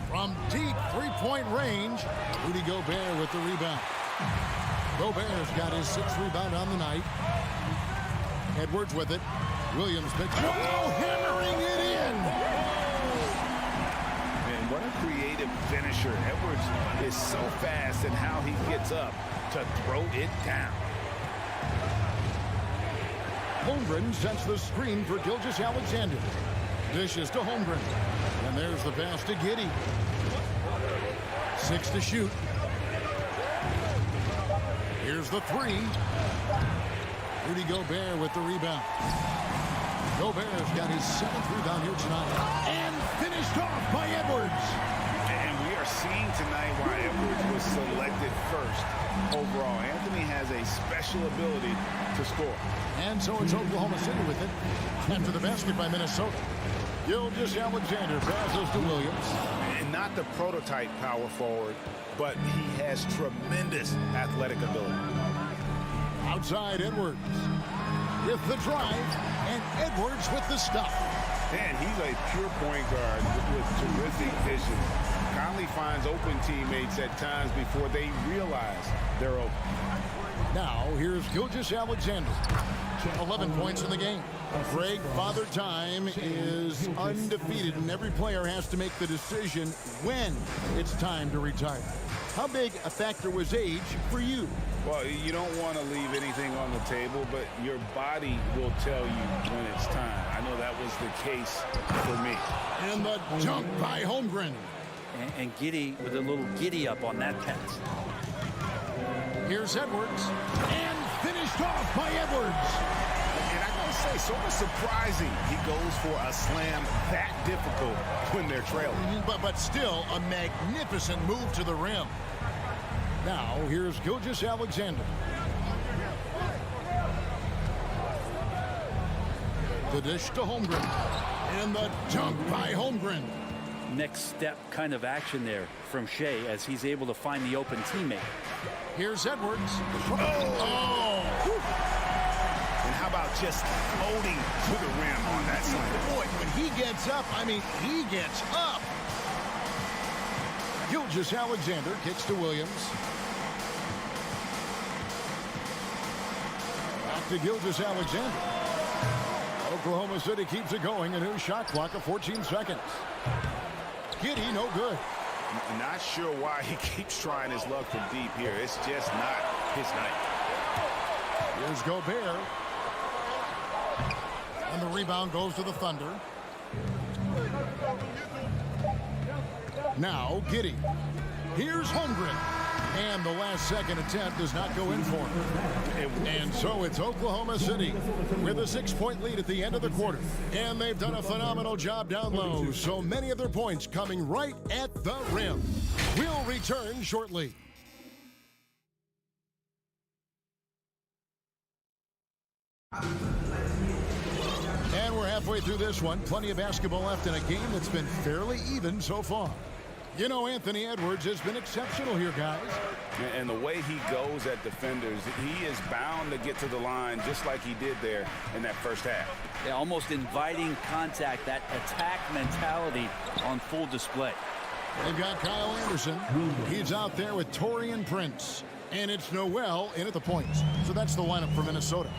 From deep three-point range, Rudy Gobert with the rebound. Gobert's got his 6th rebound on the night. Edwards with it. Williams picks it up. Oh, hammering it in! And what a creative finisher. Edwards is so fast in how he gets up to throw it down. Holmgren sets the screen for Gilgeous-Alexander. Dishes to Holmgren. And there's the pass to Giddey. 6 to shoot. Here's the 3. Rudy Gobert with the rebound. Gobert's got his 7th rebound here tonight. And finished off by Edwards. And we are seeing tonight why Edwards was selected first overall. Anthony has a special ability to score. And so it's Oklahoma City with it. After the basket by Minnesota. Gilgeous-Alexander passes to Williams. And not the prototype power forward, but he has tremendous athletic ability. outside Edwards with the drive, and Edwards with the stop. Man, he's a pure point guard with terrific vision. Conley finds open teammates at times before they realize they're open. Now, here's Gilgeous-Alexander. 11 points in the game. Greg, Father Time is undefeated, and every player has to make the decision when it's time to retire. How big a factor was age for you? Well, you don't want to leave anything on the table, but your body will tell you when it's time. I know that was the case for me. And the dunk by Holmgren. And Giddy with a little giddy up on that pass. Here's Edwards, and finished off by Edwards. And I gotta say, sort of surprising he goes for a slam that difficult when they're trailing. But still a magnificent move to the rim. Now, here's Gilgeous-Alexander. The dish to Holmgren. And the dunk by Holmgren. Next step kind of action there from Shea as he's able to find the open teammate. Here's Edwards. Oh! And how about just floating to the rim on that side? Boy, when he gets up, I mean, he gets up. Gilgeous-Alexander kicks to Williams. Back to Gilgeous-Alexander. Oklahoma City keeps it going. A new shot clock of 14 seconds. Giddy, no good. Not sure why he keeps trying his luck from deep here. It's just not his night. Here's Gobert. And the rebound goes to the Thunder. Now Giddy. Here's Holmgren. And the last second attempt does not go in for him. And so it's Oklahoma City with a 6-point lead at the end of the quarter. And they've done a phenomenal job down low. So many of their points coming right at the rim. We'll return shortly. And we're halfway through this one. Plenty of basketball left in a game that's been fairly even so far. You know, Anthony Edwards has been exceptional here, guys. And the way he goes at defenders, he is bound to get to the line just like he did there in that first half. Yeah, almost inviting contact, that attack mentality on full display. They've got Kyle Anderson. He's out there with Taurean Prince. And it's Noel in at the points. So that's the lineup for Minnesota.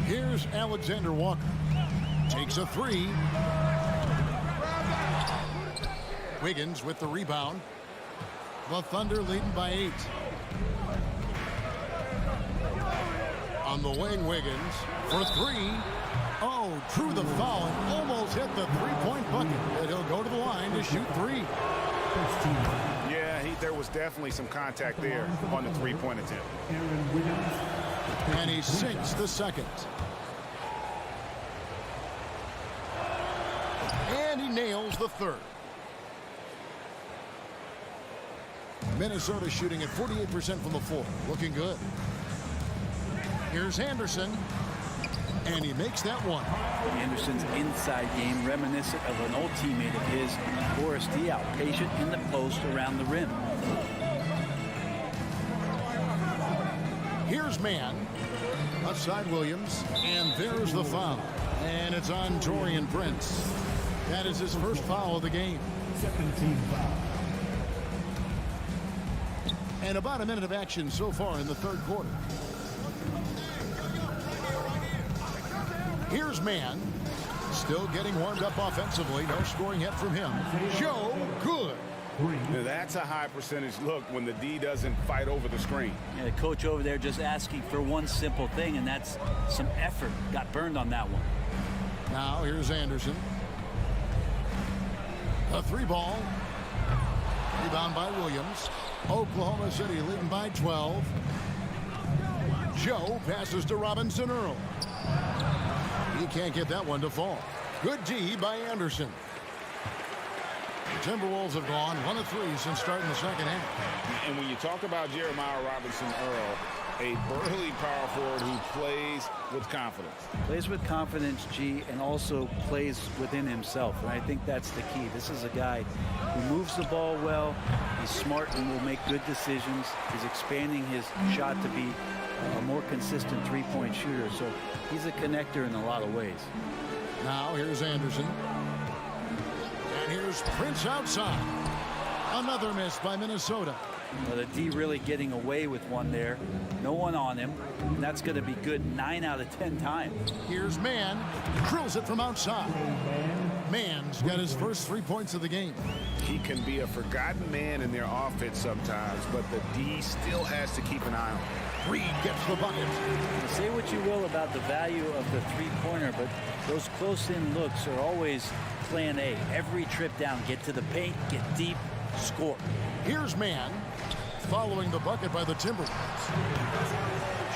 Here's Alexander Walker. Takes a three. Wiggins with the rebound. The Thunder leading by 8. On the wing, Wiggins for 3. Oh, drew the foul and almost hit the three-point bucket. But he'll go to the line to shoot 3. Yeah, there was definitely some contact there on the three-point attempt. And he sinks the second. And he nails the third. Minnesota shooting at 48% from the floor. Looking good. Here's Anderson. And he makes that one. Anderson's inside game reminiscent of an old teammate of his, Boris Diaw, patient in the post around the rim. Here's Mann. Outside Williams. And there's the foul. And it's on Taurean Prince. That is his first foul of the game. 17 foul. And about a minute of action so far in the third quarter. Here's Mann. Still getting warmed up offensively. No scoring yet from him. Joe Good. Now that's a high percentage look when the D doesn't fight over the screen. Yeah, the coach over there just asking for one simple thing, and that's some effort. Got burned on that one. Now here's Anderson. A 3-ball. Rebound by Williams. Oklahoma City leading by 12. Joe passes to Robinson Earl. He can't get that one to fall. Good D by Anderson. The Timberwolves have gone 1 of 3 since starting the second half. And when you talk about Jeremiah Robinson Earl, a burly power forward who plays with confidence. Plays with confidence, G, and also plays within himself. And I think that's the key. This is a guy who moves the ball well. He's smart and will make good decisions. He's expanding his shot to be a more consistent three-point shooter. So he's a connector in a lot of ways. Now here's Anderson. And here's Prince outside. Another miss by Minnesota. Well, the D really getting away with one there. No one on him. And that's going to be good 9 out of 10 times. Here's Mann. Drills it from outside. Mann's got his first 3 points of the game. He can be a forgotten man in their offense sometimes, but the D still has to keep an eye on him. Reed gets the bucket. Say what you will about the value of the three-pointer, but those close-in looks are always plan A. Every trip down, get to the paint, get deep, score. Here's Mann following the bucket by the Timberwolves.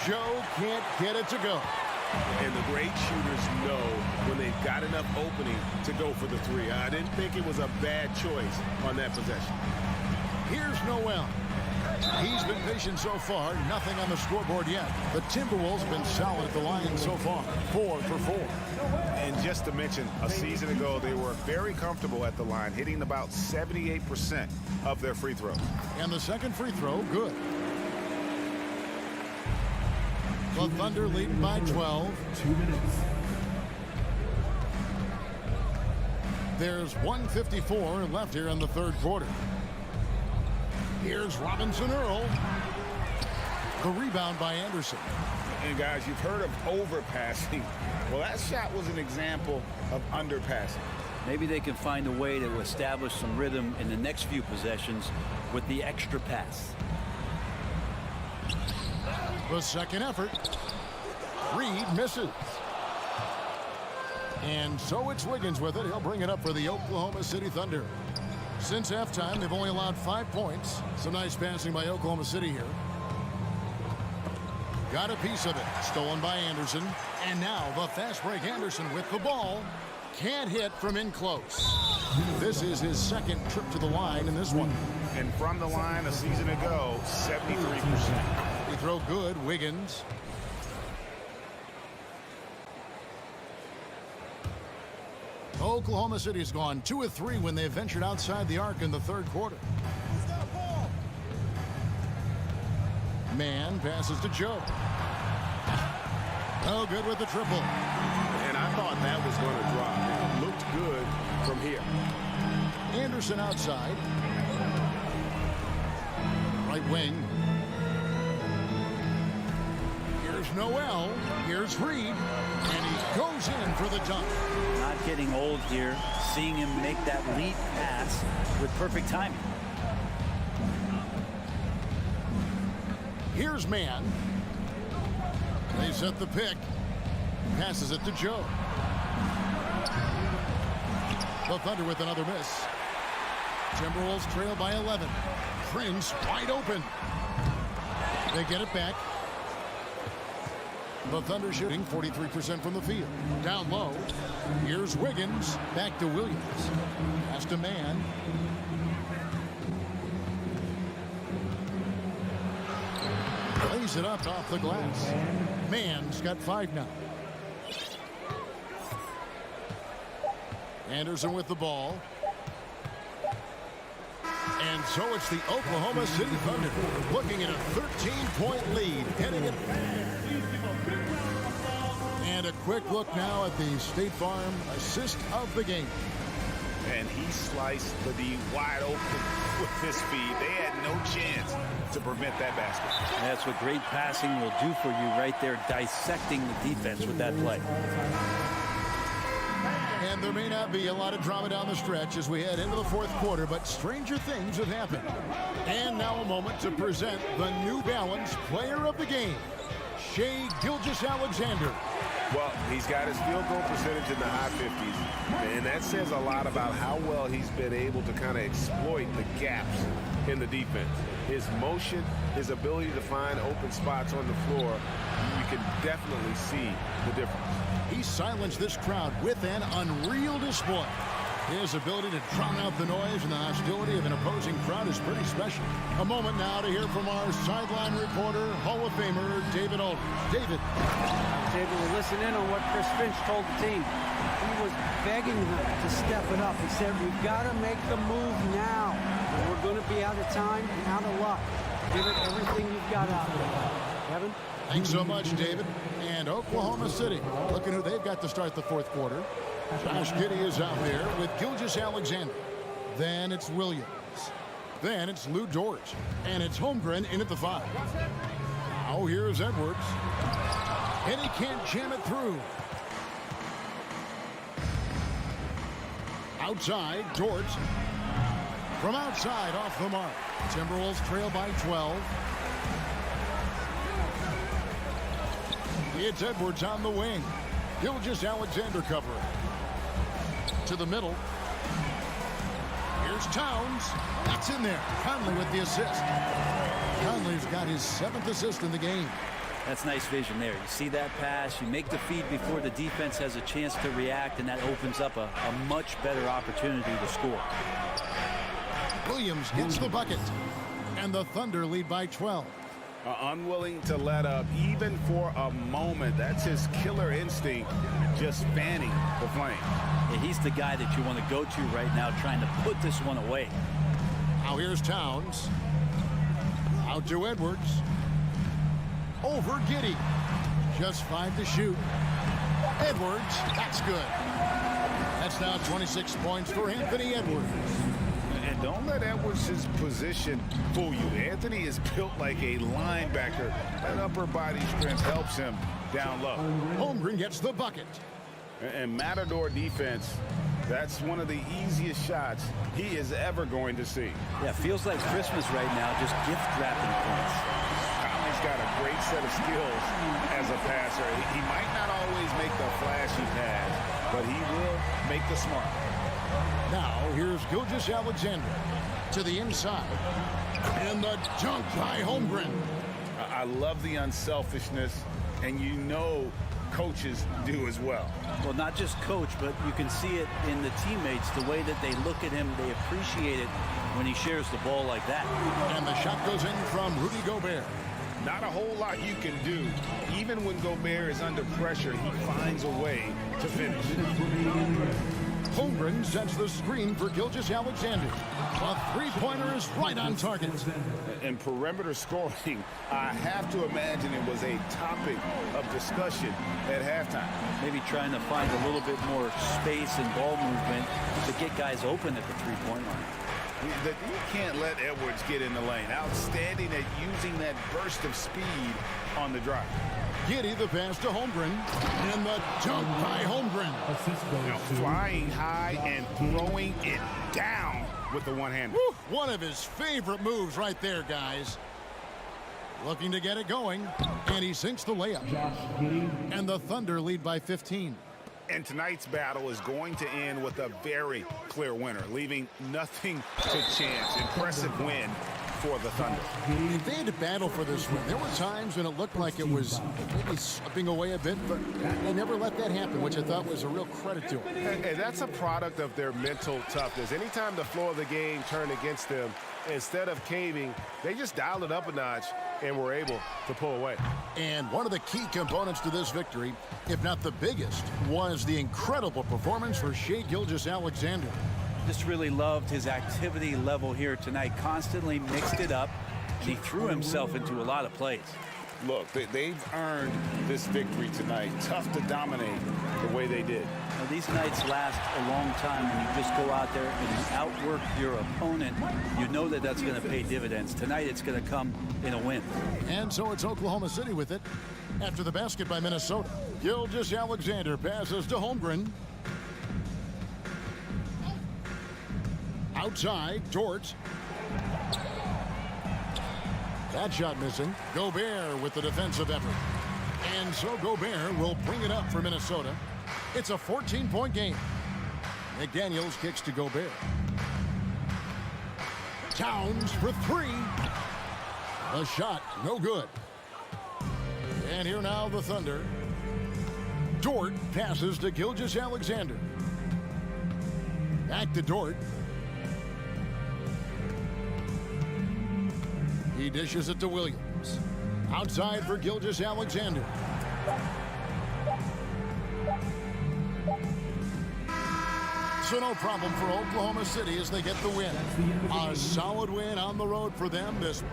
Joe can't get it to go. And the great shooters know when they've got enough opening to go for the three. I didn't think it was a bad choice on that possession. Here's Noel. He's been patient so far. Nothing on the scoreboard yet. The Timberwolves have been solid at the line so far. 4 for 4. And just to mention, a season ago, they were very comfortable at the line, hitting about 78% of their free throws. And the second free throw, good. The Thunder lead by 12. 2 minutes. There's 1:54 left here in the third quarter. Here's Robinson Earl. The rebound by Anderson. And guys, you've heard of overpassing. Well, that shot was an example of underpassing. Maybe they can find a way to establish some rhythm in the next few possessions with the extra pass. The second effort. Reed misses. And so it's Wiggins with it. He'll bring it up for the Oklahoma City Thunder. Since halftime, they've only allowed 5 points. Some nice passing by Oklahoma City here. Got a piece of it. Stolen by Anderson. And now the fast break Anderson with the ball. Can't hit from in close. This is his second trip to the line in this one. And from the line a season ago, 73%. Free throw good. Wiggins. Oklahoma City's gone 2 of 3 when they ventured outside the arc in the third quarter. Mann passes to Joe. Oh, good with the triple. And I thought that was going to drop. It looked good from here. Anderson outside. Right wing. Here's Noel. Here's Reed. And he goes in for the dunk. Not getting old here. Seeing him make that lead pass with perfect timing. Here's Mann. They set the pick. Passes it to Joe. The Thunder with another miss. Timberwolves trail by 11. Prince wide open. They get it back. The Thunder shooting 43% from the field. Down low. Here's Wiggins. Back to Williams. Pass to Mann. Lays it up off the glass. Mann's got 5 now. Anderson with the ball. And so it's the Oklahoma City Thunder looking at a 13-point lead heading in. And a quick look now at the State Farm assist of the game. And he sliced the D wide open with his speed. They had no chance to prevent that basket. That's what great passing will do for you right there, dissecting the defense with that play. And there may not be a lot of drama down the stretch as we head into the fourth quarter, but stranger things have happened. And now a moment to present the New Balance Player of the Game, Shai Gilgeous-Alexander. Well, he's got his field goal percentage in the high 50s, and that says a lot about how well he's been able to kind of exploit the gaps in the defense. His motion, his ability to find open spots on the floor, you can definitely see the difference. He silenced this crowd with an unreal display. His ability to drown out the noise and the hostility of an opposing crowd is pretty special. A moment now to hear from our sideline reporter, Hall of Famer David Aldridge. David. was able to listen in on what Chris Finch told the team. He was begging them to step it up. He said, we've got to make the move now. Or we're going to be out of time and out of luck. Give it everything you've got out there. Kevin? Thanks so much, David. And Oklahoma City, looking who they've got to start the fourth quarter. Josh Giddey is out there with Gilgeous-Alexander. Then it's Williams. Then it's Lou Dort. And it's Holmgren in at the 5. Now here's Edwards. And he can't jam it through. Outside, Dort. From outside, off the mark. Timberwolves trail by 12. It's Edwards on the wing. Gilgeous-Alexander covering. To the middle. Here's Towns. That's in there. Conley with the assist. Conley's got his 7th assist in the game. That's nice vision there. You see that pass, you make the feed before the defense has a chance to react, and that opens up a much better opportunity to score. Williams gets the bucket, and the Thunder lead by 12. Unwilling to let up even for a moment. That's his killer instinct, just fanning the flame. Yeah, he's the guy that you want to go to right now, trying to put this one away. Now here's Towns. Out to Edwards. Over Giddey. Just 5 to shoot. Edwards, that's good. That's now 26 points for Anthony Edwards. And don't let Edwards' position fool you. Anthony is built like a linebacker. That upper body strength helps him down low. Holmgren gets the bucket. And Matador defense, that's one of the easiest shots he is ever going to see. Yeah, feels like Christmas right now, just gift wrapping points. Conley's got a great set of skills as a passer. He might not always make the flashy pass, but he will make the smart. Now here's Gilgeous-Alexander to the inside. And the dunk by Holmgren. I love the unselfishness, and you know coaches do as well. Well, not just coach, but you can see it in the teammates, the way that they look at him. They appreciate it when he shares the ball like that. And the shot goes in from Rudy Gobert. Not a whole lot you can do. Even when Gobert is under pressure, he finds a way to finish. Holmgren sets the screen for Gilgeous-Alexander. A three-pointer is right on target. And perimeter scoring, I have to imagine it was a topic of discussion at halftime. Maybe trying to find a little bit more space and ball movement to get guys open at the three-point line. You can't let Edwards get in the lane. Outstanding at using that burst of speed on the drive. Giddey the pass to Holmgren. And the dunk by Holmgren. Flying high and throwing it down with the one-hander. One of his favorite moves right there, guys. Looking to get it going. And he sinks the layup. And the Thunder lead by 15. And tonight's battle is going to end with a very clear winner, leaving nothing to chance. Impressive win for the Thunder. If they had to battle for this win, there were times when it looked like it was maybe slipping away a bit, but they never let that happen, which I thought was a real credit to them. And that's a product of their mental toughness. Anytime the floor of the game turned against them, instead of caving, they just dialed it up a notch and were able to pull away. And one of the key components to this victory, if not the biggest, was the incredible performance for Shai Gilgeous-Alexander. Just really loved his activity level here tonight. Constantly mixed it up, and he threw himself into a lot of plays. Look, they've earned this victory tonight. Tough to dominate the way they did. Now, these nights last a long time when you just go out there and you outwork your opponent. You know that that's going to pay dividends. Tonight it's going to come in a win. And so it's Oklahoma City with it after the basket by Minnesota. Gilgeous-Alexander passes to Holmgren. Outside, Dort. That shot missing. Gobert with the defensive effort. And so Gobert will bring it up for Minnesota. It's a 14-point game. McDaniels kicks to Gobert. Towns for three. The shot, no good. And here now the Thunder. Dort passes to Gilgeous-Alexander. Back to Dort. He dishes it to Williams. Outside for Gilgeous-Alexander. So no problem for Oklahoma City as they get the win. A solid win on the road for them this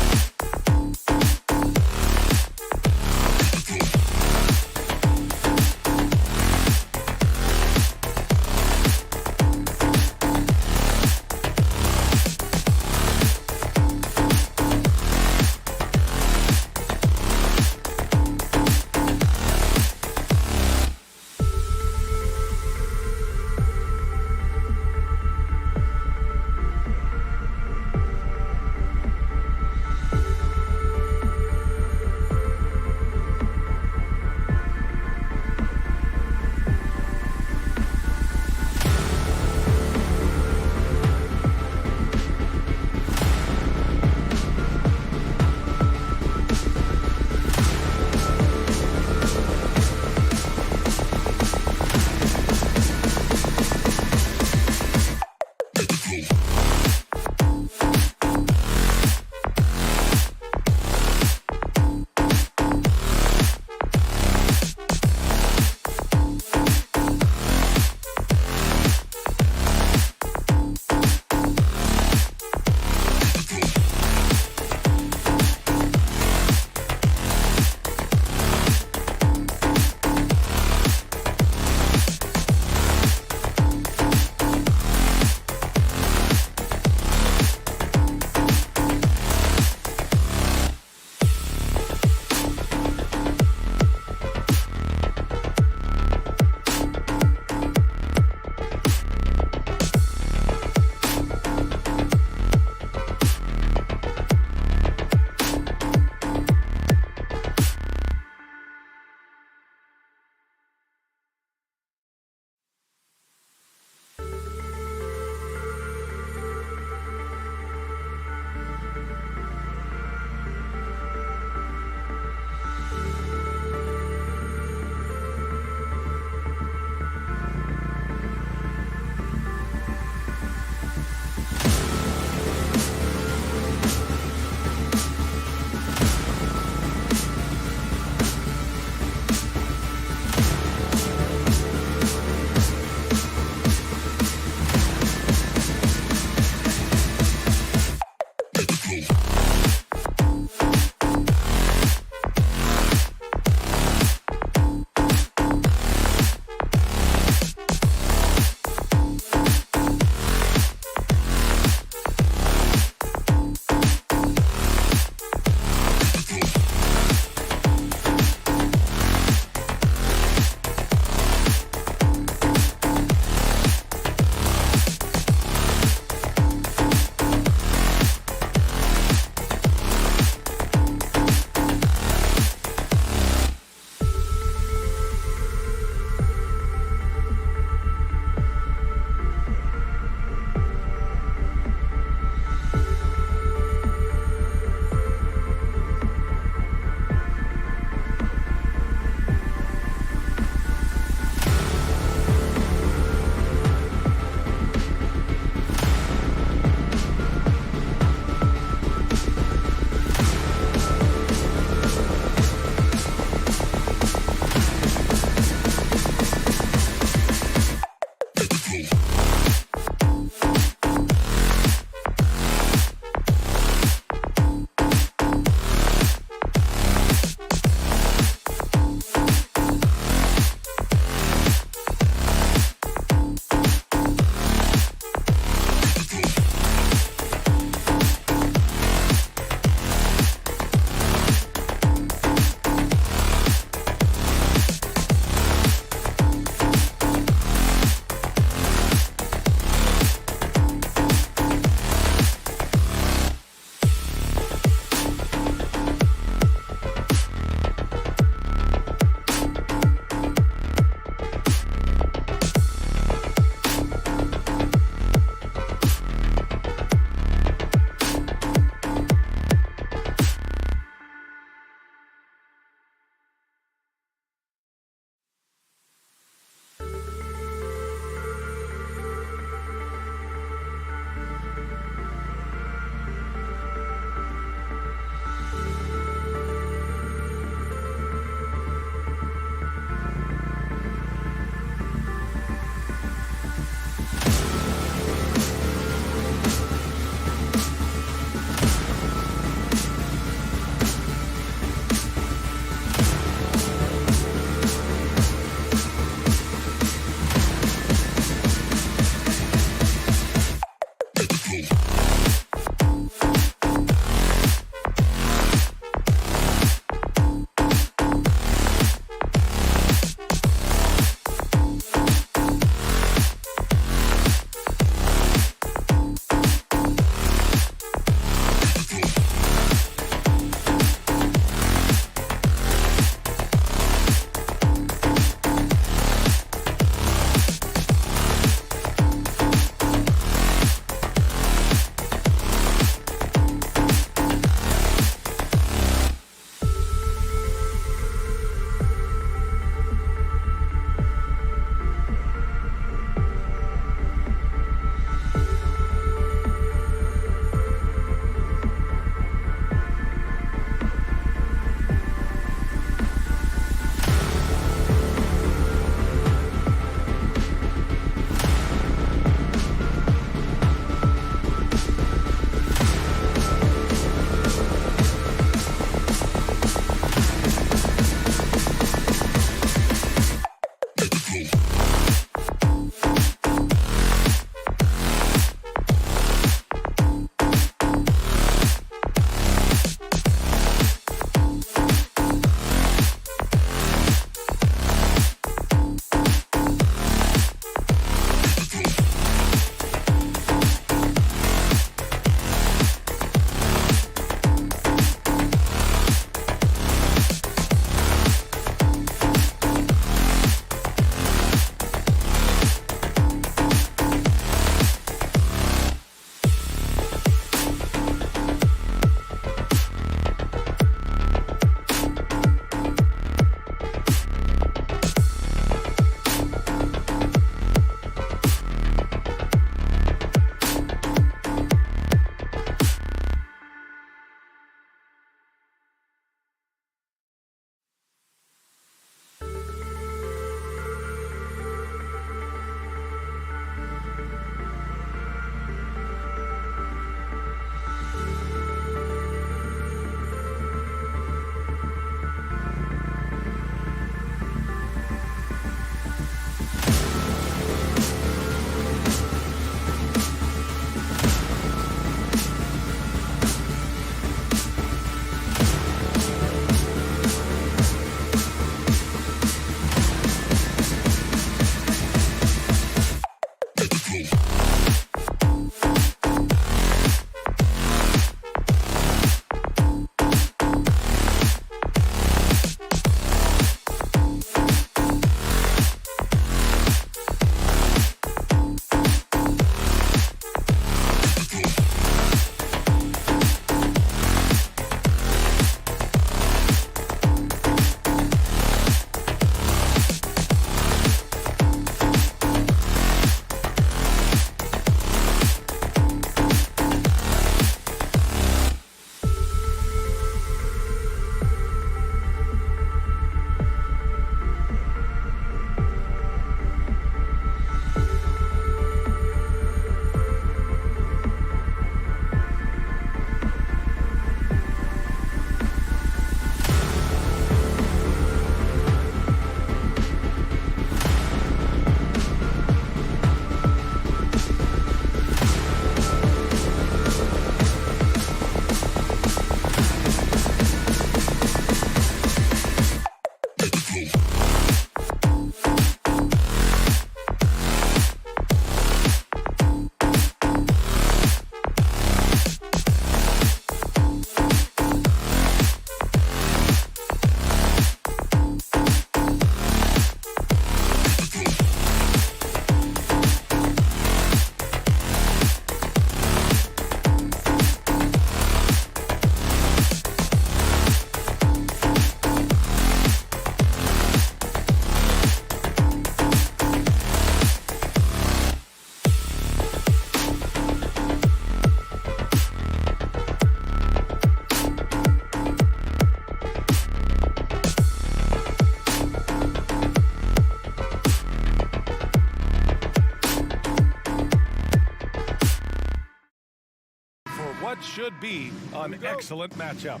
what should be an excellent matchup.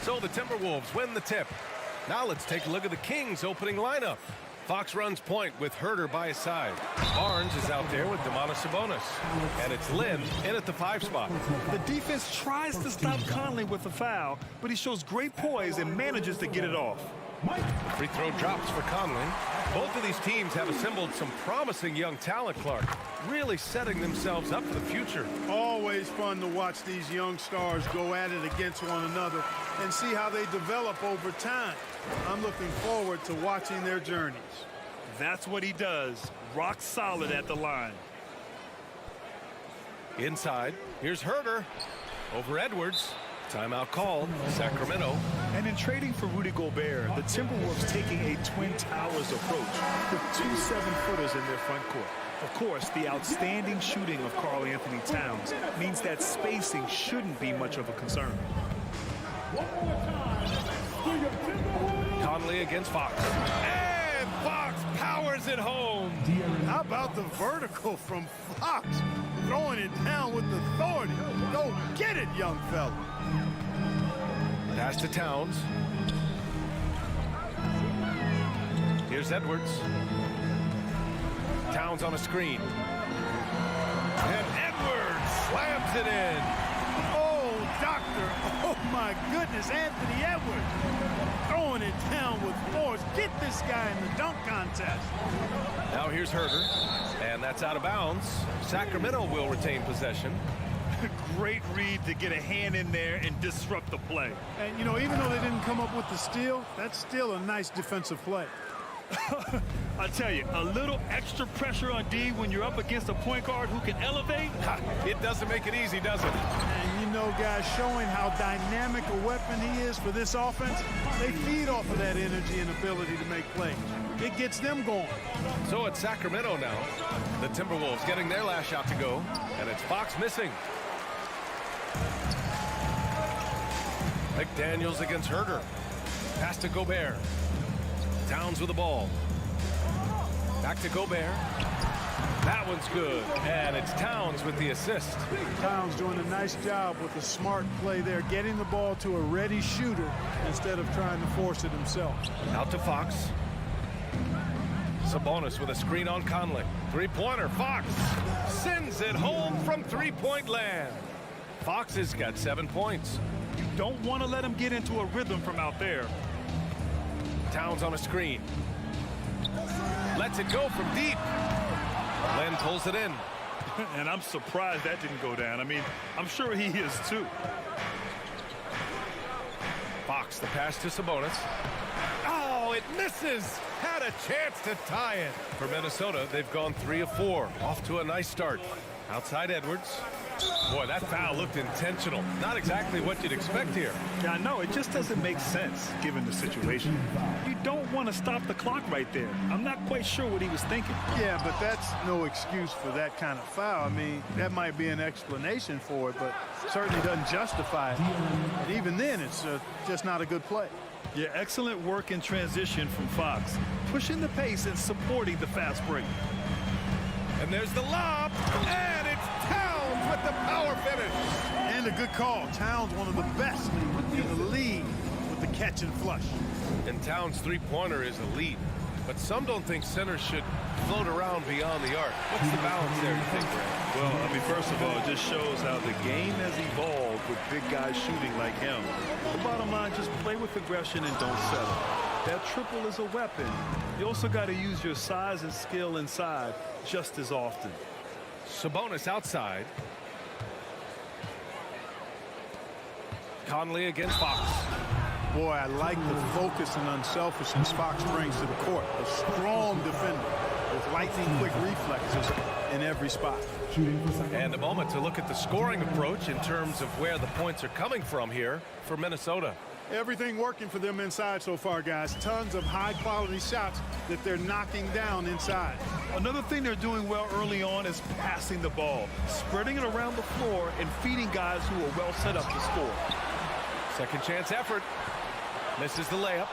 So the Timberwolves win the tip. Now let's take a look at the Kings' opening lineup. Fox runs point with Herter by his side. Barnes is out there with Domantas Sabonis. And it's Lynn in at the 5 spot. The defense tries to stop Conley with a foul, but he shows great poise and manages to get it off. Free throw drops for Conley. Both of these teams have assembled some promising young talent, Clark, really setting themselves up for the future. Always fun to watch these young stars go at it against one another and see how they develop over time. I'm looking forward to watching their journeys. That's what he does. Rock solid at the line. Inside, here's Herter over Edwards. Timeout called, Sacramento. And in trading for Rudy Gobert, the Timberwolves taking a Twin Towers approach with 2 7-footers in their front court. Of course, the outstanding shooting of Karl Anthony Towns means that spacing shouldn't be much of a concern. Conley against Fox. And Fox powers it home. How about the vertical from Fox? Throwing it down with authority. Go get it, young fella. Pass to Towns. Here's Edwards. Towns on a screen. And Edwards slams it in. Oh, doctor. Oh, my goodness. Anthony Edwards throwing it down with force. Get this guy in the dunk contest. Now here's Herter. And that's out of bounds. Sacramento will retain possession. Great read to get a hand in there and disrupt the play. And, you know, even though they didn't come up with the steal, that's still a nice defensive play. I tell you, a little extra pressure on D when you're up against a point guard who can elevate. It doesn't make it easy, does it? And, you know, guys, showing how dynamic a weapon he is for this offense, they feed off of that energy and ability to make plays. It gets them going. So it's Sacramento now. The Timberwolves getting their last shot to go, and it's Fox missing. McDaniels against Herter. Pass to Gobert. Towns with the ball. Back to Gobert. That one's good. And it's Towns with the assist. Towns doing a nice job with a smart play there, getting the ball to a ready shooter instead of trying to force it himself. Out to Fox. Sabonis with a screen on Conley. Three-pointer. Fox sends it home from three-point land. Fox has got 7 points. You don't want to let him get into a rhythm from out there. Towns on a screen. Lets it go from deep. Len pulls it in. And I'm surprised that didn't go down. I mean, I'm sure he is too. Fox, the pass to Sabonis. Oh, it misses. Had a chance to tie it. For Minnesota, they've gone 3 of 4. Off to a nice start. Outside Edwards. Boy, that foul looked intentional. Not exactly what you'd expect here. Yeah, I know. It just doesn't make sense given the situation. You don't want to stop the clock right there. I'm not quite sure what he was thinking. Yeah, but that's no excuse for that kind of foul. I mean, that might be an explanation for it, but certainly doesn't justify it. And even then, it's just not a good play. Yeah, excellent work in transition from Fox. Pushing the pace and supporting the fast break. And there's the lob, and it's Towns with the power finish. And a good call. Towns, one of the best in the league with the catch and flush. And Towns' three-pointer is elite, but some don't think centers should float around beyond the arc. What's the balance there, you think, Brad? Well, I mean, first of all, it just shows how the game has evolved with big guys shooting like him. The bottom line, just play with aggression and don't settle. That triple is a weapon. You also got to use your size and skill inside just as often. Sabonis outside. Conley against Fox. Boy, I like the focus and unselfishness Fox brings to the court. A strong defender with lightning-quick reflexes in every spot. And a moment to look at the scoring approach in terms of where the points are coming from here for Minnesota. Everything working for them inside so far, guys. Tons of high-quality shots that they're knocking down inside. Another thing they're doing well early on is passing the ball, spreading it around the floor and feeding guys who are well set up to score. Second chance effort. Misses the layup.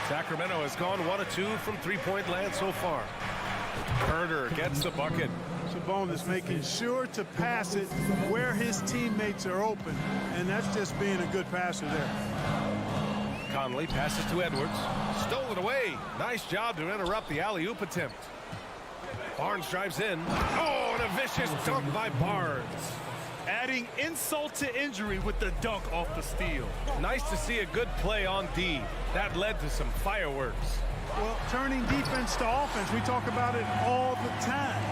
Sacramento has gone 1 of 2 from three-point land so far. Herter gets the bucket. Sabonis making sure to pass it where his teammates are open, and that's just being a good passer there. Conley passes to Edwards. Stole it away. Nice job to interrupt the alley-oop attempt. Barnes drives in. Oh, and a vicious dunk by Barnes. Adding insult to injury with the dunk off the steal. Nice to see a good play on D. That led to some fireworks. Well, turning defense to offense, we talk about it all the time.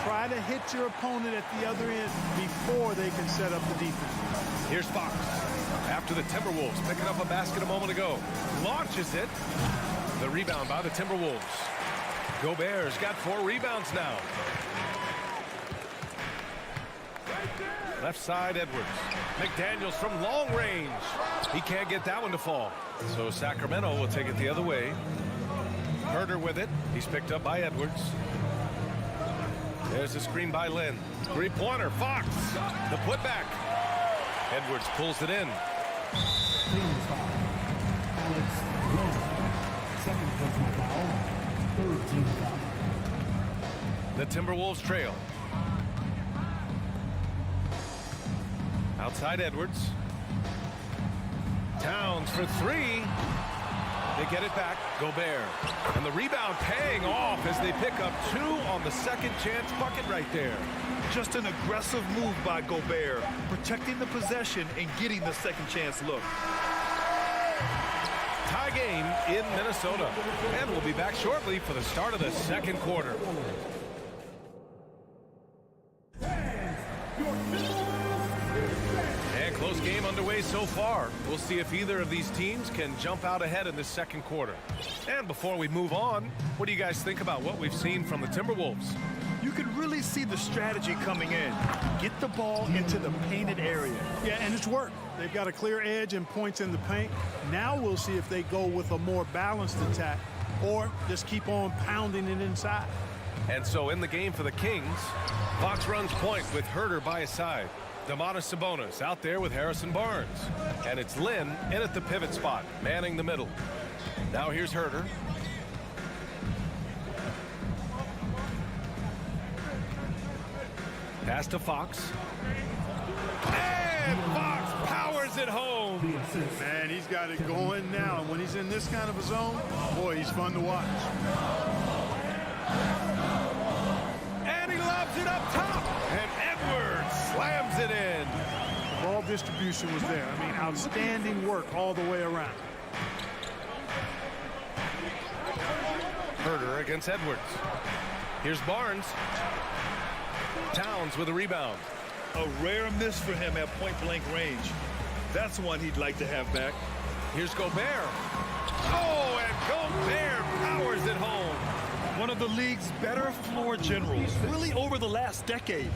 Try to hit your opponent at the other end before they can set up the defense. Here's Fox. After the Timberwolves picking up a basket a moment ago. Launches it. The rebound by the Timberwolves. Gobert's got 4 rebounds now. Left side, Edwards. McDaniels from long range. He can't get that one to fall. So Sacramento will take it the other way. Herter with it. He's picked up by Edwards. There's a screen by Lynn. Three-pointer, Fox. The putback. Edwards pulls it in. The Timberwolves trail. Outside Edwards. Towns for 3. They get it back. Gobert. And the rebound paying off as they pick up 2 on the second chance bucket right there. Just an aggressive move by Gobert, protecting the possession and getting the second chance look. Tie game in Minnesota. And we'll be back shortly for the start of the second quarter. And close game underway so far. We'll see if either of these teams can jump out ahead in the second quarter. And before we move on, what do you guys think about what we've seen from the Timberwolves? You can really see the strategy coming in. Get the ball into the painted area. Yeah, and it's worked. They've got a clear edge and points in the paint. Now we'll see if they go with a more balanced attack or just keep on pounding it inside. And so in the game for the Kings, Fox runs point with Herter by his side. Domantas Sabonis out there with Harrison Barnes. And it's Lynn in at the pivot spot, manning the middle. Now here's Herter. Pass to Fox. And Fox powers it home. Man, he's got it going now. And when he's in this kind of a zone, boy, he's fun to watch. And he lobs it up top. And Edwards slams it in. The ball distribution was there. I mean, outstanding work all the way around. Herter against Edwards. Here's Barnes. Towns with a rebound. A rare miss for him at point-blank range. That's one he'd like to have back. Here's Gobert. Oh, and Gobert powers it home. One of the league's better floor generals, really over the last decade.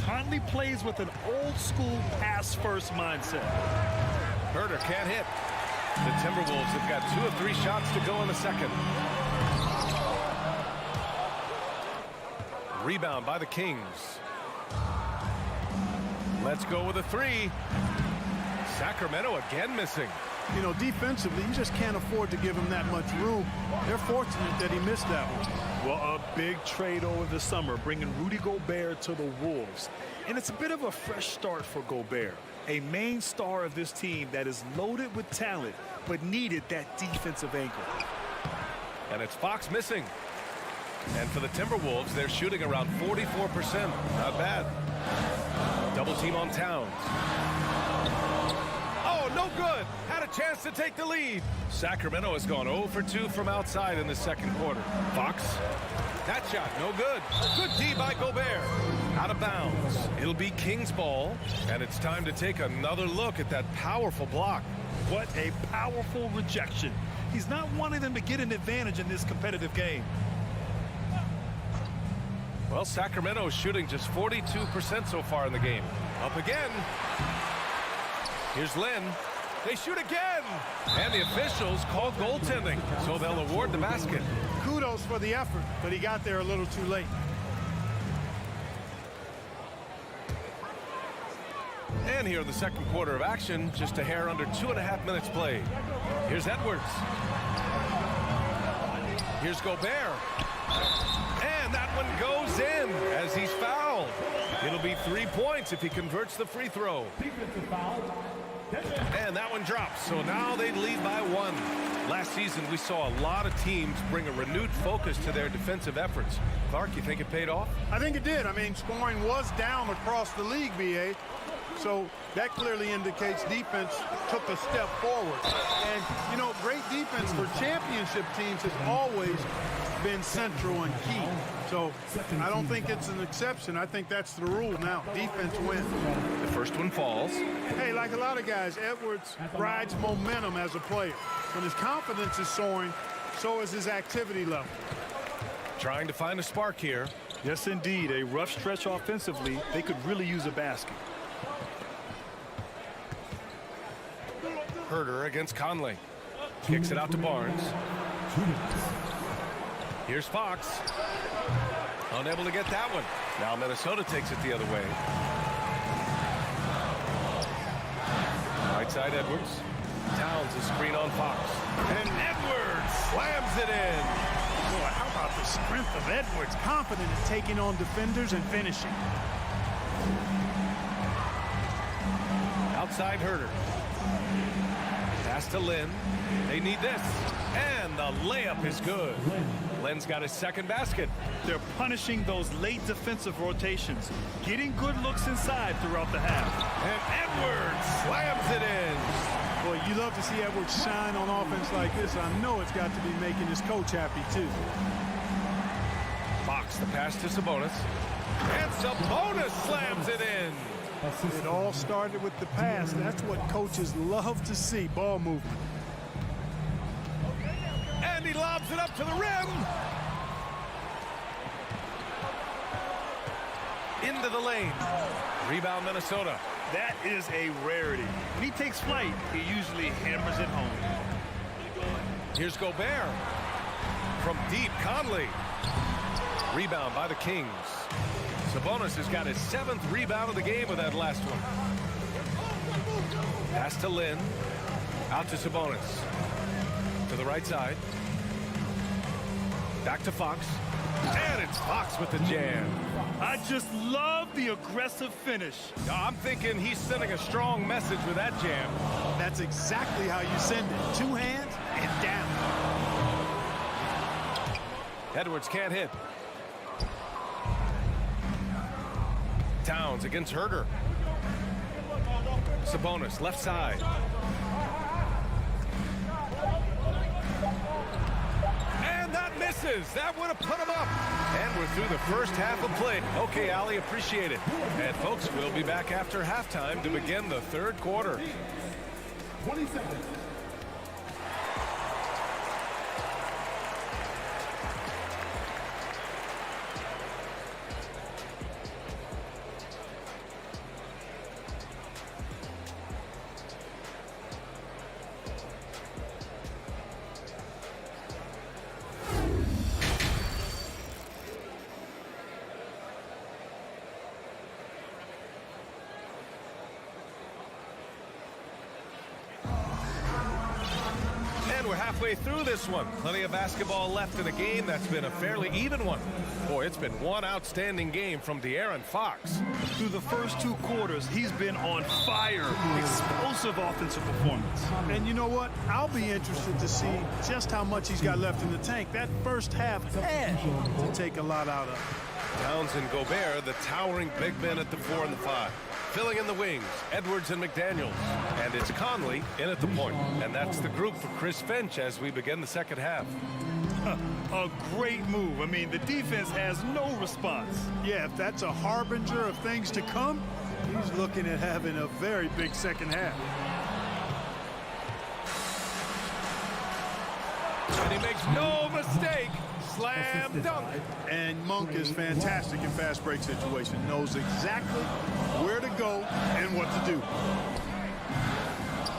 Conley plays with an old-school pass-first mindset. Herter can't hit. The Timberwolves have got 2 of 3 shots to go in the second. Rebound by the Kings. Let's go with a 3. Sacramento again missing. You know, defensively, you just can't afford to give him that much room. They're fortunate that he missed that one. Well, a big trade over the summer, bringing Rudy Gobert to the Wolves. And it's a bit of a fresh start for Gobert, a main star of this team that is loaded with talent, but needed that defensive anchor. And it's Fox missing. And for the Timberwolves, they're shooting around 44%. Not bad. Double team on Towns. Oh, no good. Had a chance to take the lead. Sacramento has gone 0 for 2 from outside in the second quarter. Fox. That shot, no good. Good D by Gobert. Out of bounds. It'll be Kings ball. And it's time to take another look at that powerful block. What a powerful rejection. He's not wanting them to get an advantage in this competitive game. Well, Sacramento is shooting just 42% so far in the game. Up again. Here's Lynn. They shoot again. And the officials call goaltending, so they'll award the basket. Kudos for the effort, but he got there a little too late. And here in the second quarter of action, just a hair under 2.5 minutes played. Here's Edwards. Here's Gobert. And that one goes in as he's fouled. It'll be 3 points if he converts the free throw. And that one drops, so now they lead by 1. Last season, we saw a lot of teams bring a renewed focus to their defensive efforts. Clark, you think it paid off? I think it did. I mean, scoring was down across the league, BA. So that clearly indicates defense took a step forward. And, you know, great defense for championship teams has always been central and key. So I don't think it's an exception. I think that's the rule now. Defense wins. The first one falls. Hey, like a lot of guys, Edwards rides momentum as a player. When his confidence is soaring, so is his activity level. Trying to find a spark here. Yes, indeed. A rough stretch offensively. They could really use a basket. Herder against Conley. Kicks it out to Barnes. Here's Fox. Unable to get that one. Now Minnesota takes it the other way. Right side Edwards. Towns a screen on Fox. And Edwards slams it in. Boy, how about the strength of Edwards? Confident in taking on defenders and finishing. Outside Herder. Pass to Lynn. They need this. And the layup is good. Lynn's got his second basket. They're punishing those late defensive rotations, getting good looks inside throughout the half. And Edwards slams it in. Boy, you love to see Edwards shine on offense like this. I know it's got to be making his coach happy, too. Fox, the pass to Sabonis. And Sabonis slams it in. It all started with the pass. That's what coaches love to see, ball movement. And he lobs it up to the rim. Into the lane. Rebound Minnesota. That is a rarity. When he takes flight, he usually hammers it home. Here's Gobert. From deep, Conley. Rebound by the Kings. Sabonis has got his 7th rebound of the game with that last one. Pass to Lynn. Out to Sabonis. To the right side. Back to Fox. And it's Fox with the jam. I just love the aggressive finish. I'm thinking he's sending a strong message with that jam. That's exactly how you send it. 2 hands and down. Edwards can't hit. Towns against Herder. Sabonis, left side. And that misses. That would have put him up. And we're through the first half of play. Okay, Ali, appreciate it. And folks, we'll be back after halftime to begin the 3rd quarter. 20 seconds. We're halfway through this one. Plenty of basketball left in a game that's been a fairly even one. Boy, it's been one outstanding game from De'Aaron Fox. Through the first 2 quarters, he's been on fire. Explosive offensive performance. And you know what? I'll be interested to see just how much he's got left in the tank. That first half had to take a lot out of it. Towns and Gobert, the towering big men at the 4 and the 5. Filling in the wings, Edwards and McDaniels. And it's Conley in at the point. And that's the group for Chris Finch as we begin the second half. A great move. I mean, the defense has no response. Yeah, if that's a harbinger of things to come, he's looking at having a very big second half. And he makes no mistake. Slam dunk. And Monk is fantastic in fast break situations. Knows exactly where to go and what to do.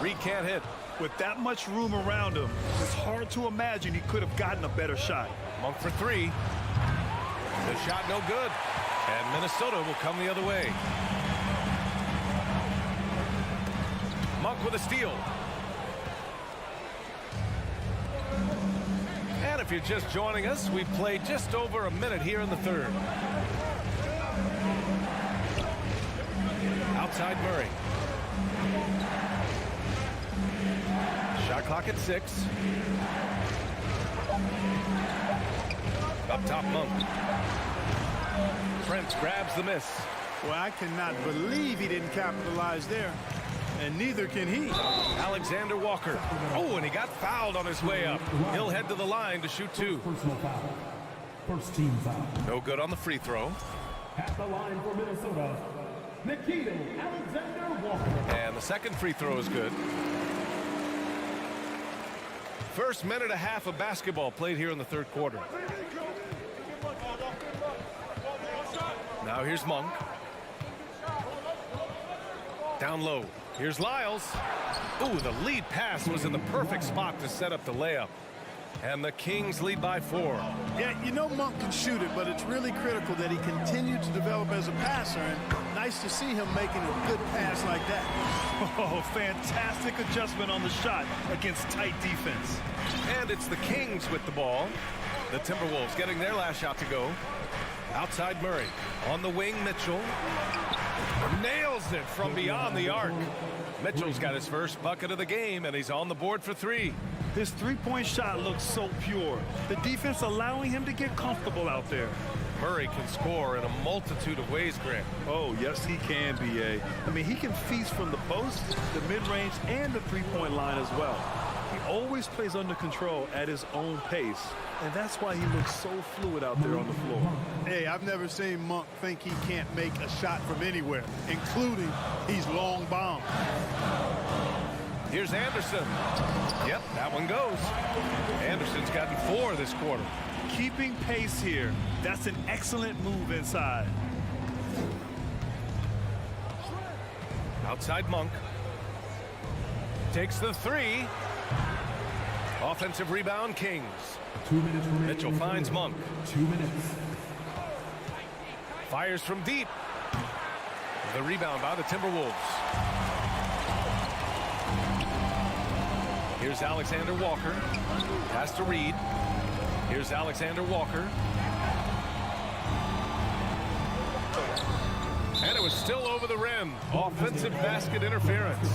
Reed can't hit. With that much room around him, it's hard to imagine he could have gotten a better shot. Monk for 3. The shot no good. And Minnesota will come the other way. Monk with a steal. And it If you're just joining us, we've played just over a minute here in the third. Outside Murray. Shot clock at 6. Up top, Monk. Prince grabs the miss. Well, I cannot believe he didn't capitalize there. And neither can he. Alexander Walker. Oh, and he got fouled on his way up. He'll head to the line to shoot 2. Personal foul. First team foul. No good on the free throw. At the line for Minnesota, Nikita Alexander Walker. And the second free throw is good. First minute and a half of basketball played here in the third quarter. Now here's Monk. Down low. Here's Lyles. Ooh, the lead pass was in the perfect spot to set up the layup. And the Kings lead by 4. Yeah, you know Monk can shoot it, but it's really critical that he continued to develop as a passer. And nice to see him making a good pass like that. Oh, fantastic adjustment on the shot against tight defense. And it's the Kings with the ball. The Timberwolves getting their last shot to go. Outside Murray. On the wing, Mitchell. Nails it from beyond the arc. Mitchell's got his first bucket of the game, and he's on the board for 3. His three-point shot looks so pure. The defense allowing him to get comfortable out there. Murray can score in a multitude of ways, Grant. Oh, yes, he can, B.A. I mean, he can feast from the post, the mid-range, and the three-point line as well. He always plays under control at his own pace, and that's why he looks so fluid out there on the floor. Hey, I've never seen Monk think he can't make a shot from anywhere, including these long bombs. Here's Anderson. Yep, that one goes. Anderson's gotten 4 this quarter. Keeping pace here. That's an excellent move inside. Outside Monk. Takes the 3. Offensive rebound, Kings. 2 minutes remaining. Mitchell finds Monk. 2 minutes. Fires from deep. The rebound by the Timberwolves. Here's Alexander Walker. Pass to Reed. Here's Alexander Walker. And it was still over the rim. Offensive basket interference.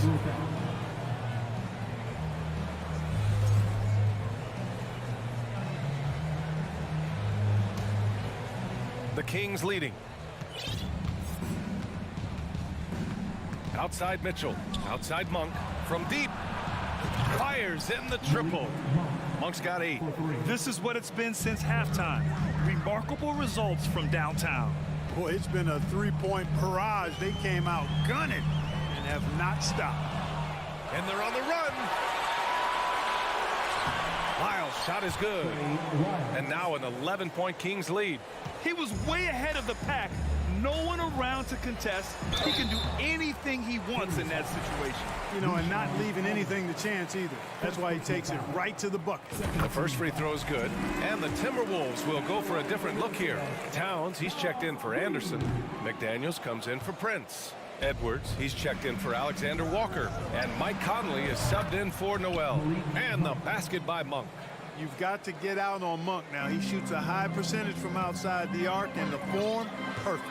The Kings leading. Outside Mitchell. Outside Monk. From deep. Fires in the triple. Monk's got 8. This is what it's been since halftime. Remarkable results from downtown. Boy, it's been a three-point barrage. They came out gunning and have not stopped. And they're on the run. Lyles' shot is good. And now an 11-point Kings lead. He was way ahead of the pack. No one around to contest. He can do anything he wants in that situation. You know, and not leaving anything to chance either. That's why he takes it right to the bucket. The first free throw is good. And the Timberwolves will go for a different look here. Towns, he's checked in for Anderson. McDaniels comes in for Prince. Edwards, he's checked in for Alexander Walker. And Mike Conley is subbed in for Noel. And the basket by Monk. You've got to get out on Monk now. He shoots a high percentage from outside the arc, and the form, perfect.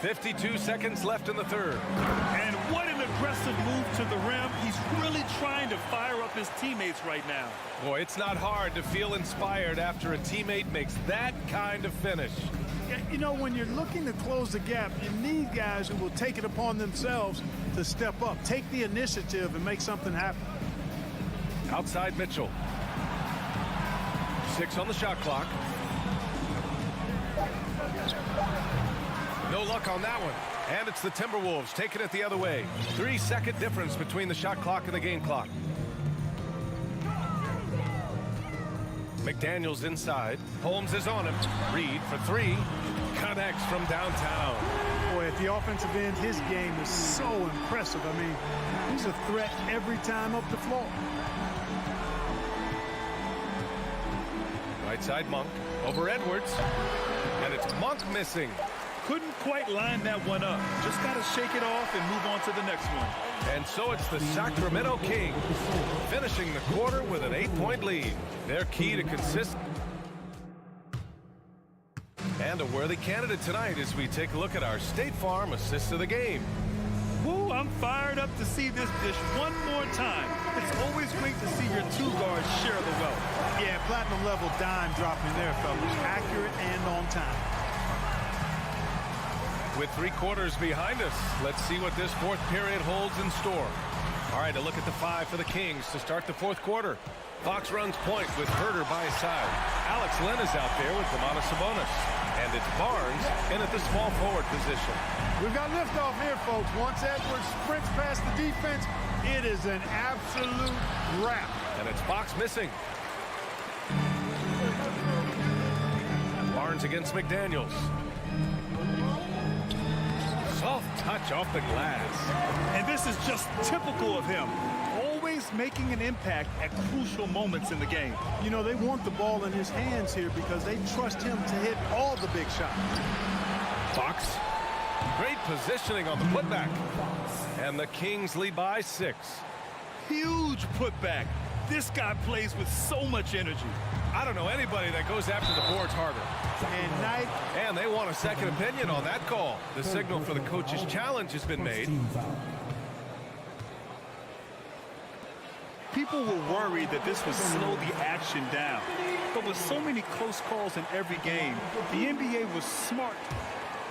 52 seconds left in the third. And what an aggressive move to the rim. He's really trying to fire up his teammates right now. Boy, it's not hard to feel inspired after a teammate makes that kind of finish. Yeah, you know, when you're looking to close the gap, you need guys who will take it upon themselves to step up, take the initiative, and make something happen. Outside Mitchell. 6 on the shot clock. No luck on that one. And it's the Timberwolves taking it the other way. 3-second difference between the shot clock and the game clock. McDaniels inside. Holmes is on him. Reed for 3. Connects from downtown. Boy, at the offensive end, his game is so impressive. I mean, he's a threat every time up the floor. Right side Monk over Edwards. And it's Monk missing. Couldn't quite line that one up. Just got to shake it off and move on to the next one. And so it's the Sacramento Kings finishing the quarter with an 8-point lead. Their key to consist. And a worthy candidate tonight as we take a look at our State Farm assist of the game. Woo, I'm fired up to see this dish one more time. It's always great to see your two guards share the wealth. Yeah, platinum level dime dropping there, fellas. Accurate and on time. With 3 quarters behind us, let's see what this fourth period holds in store. All right, a look at the 5 for the Kings to start the fourth quarter. Fox runs point with Herter by his side. Alex Lynn is out there with Domantas Sabonis. And it's Barnes in at the small forward position. We've got liftoff here, folks. Once Edwards sprints past the defense, it is an absolute wrap. And it's Fox missing. Barnes against McDaniels. Soft touch off the glass. And this is just typical of him. Always making an impact at crucial moments in the game. You know, they want the ball in his hands here because they trust him to hit all the big shots. Fox. Great positioning on the putback. And the Kings lead by 6. Huge putback. This guy plays with so much energy. I don't know anybody that goes after the boards harder. And they want a second opinion on that call. The signal for the coach's challenge has been made. People were worried that this would slow the action down. But with so many close calls in every game, the NBA was smart.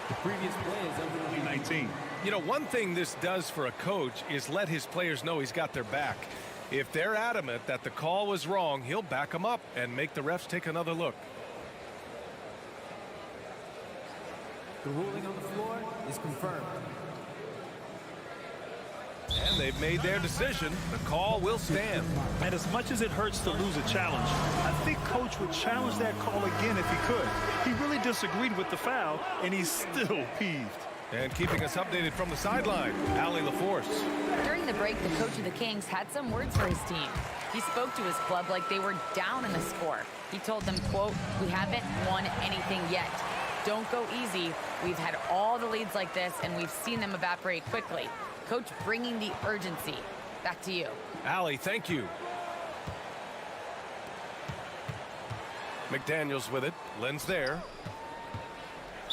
The previous play is under 19. You know, one thing this does for a coach is let his players know he's got their back. If they're adamant that the call was wrong, he'll back them up and make the refs take another look. The ruling on the floor is confirmed. And they've made their decision. The call will stand. And as much as it hurts to lose a challenge, I think Coach would challenge that call again if he could. He really disagreed with the foul, and he's still peeved. And keeping us updated from the sideline, Allie LaForce. During the break, the coach of the Kings had some words for his team. He spoke to his club like they were down in the score. He told them, quote, "We haven't won anything yet. Don't go easy. We've had all the leads like this, and we've seen them evaporate quickly." Coach bringing the urgency. Back to you. Allie, thank you. McDaniels with it. Lynn's there.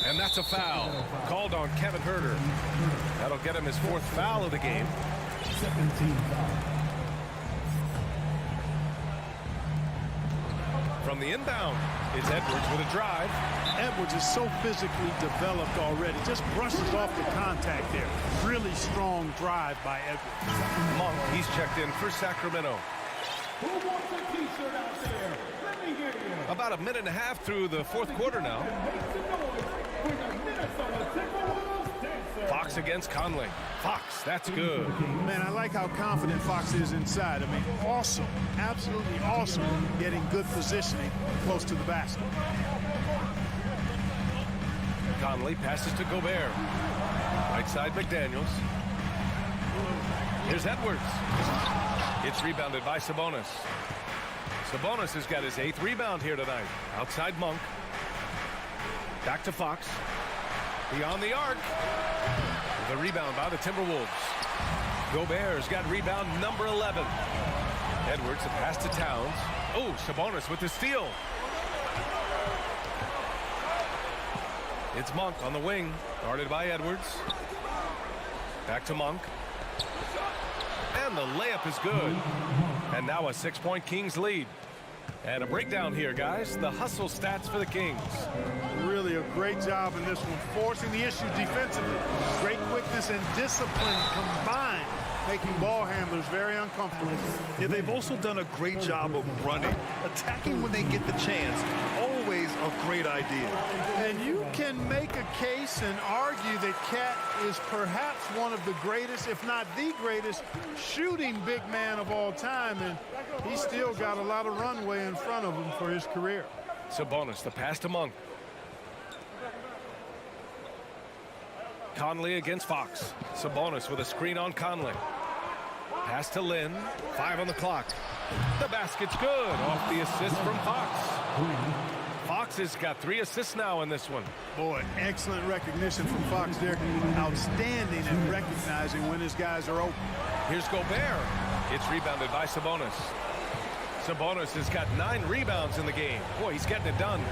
And that's a foul. Called on Kevin Herter. That'll get him his 4th foul of the game. 17 foul. From the inbound, it's Edwards with a drive. Edwards is so physically developed already. Just brushes off the contact there. Really strong drive by Edwards. Monk, he's checked in for Sacramento. Who wants a t-shirt out there? Let me hear you. About a minute and a half through the 4th quarter now. Make some noise for the Minnesota Timberwolves dancer. Fox against Conley. Fox, that's good. Man, I like how confident Fox is inside. I mean, awesome. Absolutely awesome. Getting good positioning close to the basket. Conley passes to Gobert. Right side McDaniels. Here's Edwards. It's rebounded by Sabonis. Sabonis has got his 8th rebound here tonight. Outside Monk. Back to Fox. Beyond the arc. The rebound by the Timberwolves. Gobert's got rebound number 11. Edwards, a pass to Towns. Oh, Sabonis with the steal. It's Monk on the wing, guarded by Edwards. Back to Monk. And the layup is good. And now a 6-point Kings lead. And a breakdown here, guys. The hustle stats for the Kings. Really a great job in this one, forcing the issue defensively. Great quickness and discipline combined, making ball handlers very uncomfortable. Yeah, they've also done a great job of running, attacking when they get the chance. Always a great idea. And you can make a case and argue that Cat is perhaps one of the greatest, if not the greatest, shooting big man of all time, and he's still got a lot of runway in front of him for his career. Sabonis, the pass to Monk. Conley against Fox. Sabonis with a screen on Conley. Pass to Lynn. 5 on the clock. The basket's good off the assist from Fox. Fox has got 3 assists now in this one. Boy, excellent recognition from Fox there. Outstanding at recognizing when his guys are open. Here's Gobert. It's rebounded by Sabonis. Sabonis has got 9 rebounds in the game. Boy, he's getting it done.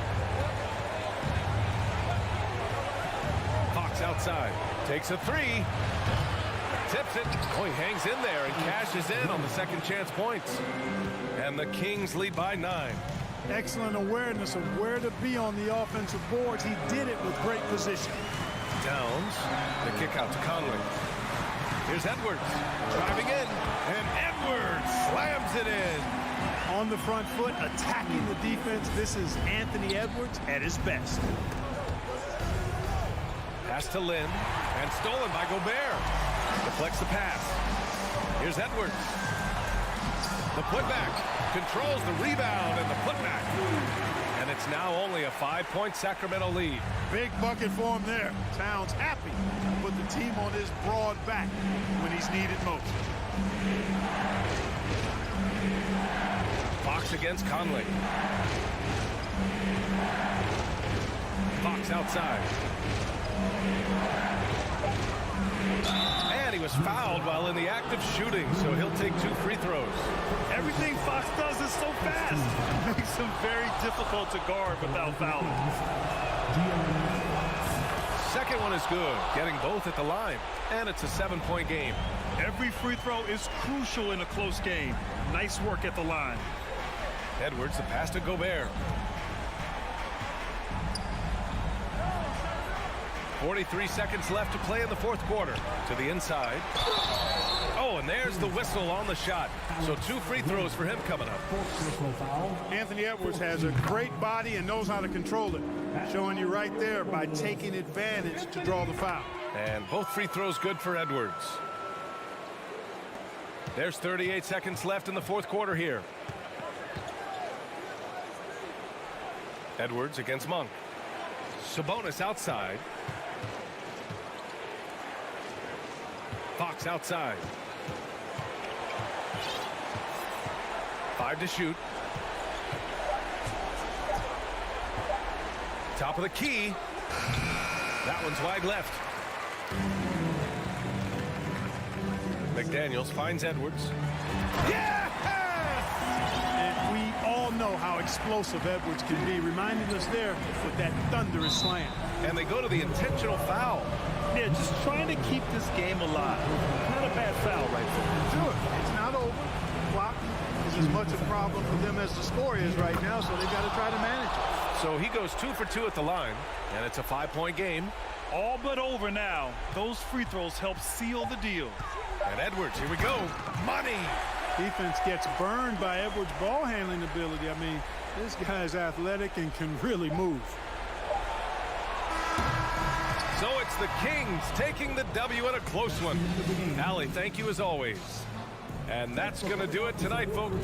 Fox outside. Takes a 3. Tips it. Oh, he hangs in there and cashes in on the second chance points. And the Kings lead by 9. Excellent awareness of where to be on the offensive boards. He did it with great position. Downs. The kick out to Conley. Here's Edwards. Driving in. And Edwards slams it in. On the front foot, attacking the defense. This is Anthony Edwards at his best. Pass to Lynn. And stolen by Gobert. Deflects the pass. Here's Edwards. The putback. Controls the rebound and the putback. And it's now only a 5-point Sacramento lead. Big bucket for him there. Towns happy to put the team on his broad back when he's needed most. Fox against Conley. Fox outside. And he was fouled while in the act of shooting, so he'll take 2 free throws. Everything Fox does is so fast. It makes him very difficult to guard without fouling. Second one is good, getting both at the line. And it's a 7-point game. Every free throw is crucial in a close game. Nice work at the line. Edwards, the pass to Gobert. 43 seconds left to play in the fourth quarter. To the inside. Oh, and there's the whistle on the shot. So 2 free throws for him coming up. Anthony Edwards has a great body and knows how to control it. Showing you right there by taking advantage to draw the foul. And both free throws good for Edwards. There's 38 seconds left in the fourth quarter here. Edwards against Monk. Sabonis outside. Fox outside. 5 to shoot. Top of the key. That one's wide left. McDaniels finds Edwards. Yes! And we all know how explosive Edwards can be, reminding us there with that thunderous slam. And they go to the intentional foul. Yeah, just trying to keep this game alive. Not a bad foul right there. Sure, it's not over. Clock is as much a problem for them as the score is right now, so they've got to try to manage it. So he goes 2 for 2 at the line, and it's a 5-point game. All but over now. Those free throws help seal the deal. And Edwards, here we go. Money! Defense gets burned by Edwards' ball handling ability. I mean, this guy's athletic and can really move. So it's the Kings taking the W in a close one. Allie, thank you as always. And that's going to do it tonight, folks.